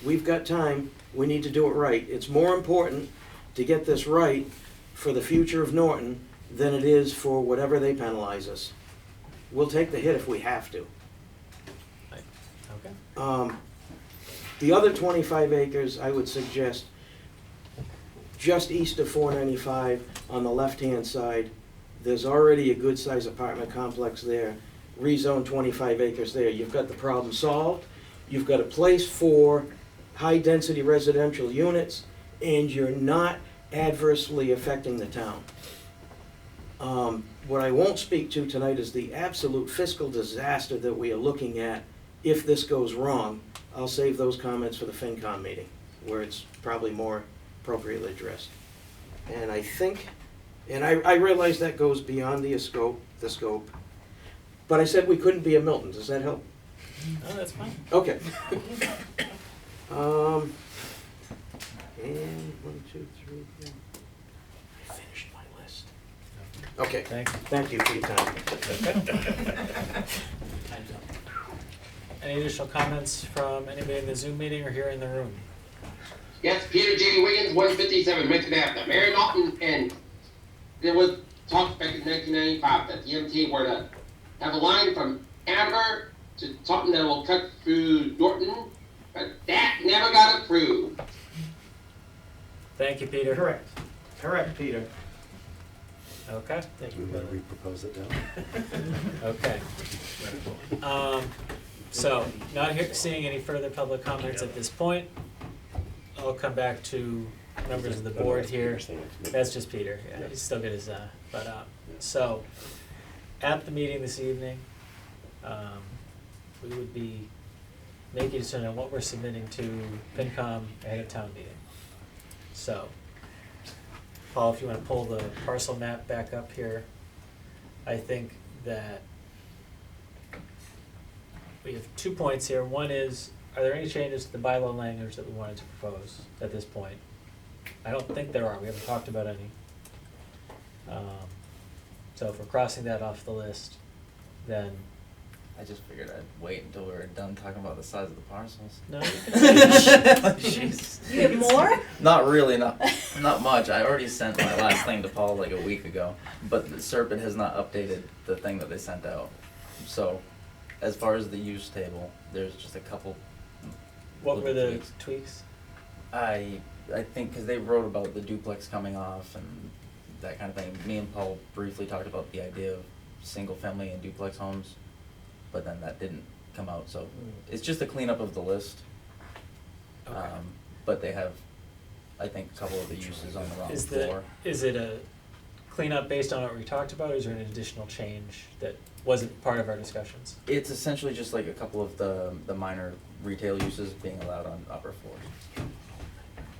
We've got time. We need to do it right. It's more important to get this right for the future of Norton than it is for whatever they penalize us. We'll take the hit if we have to. Okay. The other 25 acres, I would suggest, just east of 495 on the left-hand side, there's already a good-sized apartment complex there. Rezone 25 acres there. You've got the problem solved. You've got a place for high-density residential units, and you're not adversely affecting the town. What I won't speak to tonight is the absolute fiscal disaster that we are looking at if this goes wrong. I'll save those comments for the FinCom meeting, where it's probably more appropriately addressed. And I think, and I realize that goes beyond the scope, but I said we couldn't be a Milton. Does that help? Oh, that's fine. Okay. And 1, 2, 3, 4. I finished my list. Okay. Thank you for your time. Time's up. Any additional comments from anybody in the Zoom meeting or here in the room? Yes, Peter J. Wiggins, 157 Richmond Avenue. Mary Norton, and there was talk back in 1995 that the MTA were to have a line from Amber to something that will cut through Norton, but that never got approved. Thank you, Peter. Correct, Peter. Okay. Thank We better repropose it now. Okay. So, not seeing any further public comments at this point. I'll come back to members of the board here. That's just Peter, yeah, he's still got his, so, at the meeting this evening, we would be making a decision on what we're submitting to FinCom ahead of town meeting. So, Paul, if you wanna pull the parcel map back up here, I think that we have 2 points here. One is, are there any changes to the bylaw language that we wanted to propose at this point? I don't think there are, we haven't talked about any. So if we're crossing that off the list, then. I just figured I'd wait until we were done talking about the size of the parcels. No. You have more? Not really, not much. I already sent my last thing to Paul like a week ago, but the Serpent has not updated the thing that they sent out. So, as far as the use table, there's just a couple. What were the tweaks. tweaks? I think because they wrote about the duplex coming off and that kind of thing. Me and Paul briefly talked about the idea of single family and duplex homes, but then that didn't come out. So it's just a cleanup of the list. Okay. But they have, I think, a couple of the uses on the wrong floor. Is it a cleanup based on what we talked about, or is there an additional change that wasn't part of our discussions? It's essentially just like a couple of the minor retail uses being allowed on upper floors,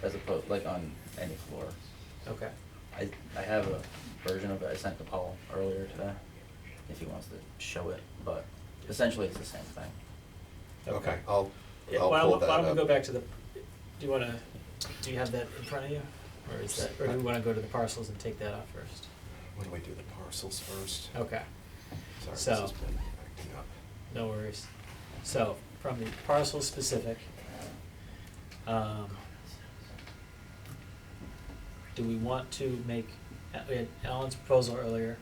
as opposed, like on any floor. Okay. I have a version of it I sent to Paul earlier today, if he wants to show it, but essentially it's the same thing. Okay, I'll Yeah, pull that why don't we up. go back to the, do you have that in front of you? Or is that, or do we wanna go to the parcels and take that off first? When do we do the parcels first? Okay, Sorry, So- this has been acting up. no worries. So, from the parcel specific, do we want to make, we had Alan's proposal earlier,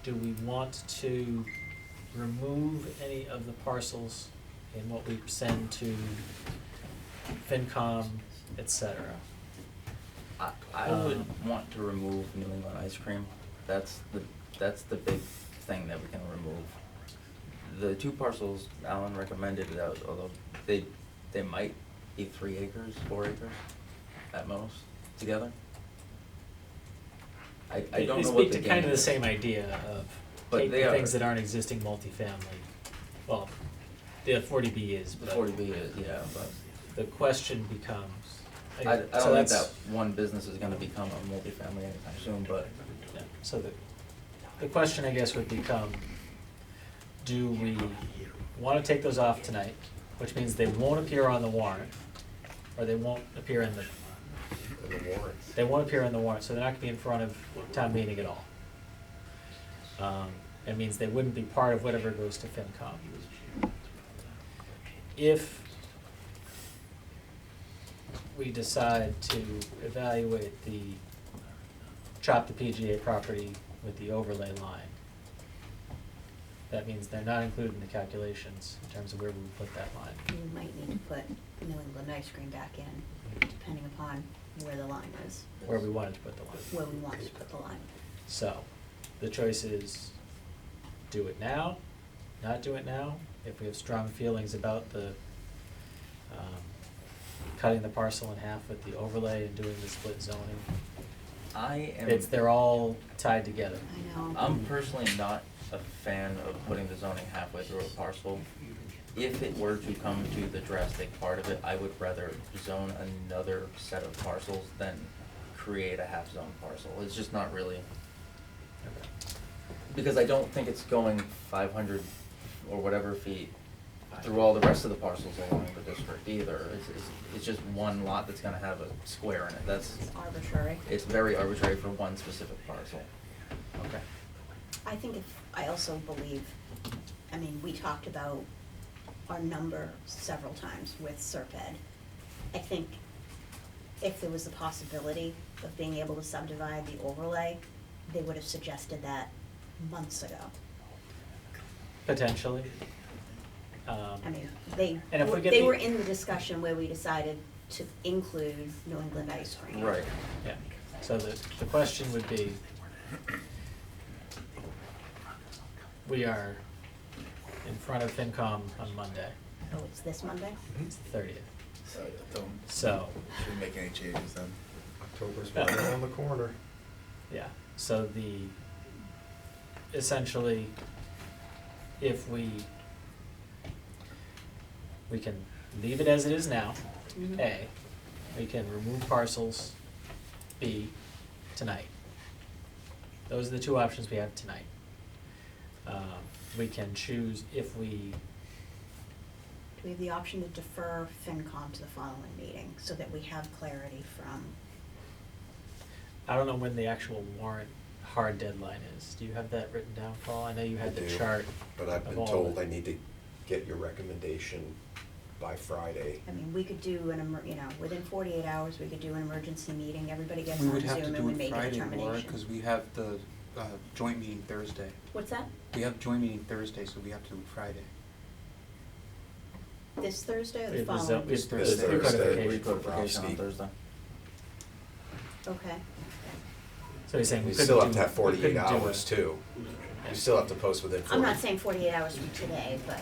do we want to remove any of the parcels in what we send to FinCom, et cetera? I would want to remove New England ice cream. That's the big thing that we can remove. The two parcels Alan recommended, although they might be 3 acres, 4 acres at most together. I don't know what the They speak to game kind of the is. same idea of But taking they are. things that aren't existing multifamily. Well, the 40B is, The but 40B is, yeah, but the question becomes. I so don't think that's- that one business is gonna become a multifamily anytime soon, but Yeah, so the question, I guess, would become, do we wanna take those off tonight, which means they won't appear on the warrant, or they won't appear in the, they won't appear in the warrant, so they're not gonna be in front of town meeting at all. It means they wouldn't be part of whatever goes to FinCom. If we decide to evaluate chop the PGA property with the overlay line, that means they're not included in the calculations in terms of where we would put that line. We might need to put New England ice cream back in, depending upon where the line is, Where we wanted to put the line. where we want to put the line. So, the choice is do it now, not do it now. If we have strong feelings about the cutting the parcel in half with the overlay and doing the split zoning, they're all tied together. I know. I'm personally not a fan of putting the zoning halfway through a parcel. If it were to come to the drastic part of it, I would rather zone another set of parcels than create a half-zone parcel. It's just not really, because I don't think it's going 500 or whatever feet through all the rest of the parcels along the district either. It's just one lot that's gonna have a square in it. It's arbitrary. It's very arbitrary for one specific parcel. Okay. I also believe, I mean, we talked about our number several times with Serped. I think if there was the possibility of being able to subdivide the overlay, they would have suggested that months ago. Potentially. I mean, they And if we get they the- were in the discussion where we decided to include New England ice cream. Right. Yeah, so the question would be, we are in front of FinCom on Monday, Oh, it's this Monday? it's the 30th. Don't, So, shouldn't make any changes then. October's right around the corner. yeah, so essentially, if we can leave it as it is now, Mhm. A, we can remove parcels, B, tonight. Those are the two options we have tonight. We can choose if we, Do we have the option to defer FinCom to the following meeting so that we have clarity from, I don't know when the actual warrant hard deadline is. Do you have that written down, Paul? I know you had I the do, chart But I've of been all told the- I need to get your recommendation by Friday. I mean, we could do within 48 hours, we could do an emergency meeting, everybody gets We on would have to Zoom and do we it make a Friday, Laura, determination. because we have the joint meeting Thursday. What's that? We have joint meeting Thursday, so we have to do it Friday. This Thursday or We the have the following? This Thursday. Recodification. Recodification on Thursday. Okay. So you're saying we You couldn't still have do- to have we 48 couldn't do hours too. You still have to post within 40. I'm not saying 48 hours from today, but,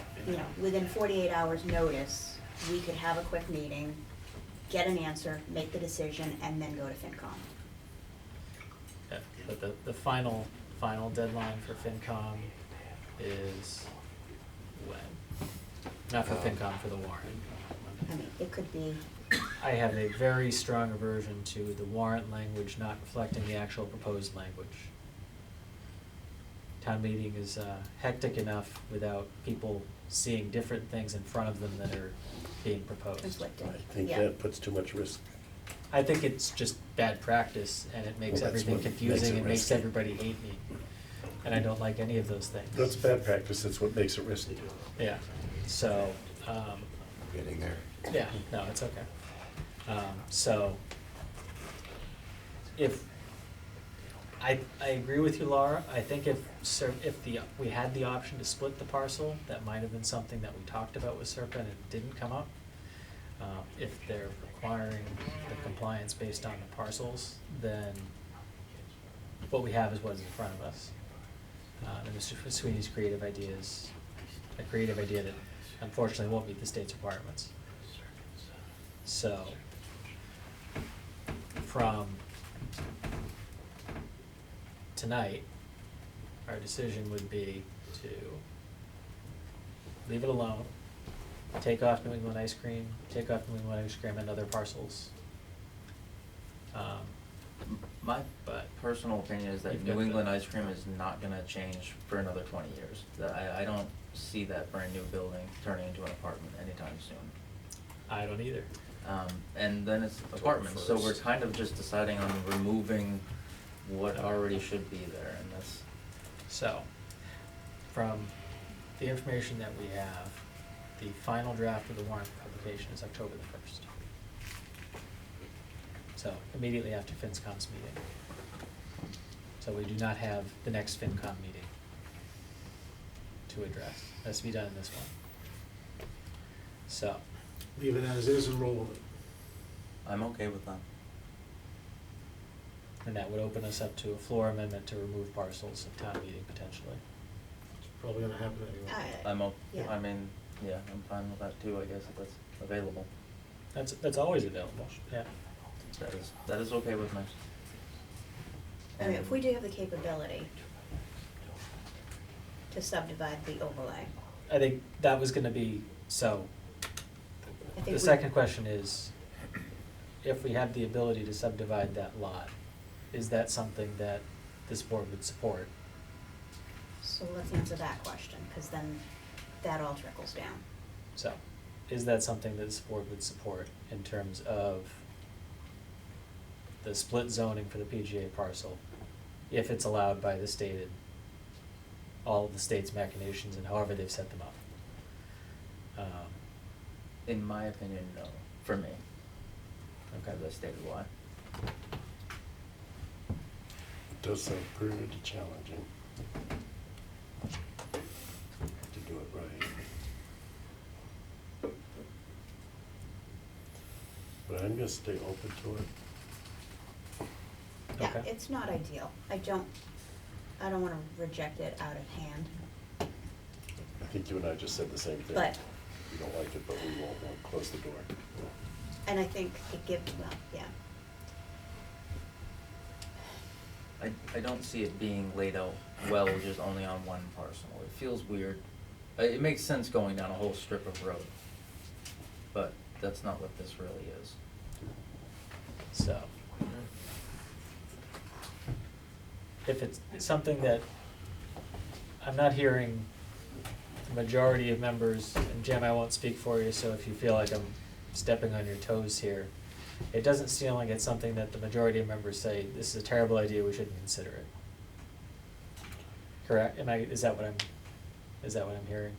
within 48 hours' notice, we could have a quick meeting, get an answer, make the decision, and then go to FinCom. Yeah, but the final deadline for FinCom is when? Not for FinCom, for the warrant. I mean, it could be, I have a very strong aversion to the warrant language not reflecting the actual proposed language. Town meeting is hectic enough without people seeing different things in front of them that are being proposed. conflicting. I think Yeah. that puts too much risk. I think it's just bad practice and it makes Well, that's everything what makes confusing it and makes risky. everybody hate me. And I don't like any of those things. That's bad practice, that's what makes it risky. Yeah, so, Getting there. yeah, no, it's okay. So, if, I agree with you, Laura, I think if we had the option to split the parcel, that might have been something that we talked about with Serpent and it didn't come up. If they're requiring the compliance based on the parcels, then what we have is what is in front of us. And Mr. Sweeney's creative idea is a creative idea that unfortunately won't meet the state's requirements. So, from tonight, our decision would be to leave it alone, take off New England ice cream, take off New England ice cream and other parcels. My But personal opinion is that you've got New England the- ice cream is not gonna change for another 20 years. I don't see that brand new building turning into an apartment anytime soon. I don't either. And then it's apartments, so we're kind of just deciding on removing what already should be there, and that's. So, from the information that we have, the final draft of the warrant publication is October the 1st. So, immediately after FinCom's meeting. So we do not have the next FinCom meeting. to address, has to be done in this one. So, Leave it as is and roll with it. I'm okay with that. and that would open us up to a floor amendment to remove parcels of town meeting potentially. It's probably gonna happen anyway. Yeah. I mean, yeah, I'm fine with that too, I guess, if that's available. That's always available, yeah. That is okay with me. I mean, if we do have the capability to subdivide the overlay, I think that was gonna be, so, I think the we. second question is, if we have the ability to subdivide that lot, is that something that this board would support? So let's answer that question, because then that all trickles down. So, is that something that this board would support in terms of the split zoning for the PGA parcel, if it's allowed by the stated, all of the state's machinations and however they've set them up? In my opinion, no, for me. Okay. As I stated why. It does sound pretty challenging to do it right. But I'm gonna stay open to it. Yeah, Okay. it's not ideal. I don't wanna reject it out of hand, I think you and I just said the same thing. but, We don't like it, but we won't close the door. and I think it gives, well, yeah. I don't see it being laid out well just only on one parcel. It feels weird. It makes sense going down a whole strip of road, but that's not what this really is. So, if it's something that, I'm not hearing the majority of members, and Jim, I won't speak for you, so if you feel like I'm stepping on your toes here, it doesn't seem like it's something that the majority of members say, this is a terrible idea, we shouldn't consider it. Correct? Is that what I'm hearing?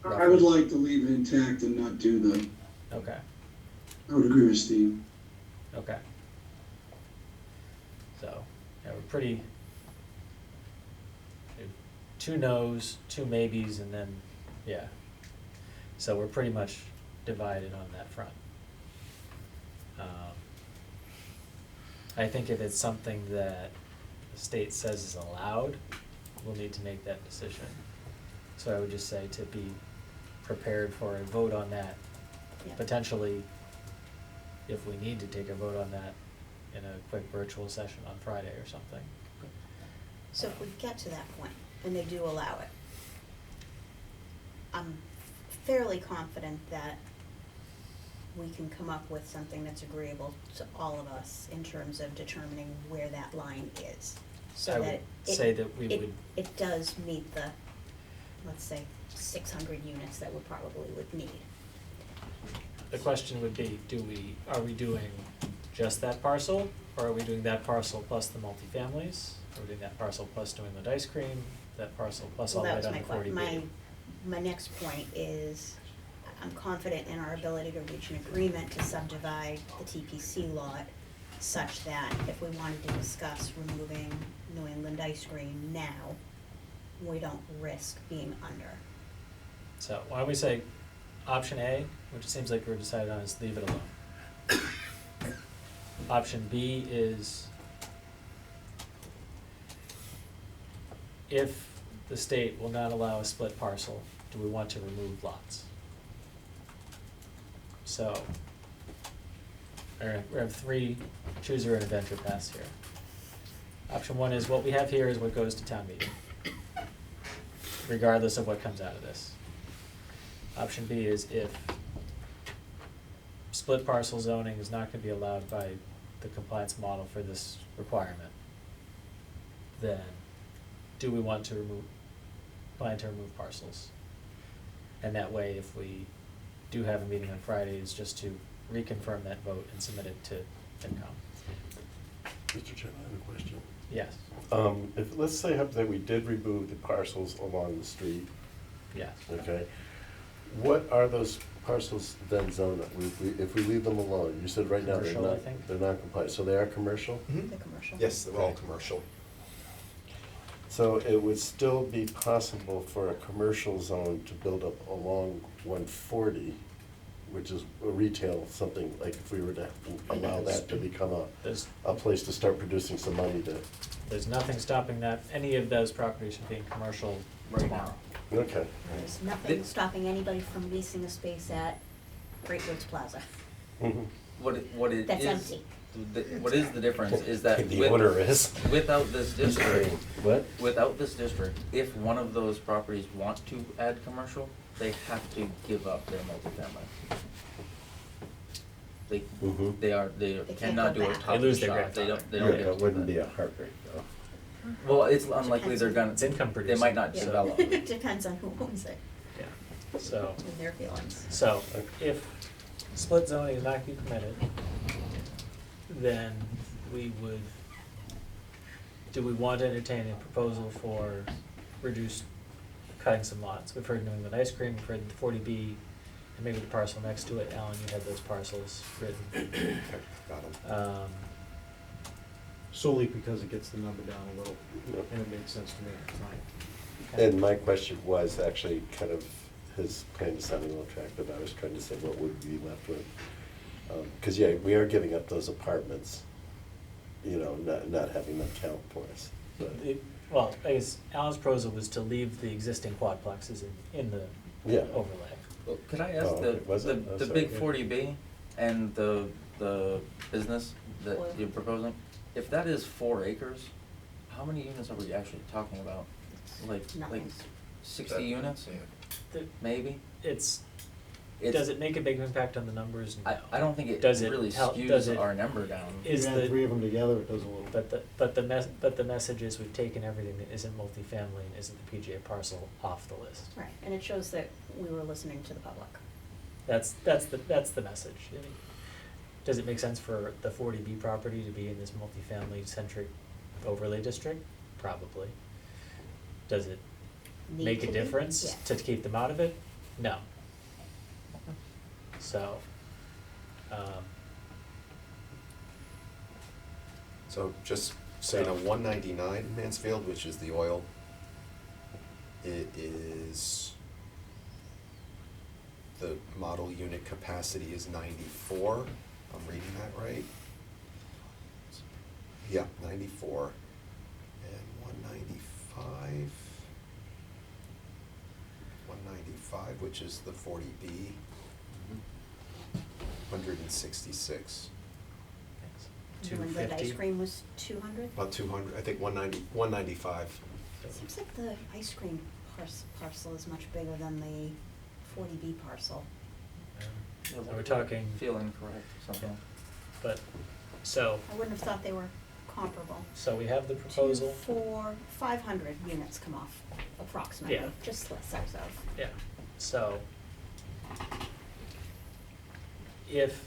I would like to leave it intact and not do the, Okay, I would agree with Steve. okay. So, yeah, we're pretty, two no's, two maybes, and then, yeah. So we're pretty much divided on that front. I think if it's something that the state says is allowed, we'll need to make that decision. So I would just say to be prepared for a vote on that. Yeah. Potentially, if we need to take a vote on that in a quick virtual session on Friday or something. So if we get to that point, and they do allow it, I'm fairly confident that we can come up with something that's agreeable to all of us in terms of determining where that line is. So I that would it- say that we it- would- It does meet the, let's say, 600 units that we probably would need. The question would be, are we doing just that parcel, or are we doing that parcel plus the multifamilies? Are we doing that parcel plus New England ice cream, that parcel plus all the way down to 40B? My next point is, I'm confident in our ability to reach an agreement to subdivide the TPC lot such that if we wanted to discuss removing New England ice cream now, we don't risk being under. So why don't we say option A, which it seems like we're decided on, is leave it alone. Option B is if the state will not allow a split parcel, do we want to remove lots? So, we have three chooser and adventure paths here. Option one is what we have here is what goes to town meeting, regardless of what comes out of this. Option B is if split parcel zoning is not gonna be allowed by the compliance model for this requirement, then do we want to plan to remove parcels? And that way, if we do have a meeting on Friday, is just to reconfirm that vote and submit it to FinCom. Mr. Chairman, I have a question. Yes. If, let's say that we did remove the parcels along the street, Yes. okay? What are those parcels then zoned? If we leave them alone, you said right now they're Commercial, I not, think. they're not compliant, so they are commercial? The commercial. Yes, they're all commercial. So So it would still be possible for a commercial zone to build up along 140, which is a retail, something like if we were to allow that to become There's, a place to start producing some money to, there's nothing stopping that, any of those properties from being commercial Right tomorrow. okay. There's nothing stopping anybody from leasing a space at Great Woods Plaza. Mhm. What it That's is, empty. what is the difference is that The owner is. without this district, What? without this district, if one of those properties want to add commercial, they have to give up their multifamily. They, Mhm. they can't cannot go do a back. top They of lose the their shop, they grandfather. don't Yeah, get to it do wouldn't that. be a heartbreak though. Well, it's unlikely they're gonna, It's income they producing. might not Yeah. develop. It depends on who owns it Yeah, so, and their feelings. so if split zoning is not be permitted, then we would, do we want to entertain a proposal for reduced, cutting some lots? We've heard New England Ice Cream, we've heard the 40B, and maybe the parcel next to it. Alan, you had those parcels written. Got 'em. Solely because it gets the number down a little, Yep. and it made sense to me at the time. And my question was actually kind of, his plan is sounding a little attractive. I was trying to say what would we be left with? Because, yeah, we are giving up those apartments, you know, not having them count for us. But, Well, I guess Alan's proposal was to leave the existing quadplexes in the Yeah. overlay. Well, could I ask Oh, okay. Was it? Oh, the sorry. big 40B and the business that Oil. you're proposing, if that is 4 acres, how many units are we actually talking about? Like Nothing. 60 units, The- maybe? It's, It's- does it make a big impact on the numbers? I don't think it Does it really help- does skews it- our number down. Is You add the- 3 of them together, it does a little. But the message is we've taken everything that isn't multifamily and isn't the PGA parcel off the list. Right, and it shows that we were listening to the public. That's the message. I mean, does it make sense for the 40B property to be in this multifamily centric overlay district? Probably. Does it Need make to a be? difference Yeah. to keep them out of it? No. So, So just so you know, 199 Mansfield, which is the oil, it is, the model unit capacity is 94. I'm reading that right? Yeah, 94. And 195, 195, which is the 40B, 166. New England Ice Cream was 200? About 200, I think 195. Seems like the ice cream parcel is much bigger than the 40B parcel. so we're talking, Feel incorrect, something. but, so, I wouldn't have thought they were comparable. so we have the proposal. 500 units come off approximately, Yeah. just south of. Yeah, so if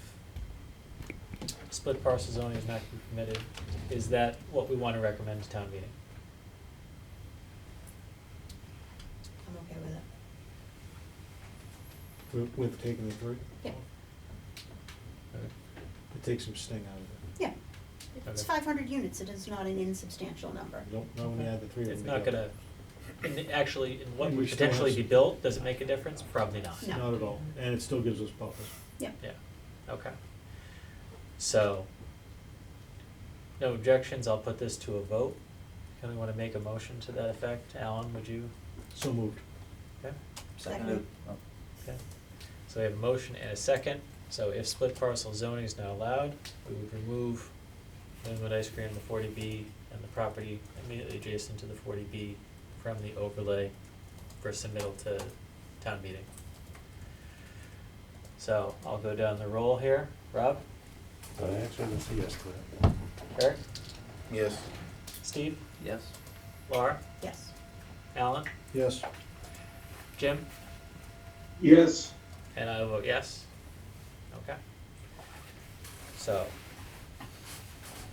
split parcel zoning is not permitted, is that what we want to recommend to town meeting? I'm okay with it. With taking the 3? Yeah. It takes some sting out of it. Yeah. It's Okay. 500 units, it is not an insubstantial number. Don't know when you add the 3 of them It's not together. gonna, actually, in what And would we still have potentially be some- built, does it make a difference? Probably not. No. Not at all, and it still gives us buffers. Yeah. Yeah, okay. So, no objections, I'll put this to a vote. Can we wanna make a motion to that effect? Alan, would you? So moved. Okay, Seconded. Oh. okay. So we have a motion and a second. So if split parcel zoning is not allowed, we would remove New England Ice Cream, the 40B, and the property immediately adjacent to the 40B from the overlay for submittal to town meeting. So I'll go down the roll here. Rob? I actually would say yes to that. Eric? Yes. Steve? Yes. Laura? Yes. Alan? Yes. Jim? Yes. And I vote yes. Okay. So,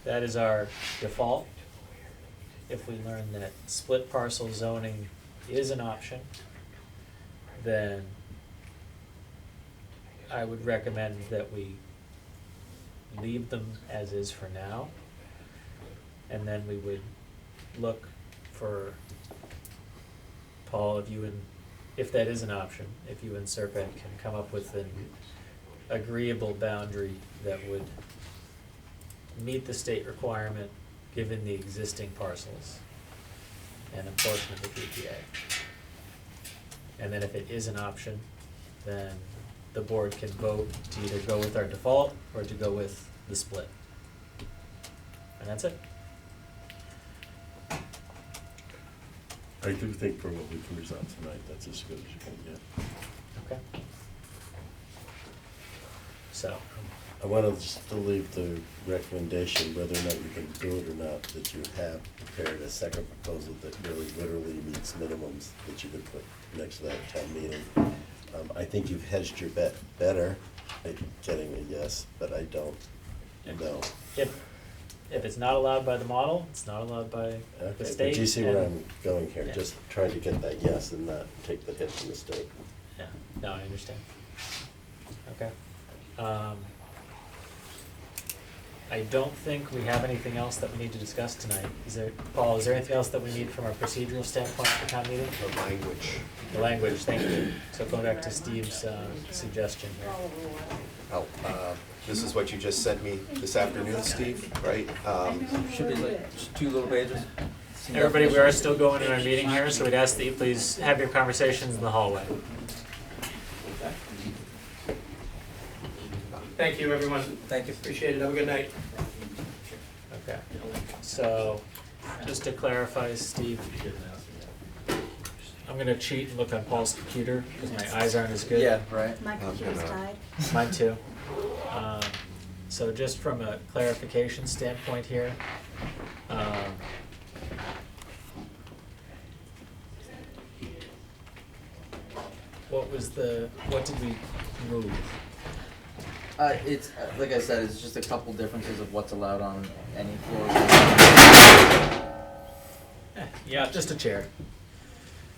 that is our default. If we learn that split parcel zoning is an option, then I would recommend that we leave them as is for now. And then we would look for Paul, if that is an option, if you and Serpent can come up with an agreeable boundary that would meet the state requirement, given the existing parcels and a portion of the PPA. And then if it is an option, then the board can vote to either go with our default or to go with the split. And that's it. I do think for what we can resolve tonight, that's as good as you can get. Okay. So, I want to still leave the recommendation, whether or not you can do it or not, that you have prepared a second proposal that really literally meets minimums that you could put next to that at town meeting. I think you've hedged your bet better at getting a yes, but I don't know. if it's not allowed by the model, it's not allowed by the Okay, state. but you see where and- I'm going here, Yeah. just trying to get that yes and not take the hit from the state. Yeah, no, I understand. Okay. I don't think we have anything else that we need to discuss tonight. Paul, is there anything else that we need from a procedural standpoint for town meeting? The language. The language, thank you. So going back to Steve's suggestion here. Oh, this is what you just sent me this afternoon, Steve, right? Should be like just 2 little pages. Some Everybody, we are definitions. still going in our meeting here, so we'd ask that you please have your conversations in the hallway. Thank you, everyone. Thank you. Appreciate it, have a good night. Okay, so, just to clarify, Steve, I'm gonna cheat and look on Paul's computer, because my eyes aren't as good. Yeah, right. My computer's died. Mine too. So just from a clarification standpoint here, what did we move? It's, like I said, it's just a couple differences of what's allowed on any floor. Yeah, just a chair.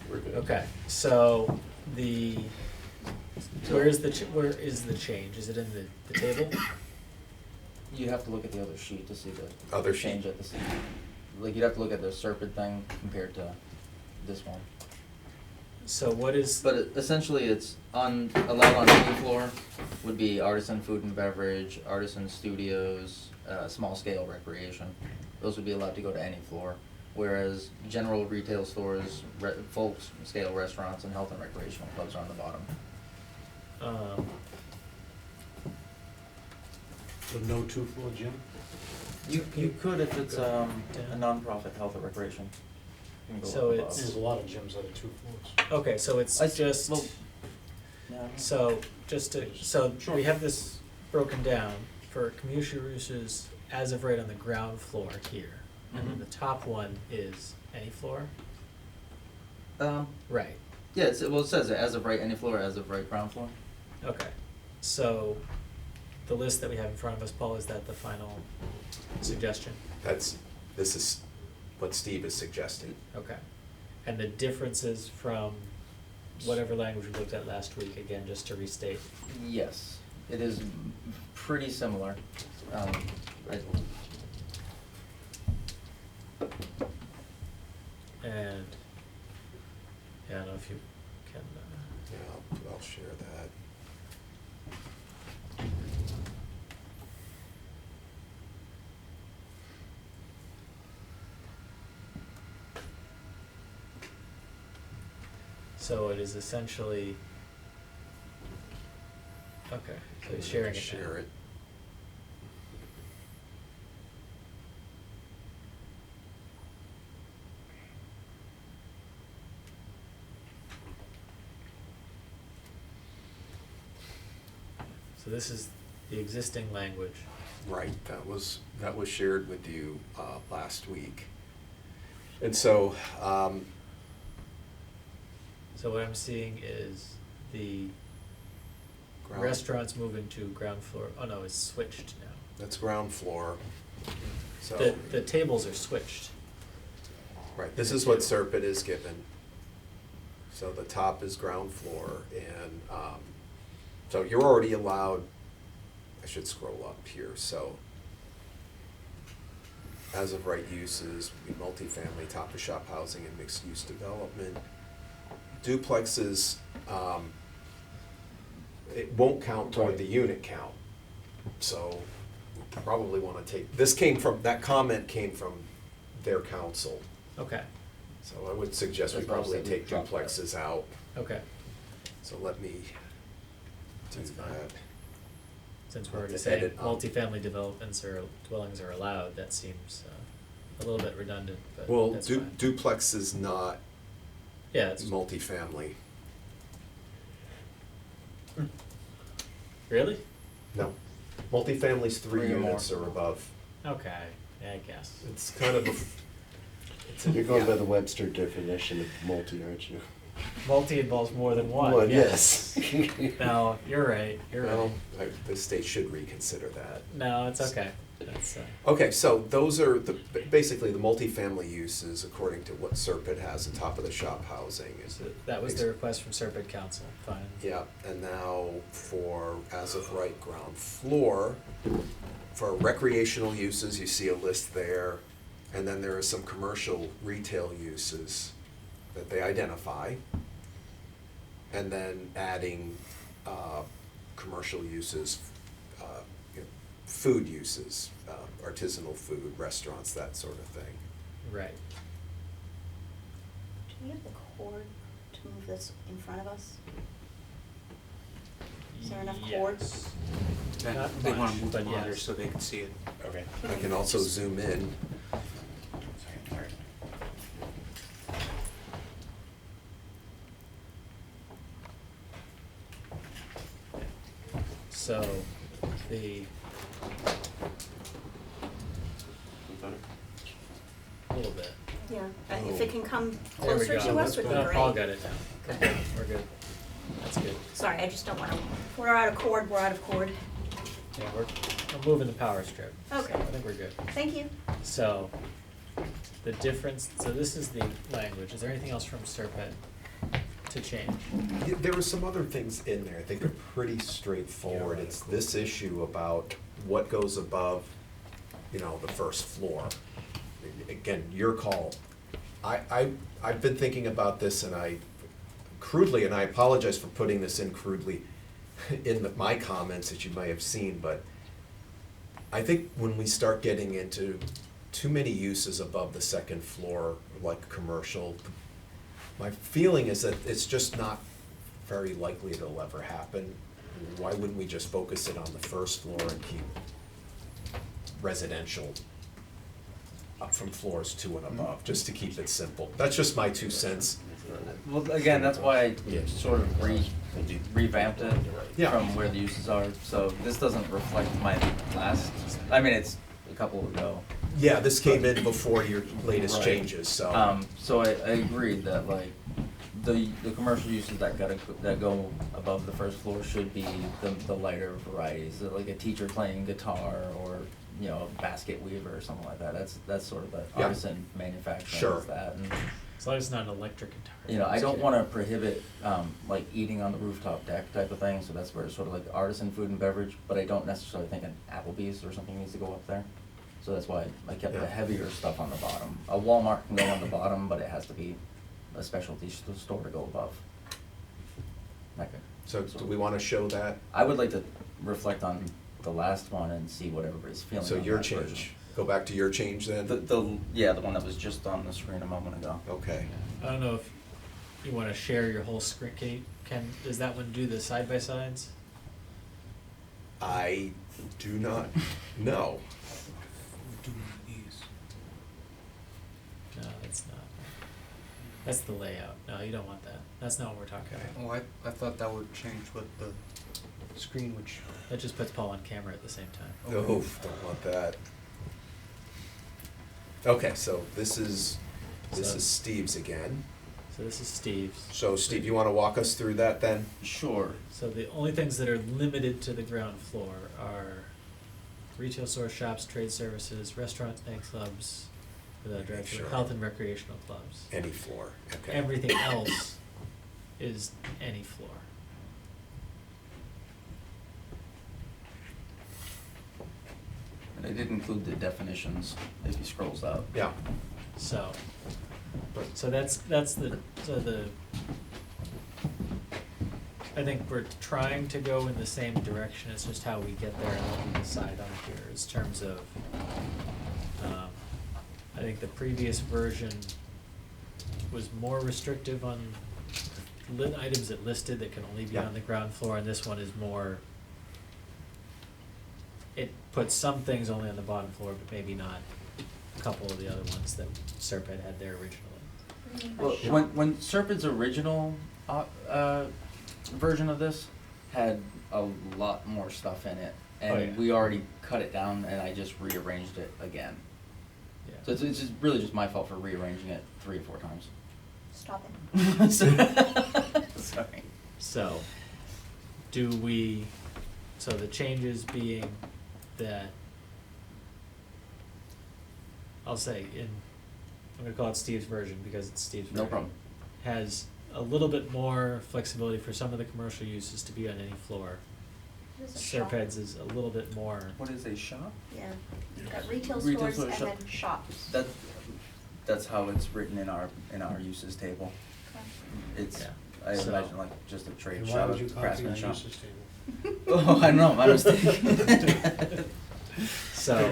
We're good. Okay, so where is the change? Is it in the table? You have to look at the other sheet to see the Other change sheet. at the scene. Like, you'd have to look at the Serpent thing compared to this one. So what is, But essentially, it's allowed on any floor would be artisan food and beverage, artisan studios, small scale recreation. Those would be allowed to go to any floor. Whereas general retail stores, full scale restaurants, and health and recreational clubs are on the bottom. So no 2-floor gym? You could if it's a nonprofit health or recreation. You can go So up it's- above. There's a lot of gyms that are 2 floors. okay, so it's just, Well, yeah. so we have this broken down for commercial uses as of right on the ground floor here. And then Mhm. the top one is any floor? Um, Right, yeah, it says it, as of right any floor, as of right ground floor. okay. So the list that we have in front of us, Paul, is that the final suggestion? This is what Steve is suggesting. Okay. And the differences from whatever language we looked at last week, again, just to restate? Yes, it is pretty similar. And, yeah, I don't know if you can, Yeah, I'll share that. so it is essentially, okay, so he's sharing it now. Share it. So this is the existing language. Right, that was shared with you last week. And so, So what I'm seeing is the ground- restaurants moving to ground floor, oh no, it's switched now. that's ground floor. So, The tables are switched. right, this is what Serpent is given. So the top is ground floor, and so you're already allowed, I should scroll up here, so as of right uses, be multifamily, top of shop housing and mixed use development. Duplexes, it won't count toward the unit count. So we probably wanna take, that comment came from their council. Okay, So I would suggest we That's why I probably said we take drop that. duplexes out. okay, So let me do That's fine. that. since we're We'll already have to saying edit, multifamily developments or dwellings are allowed, that seems a little bit redundant, but Well, that's fine. duplex is not Yeah, it's, multifamily. really? No. Multifamily's three Three or more. units or above. Okay, yeah, I guess. It's kind of a. You're going by yeah. the Webster definition of multi, aren't you? Multi involves more than one, One, yes. yes. No, you're right, you're right. Well, the state should reconsider that. No, it's okay, that's, Okay, so those are basically the multifamily uses according to what Serpent has on top of the shop housing. so that was the request from Serpent Council, fine. Yeah, and now for as of right ground floor, for recreational uses, you see a list there. And then there are some commercial retail uses that they identify. And then adding commercial uses, food uses, artisanal food, restaurants, that sort of thing. Right. Do we have the cord to move this in front of us? Is there enough cord? Yes. Then Not they wanna much, move the but monitor yes. so they can see it. Okay. I can also zoom in. So, the. A little bit. Yeah, if it can come There we closer go. to us would be No, great. Paul got it now. Okay, we're good. That's good. Sorry, I just don't wanna, we're out of cord, we're out of cord. Yeah, we're moving the power strip. Okay. So I think we're good. Thank you. So, the difference, so this is the language. Is there anything else from Serpent to change? Yeah, there were some other things in there, I think are pretty straightforward. It's this issue about what goes above, the first floor. Again, your call. I've been thinking about this and I crudely, and I apologize for putting this in crudely in my comments that you may have seen, but I think when we start getting into too many uses above the second floor, like commercial, my feeling is that it's just not very likely it'll ever happen. Why wouldn't we just focus it on the first floor and keep residential up from floors 2 and above, just to keep it simple? That's just my 2 cents. Well, again, that's why Yeah. I sort of revamped it Yeah. from where the uses are. So this doesn't reflect my last, it's a couple ago. Yeah, this came in before your latest Right. changes, so. So I agreed that like, the commercial uses that go above the first floor should be the lighter varieties, like a teacher playing guitar or, a basket weaver or something like that. That's sort of the Yeah. artisan manufacturing Sure. is that. And, As long as it's not an electric guitar. I don't wanna prohibit, like eating on the rooftop deck type of thing, so that's where it's sort of like artisan food and beverage, but I don't necessarily think an Applebee's or something needs to go up there. So that's why I kept the Yeah. heavier stuff on the bottom. A Walmart can go on the bottom, but it has to be a specialty store to go above. Okay. So do we wanna show that? I would like to reflect on the last one and see what everybody's feeling So on your that change, version. go back to your change then? The one that was just on the screen a moment ago. Okay. I don't know if you wanna share your whole screen, does that one do the side-by-sides? I do not know. No, that's not. That's the layout. No, you don't want that. That's not what we're talking about. Oh, I thought that would change what the screen would show. That just puts Paul on camera at the same time. Oof, don't want that. Okay, so this is So- Steve's again. So this is Steve's. So Steve, you wanna walk us through that then? Sure. So the only things that are limited to the ground floor are retail stores, shops, trade services, restaurants, nightclubs, drive-through, Sure. health and recreational clubs. Any floor, okay. Everything else is any floor. And it did include the definitions, if he scrolls up. Yeah. So that's the, I think we're trying to go in the same direction, it's just how we get there and what we decide on here, in terms of, I think the previous version was more restrictive on items that listed that can only be Yeah. on the ground floor, and this one is more, it puts some things only on the bottom floor, but maybe not a couple of the other ones that Serped had there originally. Well, when Serpent's original version of this had a lot more stuff in it, and Oh, yeah. we already cut it down, and I just rearranged it again. Yeah. So it's just really just my fault for rearranging it 3 or 4 times. Stop it. Sorry. So, so the changes being that, I'll say I'm gonna call it Steve's version because it's Steve's version. No problem. Has a little bit more flexibility for some of the commercial uses to be on any floor. What is a shop? Serped's is a little bit more. What is a shop? Yeah, got retail Retail stores store and shop. then shops. That's how it's written in our uses table. It's Yeah. I So- imagine like just a trade And shop, why would you a copy craftsman our shop. uses table? Oh, I know, my mistake. Getting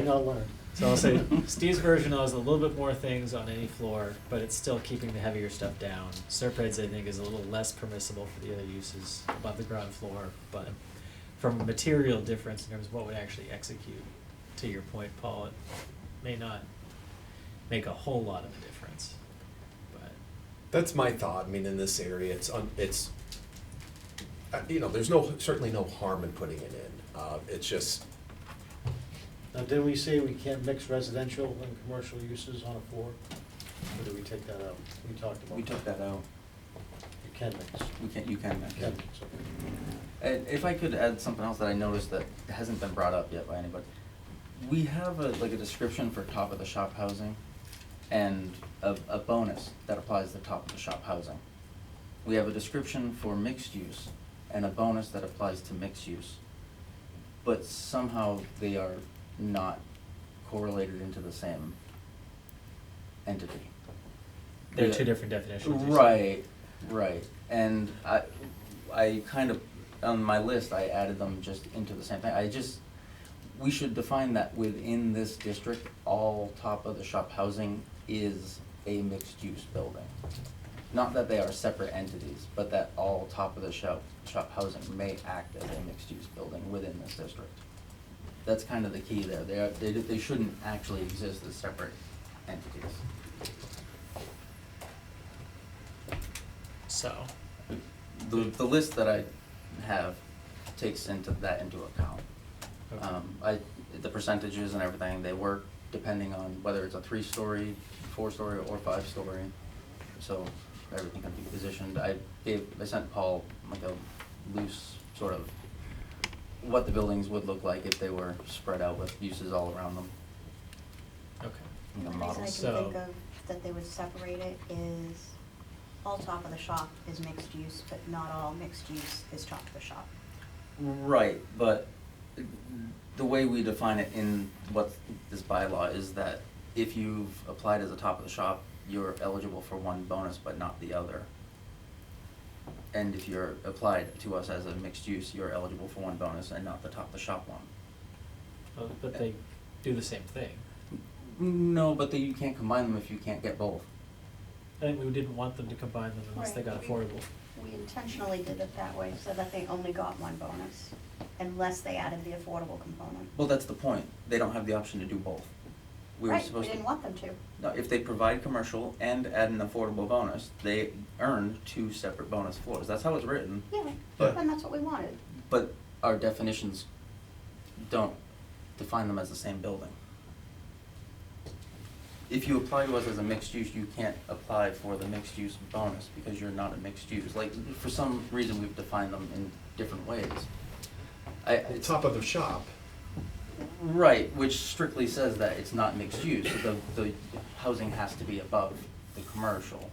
all So, learned. so I'll say Steve's version has a little bit more things on any floor, but it's still keeping the heavier stuff down. Serped's, I think, is a little less permissible for the other uses above the ground floor, but from a material difference in terms of what would actually execute, to your point, Paul, it may not make a whole lot of a difference, but. That's my thought. I mean, in this area, there's certainly no harm in putting it in. It's just, Now, did we say we can't mix residential and commercial uses on a floor? Or did we take that out? We talked about. We took that out. You can mix. You can make You can it. mix, okay. And if I could add something else that I noticed that hasn't been brought up yet by anybody. We have a description for top of the shop housing and a bonus that applies to top of the shop housing. We have a description for mixed use and a bonus that applies to mixed use. But somehow they are not correlated into the same entity. They're Yeah. two different definitions. you're saying. Right. And I kind of, on my list, I added them just into the same thing. We should define that within this district, all top of the shop housing is a mixed-use building. Not that they are separate entities, but that all top of the shop housing may act as a mixed-use building within this district. That's kind of the key there. They shouldn't actually exist as separate entities. So, The list that I have takes into account. okay. The percentages and everything, they work depending on whether it's a 3-story, 4-story, or 5-story. So everything can be positioned. I sent Paul like a loose sort of what the buildings would look like if they were spread out with uses all around them. Okay. And the The reason I can models. So- think of that they would separate it is all top of the shop is mixed use, but not all mixed use is top of the shop. Right, but the way we define it in what this bylaw is that if you've applied as a top of the shop, you're eligible for one bonus but not the other. And if you're applied to us as a mixed use, you're eligible for one bonus and not the top of the shop one. But they do the same thing. No, but you can't combine them if you can't get both. I think we didn't want them to combine them unless they got Right. affordable. We intentionally did it that way so that they only got one bonus unless they added the affordable component. Well, that's the point. They don't have the option to do both. We were Right, we supposed to. didn't want them to. No, if they provide commercial and add an affordable bonus, they earn 2 separate bonus floors. That's how it's written. Yeah, But- and that's what we wanted. But our definitions don't define them as the same building. If you apply to us as a mixed use, you can't apply for the mixed use bonus because you're not a mixed use. Like, for some reason, we've defined them in different ways. top of the shop. Right, which strictly says that it's not mixed use. The housing has to be above the commercial.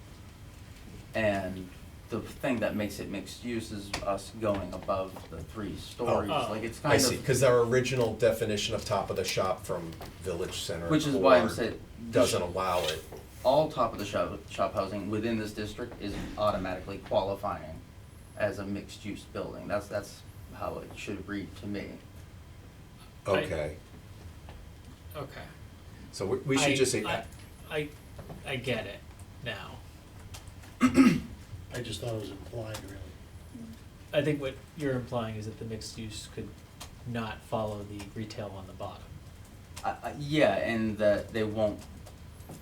And the thing that makes it mixed use is us going above the 3 stories, Oh. like it's kind I of. see, because our original definition of top of the shop from Village Center Which is why I'm Core saying. doesn't allow it. All top of the shop housing within this district is automatically qualifying as a mixed use building, that's how it should read to me. Okay, Okay. so we should just say, I get it now. I just thought it was implied, really. I think what you're implying is that the mixed use could not follow the retail on the bottom. Yeah, and that they won't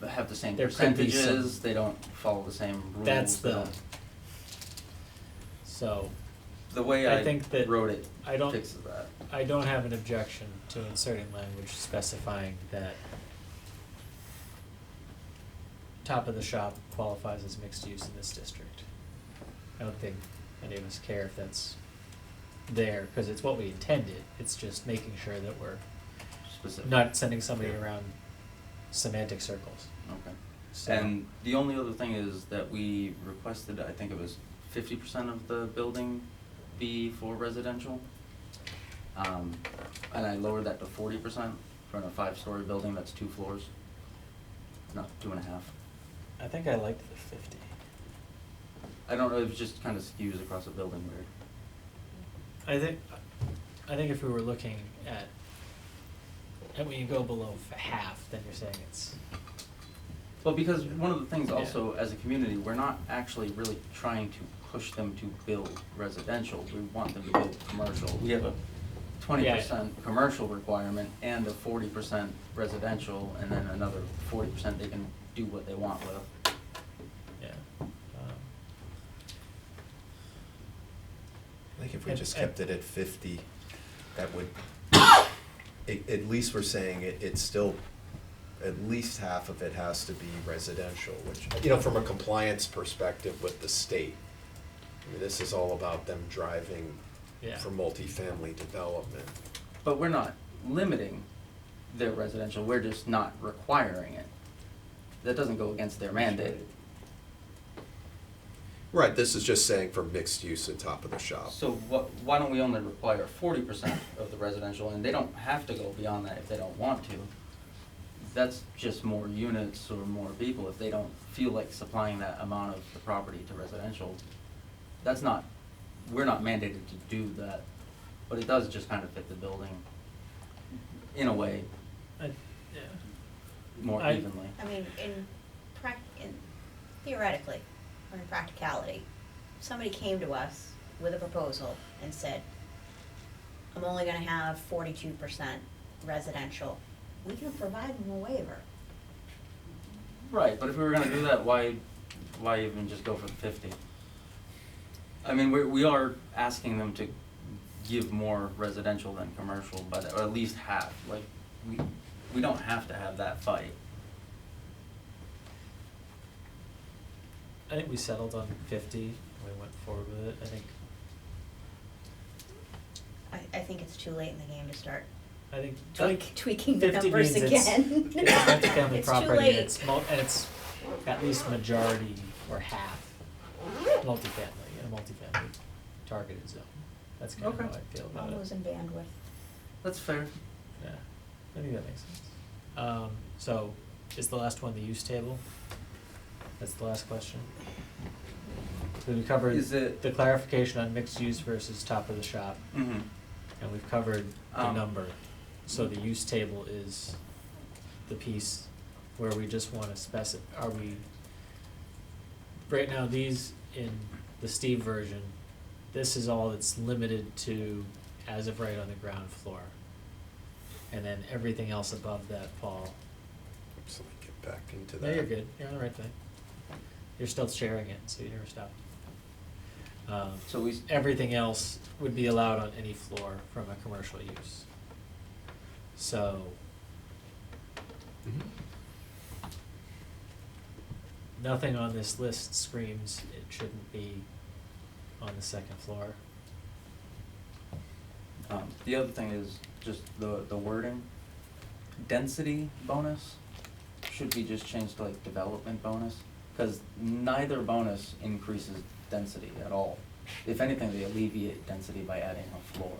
have the same There could be percentages, some- they don't follow the same rules. That's they the, don't- so, The way I I think that wrote it I don't, fixes that. I don't have an objection to inserting language specifying that top of the shop qualifies as mixed use in this district. I don't think any of us care if that's there, because it's what we intended, it's just making sure that we're Specific. not sending somebody around semantic circles. Okay. So- And the only other thing is that we requested, I think it was 50% of the building be for residential. And I lowered that to 40% for a 5-story building that's 2 floors. No, 2.5. I think I liked the 50. I don't know, it just kind of skews across the building weird. I think if we were looking at, and when you go below half, then you're saying it's, Well, because one of the things Yeah. also, as a community, we're not actually really trying to push them to build residential. We want them to build commercial. We have a 20% commercial requirement and a 40% residential, and then another 40% they can do what they want with. yeah. I think if we And- just kept it at 50, that would, at least we're saying it's still, at least half of it has to be residential, which, from a compliance perspective with the state. I mean, this is all about them driving Yeah. for multifamily development. But we're not limiting their residential, we're just not requiring it. That doesn't go against their mandate. Right, this is just saying for mixed use at top of the shop. So why don't we only require 40% of the residential, and they don't have to go beyond that if they don't want to. That's just more units or more people if they don't feel like supplying that amount of the property to residential. That's not, we're not mandated to do that, but it does just kind of fit the building in a way Yeah. more I- evenly. I mean, in theoretically, or in practicality, somebody came to us with a proposal and said, I'm only gonna have 42% residential. We can provide them a waiver. Right, but if we were gonna do that, why even just go for the 50? I mean, we are asking them to give more residential than commercial, but, or at least half, like, we don't have to have that fight. I think we settled on 50, we went forward with it, I think, I think it's too late in the game to start I think, tweaking the 50 numbers means it's- again. It's a multifamily It's too property, late. and it's at least majority or half multifamily, in a multifamily targeted zone. That's kind of how Okay. I feel about I'm it. losing bandwidth. That's fair. Yeah, I think that makes sense. So, is the last one the use table? That's the last question. So we covered Is it- the clarification on mixed use versus top of the shop, Mm-hmm. and we've covered the Um, number. So the use table is the piece where we just wanna are we, right now, these in the Steve version, this is all that's limited to as of right on the ground floor. And then everything else above that, Paul. So we get back into No, that. you're good, you're on the right thing. You're still sharing it, so you never stop. So we. Everything else would be allowed on any floor from a commercial use. So, Mhm. nothing on this list screams it shouldn't be on the second floor. The other thing is just the wording. Density bonus should be just changed to like development bonus. Because neither bonus increases density at all. If anything, they alleviate density by adding a floor.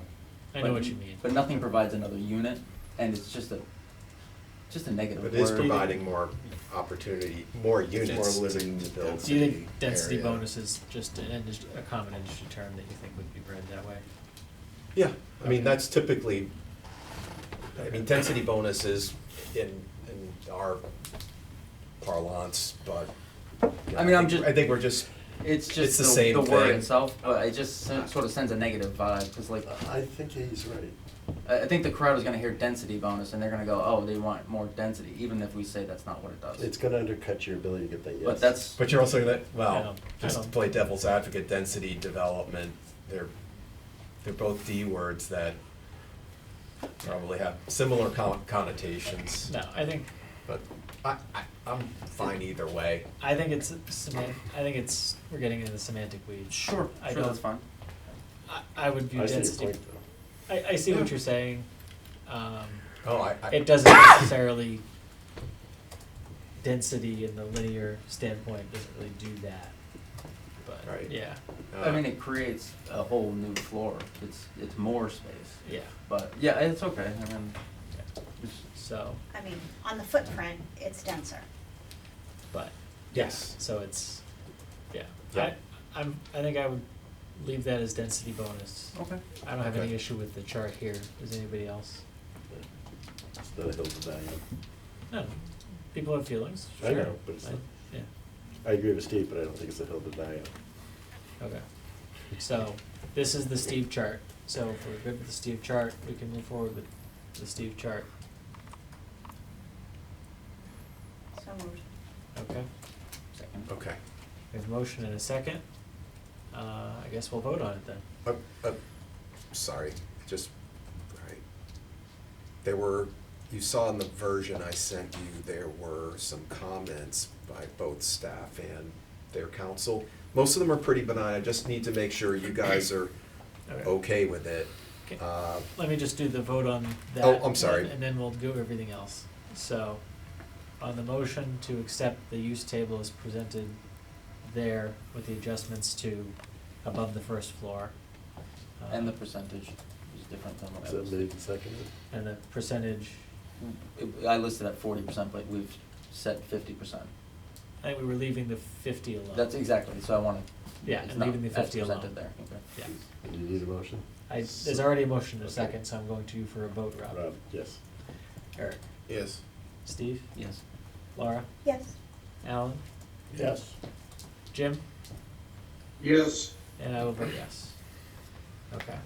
I know what you mean. But nothing provides another unit, and it's just a negative word. It is providing more opportunity, more units More living to build. Do you think density area. bonus is just a common industry term that you think would be read that way? Yeah, I mean, Okay. that's typically, I mean, density bonus is in our parlance, but. I mean, I'm just. I think we're just, It's just the same the word thing. itself, but it just sort of sends a negative vibe, because like, I think he's right. I think the crowd is gonna hear density bonus, and they're gonna go, oh, they want more density, even if we say that's not what it does. It's gonna undercut your ability to get that yes. But that's, but you're also gonna, I well, don't- just to play devil's advocate, density development, they're both D words that probably have similar connotations. No, I think But I'm fine either way. I think it's we're getting into the semantic weeds. sure, I sure, don't- that's fine. I would view I see your density. point, though. I see what you're saying. Oh, It doesn't necessarily, density in the linear standpoint doesn't really do that. But, Right. yeah, I mean, it creates a whole new floor, it's more space, yeah, but, yeah, it's okay, I mean, so, I mean, on the footprint, it's denser. but, yes. so it's, yeah. Yeah. I think I would leave that as density bonus. okay. I don't have any Okay. issue with the chart here. Does anybody else? It's not a hill to die on. No, people have feelings, I sure. know, but it's not- Yeah, I agree with Steve, but I don't think it's a hill to die on. okay. So, this is the Steve chart. So if we're good with the Steve chart, we can move forward with the Steve chart. So moved. Okay, Second. Okay. we have a motion and a second. I guess we'll vote on it then. Sorry, just, right. There were, you saw in the version I sent you, there were some comments by both staff and their counsel. Most of them are pretty benign, I just need to make sure you guys are okay with it. Okay. Uh, Let me just do the vote on that. Oh, I'm sorry. And then we'll do everything else. So, on the motion to accept the use table as presented there with the adjustments to above the first floor. And the percentage is different than what Is I that was. made and seconded? And the percentage, I listed at 40%, but we've set 50%. I think we were leaving the 50 alone. That's exactly, so I wanna. Yeah, it's and not leaving the 50 as alone. presented there, okay. Yeah. Do you need a motion? There's already a motion and a Okay. second, so I'm going to you for a vote, Rob. Rob, yes. Eric, Yes. Steve, Yes. Laura, Yes. Alan, Yes. Jim, Yes, and I will vote yes. Okay.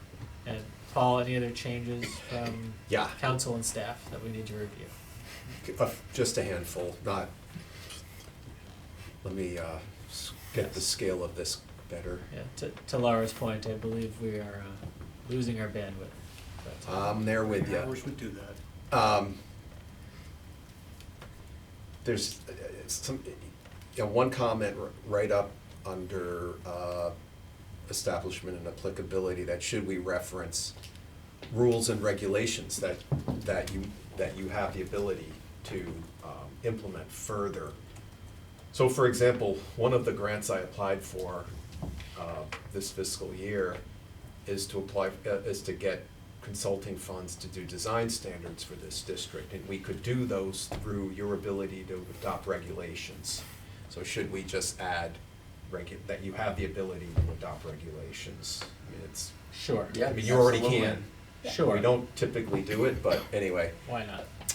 And Paul, any other changes from Yeah. council and staff that we need to review? Just a handful, not, let me get the scale of this better. Yeah, to Laura's point, I believe we are losing our bandwidth. But, I'm there with you. I wish we'd do that. There's some, one comment right up under establishment and applicability, that should we reference rules and regulations that you have the ability to implement further. So for example, one of the grants I applied for this fiscal year is to get consulting funds to do design standards for this district, and we could do those through your ability to adopt regulations. So should we just add that you have the ability to adopt regulations? I mean, it's, Sure. Yeah, I mean, you already absolutely. can. Sure. We don't typically do it, but anyway. Why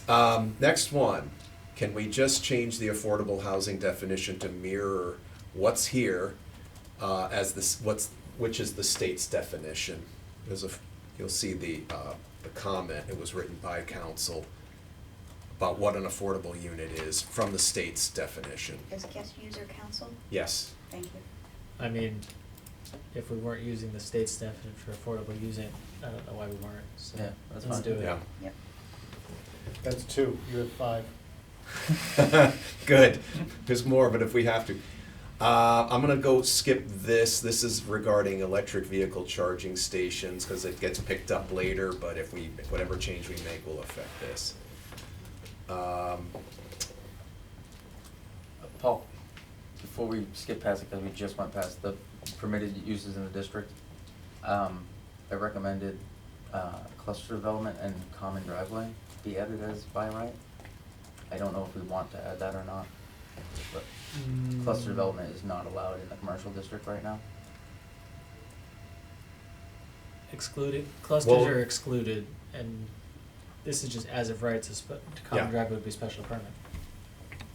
not? Next one, can we just change the affordable housing definition to mirror what's here as this, which is the state's definition? You'll see the comment, it was written by council about what an affordable unit is from the state's definition. As guest user council? Yes. Thank you. I mean, if we weren't using the state's definition for affordable using, I don't know why we weren't, so Yeah, that's let's fine. do it. Yeah. Yep. That's 2, you're at 5. Good. There's more, but if we have to. I'm gonna go skip this. This is regarding electric vehicle charging stations, because it gets picked up later, but if whatever change we make will affect this. Paul, before we skip past it, because we just went past the permitted uses in the district, I recommended cluster development and common driveway be added as by right. I don't know if we want to add that or not, but cluster development is not allowed in the commercial district right now. Excluded, clusters Well- are excluded, and this is just as of right, so common Yeah. driveway would be special permit.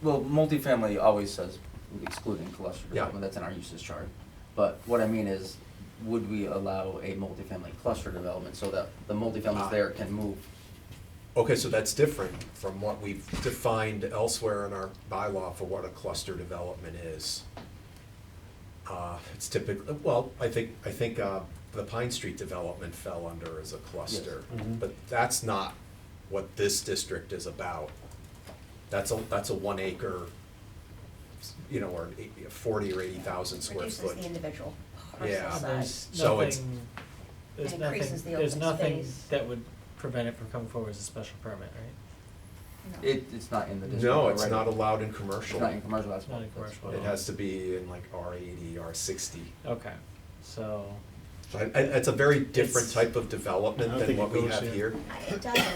Well, multifamily always says excluding cluster Yeah. development, that's in our uses chart. But what I mean is, would we allow a multifamily cluster development so that the multifamilies there can move? Okay, so that's different from what we've defined elsewhere in our bylaw for what a cluster development is. It's typically, well, I think, the Pine Street development fell under as a cluster. Yes. Mhm. But that's not what this district is about. That's a 1 acre, or 40 or 80,000 square Reduces foot. the individual Yeah. parcel There's size. So it's- nothing, there's And increases nothing, the there's open nothing space. that would prevent it from coming forward as a special permit, right? No. It's not in the district. No, it's right? not allowed in commercial. It's not in commercial, that's Not in that's commercial. what It has to be in like R80, R60. Okay, so, It's a very different It's- type of development I don't than think what it we goes have here. here. It doesn't.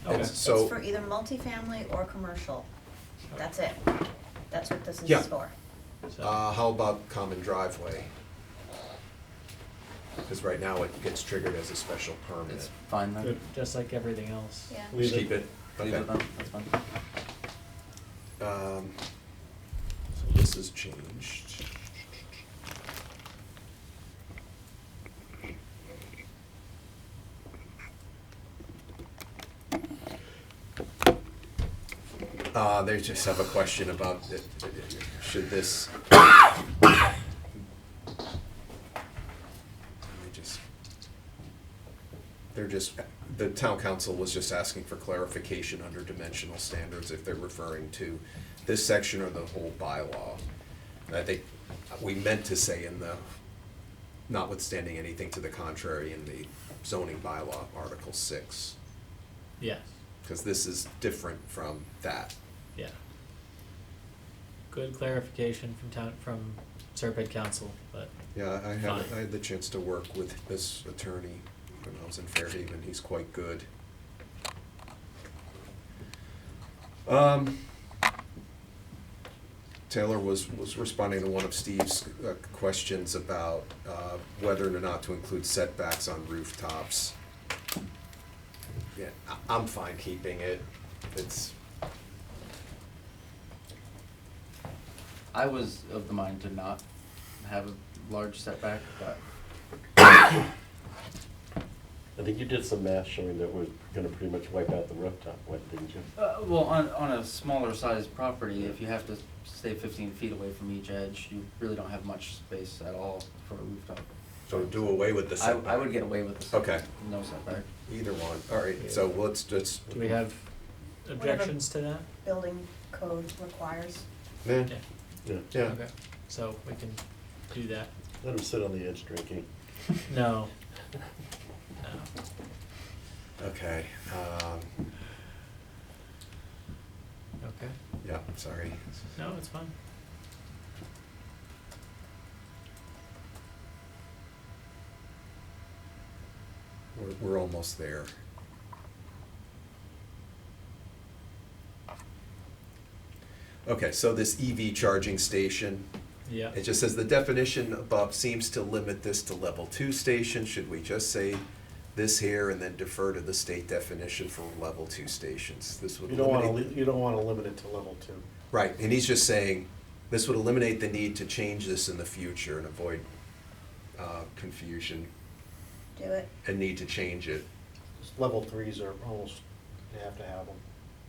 okay, It's- So- It's for either multifamily or commercial. That's it. That's what this Yeah. is for. so, How about common driveway? Because right now it gets triggered as a special permit. It's fine then. Good. just like everything else. Yeah. Just Leave it. keep it, Leave okay. it then, that's fine. So this is changed. They just have a question about, should this, let me just, the town council was just asking for clarification under dimensional standards if they're referring to this section or the whole bylaw. And I think we meant to say in the, notwithstanding anything to the contrary in the zoning bylaw, Article 6, Yes, because this is different from that. yeah. Good clarification from Serpent Council, but Yeah, I Fine. had the chance to work with this attorney when I was in Fairhaven, he's quite good. Taylor was responding to one of Steve's questions about whether or not to include setbacks on rooftops. Yeah, I'm fine keeping it, it's, I was of the mind to not have a large setback, but I think you did some math showing that we're gonna pretty much wipe out the rooftop, didn't you? well, on a smaller sized property, if you have to stay 15 feet away from each edge, you really don't have much space at all for a rooftop. so do away with the setback. I would get away with the setback. Okay. No setback. Either one, all right, so let's. do we have objections to that? Building code requires. Yeah, Yeah. yeah. Okay, so we can do that. Let him sit on the edge drinking. No. No. Okay, Okay, yeah, sorry. no, it's fine. We're almost there. Okay, so this EV charging station, Yeah, it just says the definition above seems to limit this to level 2 stations. Should we just say this here and then defer to the state definition for level 2 stations? This would You don't wanna, eliminate. you don't wanna limit it to level 2. Right, and he's just saying, this would eliminate the need to change this in the future and avoid confusion Do it. and need to change it. Level 3s are almost, you have to have them,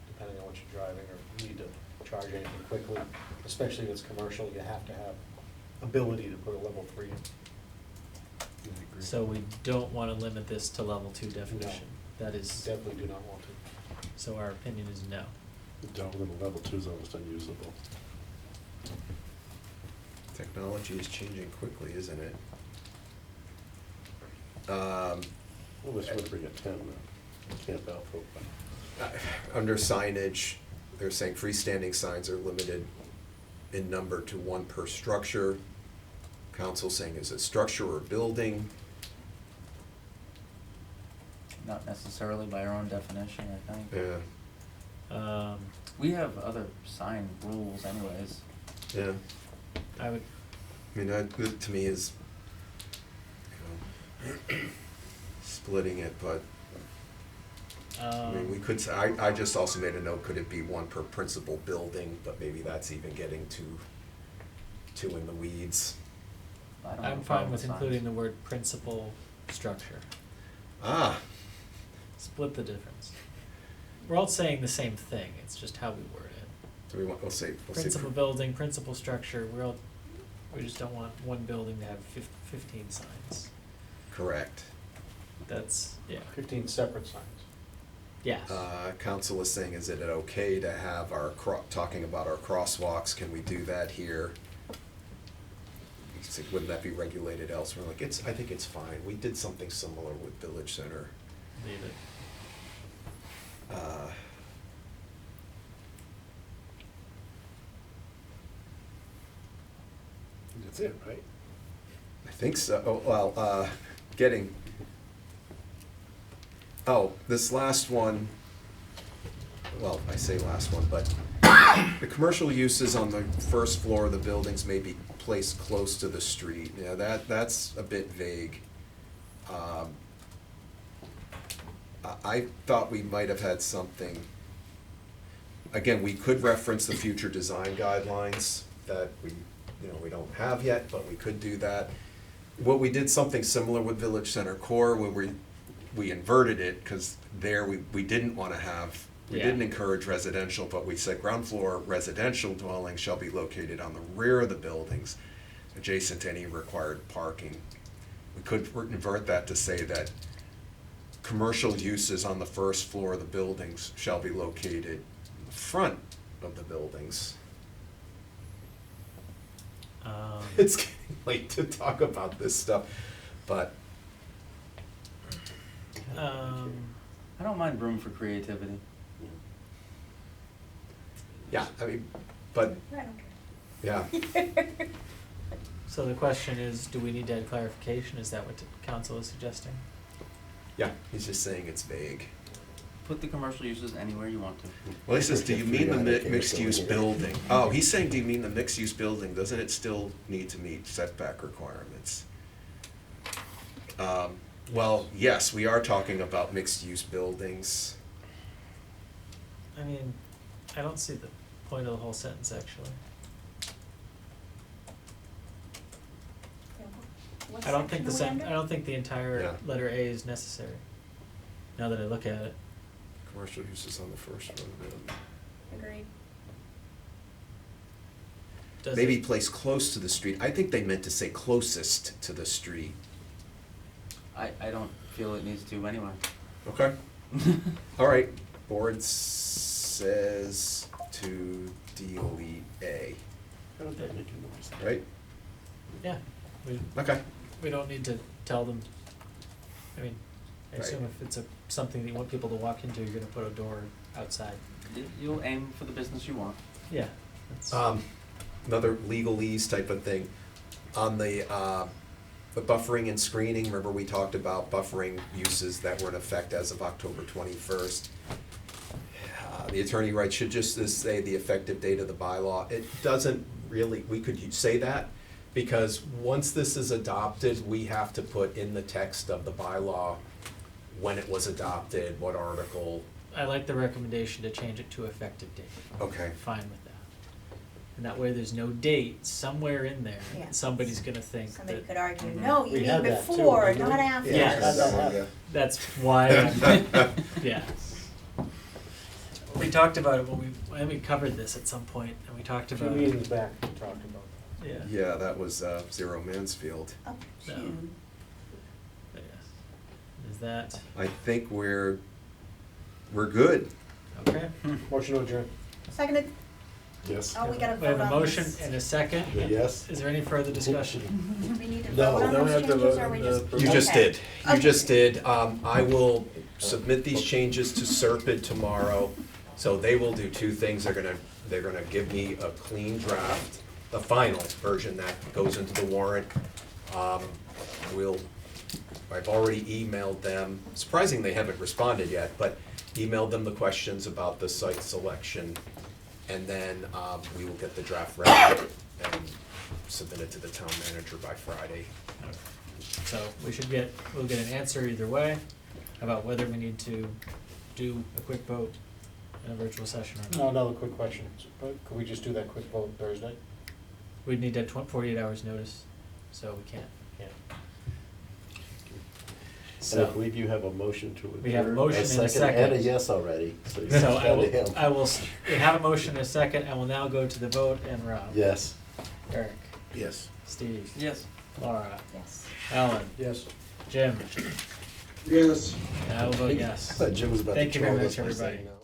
depending on what you're driving or need to charge anything quickly. Especially if it's commercial, you have to have ability to put a level 3 in. so we don't wanna limit this to level 2 definition. That is, Definitely do not want to. so our opinion is no. Level 2 is almost unusable. Technology is changing quickly, isn't it? Well, this would bring a 10 now. Camp Alpha. Under signage, they're saying freestanding signs are limited in number to one per structure. Council saying is it structure or building? Not necessarily by our own definition, I think. Yeah, We have other sign rules anyways. yeah. I would, I mean, that, to me is, you know, splitting it, but, I mean, we could, I just also made a note, could it be one per principal building, but maybe that's even getting too in the weeds. I don't have I'm a fine problem with signs. including the word principal structure. Ah, Split the difference. We're all saying the same thing, it's just how we word it. do we want, we'll say. Principal building, principal structure, we just don't want one building to have 15 signs. Correct. That's, yeah. 15 separate signs. Yes. Council is saying, is it okay to have our, talking about our crosswalks, can we do that here? He's like, wouldn't that be regulated elsewhere? Like, I think it's fine, we did something similar with Village Center. Leave it. That's it, right? I think so. Oh, well, this last one, well, I say last one, but the commercial uses on the first floor of the buildings may be placed close to the street. Yeah, that's a bit vague. I thought we might have had something, again, we could reference the future design guidelines that we don't have yet, but we could do that. What we did something similar with Village Center Core, where we inverted it, because there we didn't want to have, we Yeah. didn't encourage residential, but we said ground floor residential dwellings shall be located on the rear of the buildings, adjacent to any required parking. We could invert that to say that commercial uses on the first floor of the buildings shall be located in the front of the buildings. It's getting late to talk about this stuff, but. I don't mind room for creativity. Yeah, I mean, but, I don't care. yeah, So the question is, do we need to add clarification? Is that what the council is suggesting? yeah, he's just saying it's vague. Put the commercial uses anywhere you want to. Well, he says, do you mean the mixed-use building? Oh, he's saying, do you mean the mixed-use building? Doesn't it still need to meet setback requirements? Well, yes, we are talking about mixed-use buildings. I mean, I don't see the point of the whole sentence, actually. What I don't think section are we I under? don't think the entire Yeah. letter A is necessary, now that I look at it. Commercial uses on the first floor of the building. Agreed. Does Maybe it- placed close to the street. I think they meant to say closest to the street. I don't feel it needs to anyway. Okay. All right, board says to delete A, How would that make a noise? right? Yeah, Okay. we don't need to tell them, I mean, I Right. assume if it's something that you want people to walk into, you're gonna put a door outside. You'll aim for the business you want. Yeah. that's- Another legalese type of thing. On the buffering and screening, remember we talked about buffering uses that were in effect as of October 21st. The attorney writes, should just this say the effective date of the bylaw? It doesn't really, we could say that, because once this is adopted, we have to put in the text of the bylaw when it was adopted, what article. I like the recommendation to change it to effective date. Okay. Fine with that. And that way there's no date somewhere in there. Yeah. Somebody's gonna think Somebody that. could argue, no, you We mean had that too, before, didn't we? not after. Yes. That's why, I'm- yeah. We talked about it when we covered this at some point, and we talked A few about. meetings back, we talked about that. Yeah. Yeah, that was Zero Mansfield. Up No. to, But yes. Is that, I think we're good. okay? Motion to adjourn. seconded, Yes. oh, we gotta We have vote a on motion this. and a second. Yes. Is there any further discussion? Do we need to No, vote on don't those have to changes, vote or we on just? the- You just Okay. did. You Okay. just did. I will submit these changes to Serpide tomorrow. So they will do two things. They're gonna give me a clean draft the final version that goes into the warrant. I've already emailed them, surprising they haven't responded yet, but emailed them the questions about the site selection, and then we will get the draft ready and submit it to the town manager by Friday. So we'll get an answer either way about whether we need to do a quick vote in a virtual session or No, not. another quick question. Could we just do that quick vote Thursday? We'd need that 48 hours notice, so we can't. Yeah. And I So, believe you have a motion to adjourn. We have a motion and a And a second. yes already, so you so send that to him. we have a motion and a second, and we'll now go to the vote, and Rob. Yes. Eric. Yes. Steve. Yes. Laura. Yes. Alan. Yes. Jim. Yes. And I will vote I yes. thought Jim was about to Thank you very troll much, us by saying everybody. no.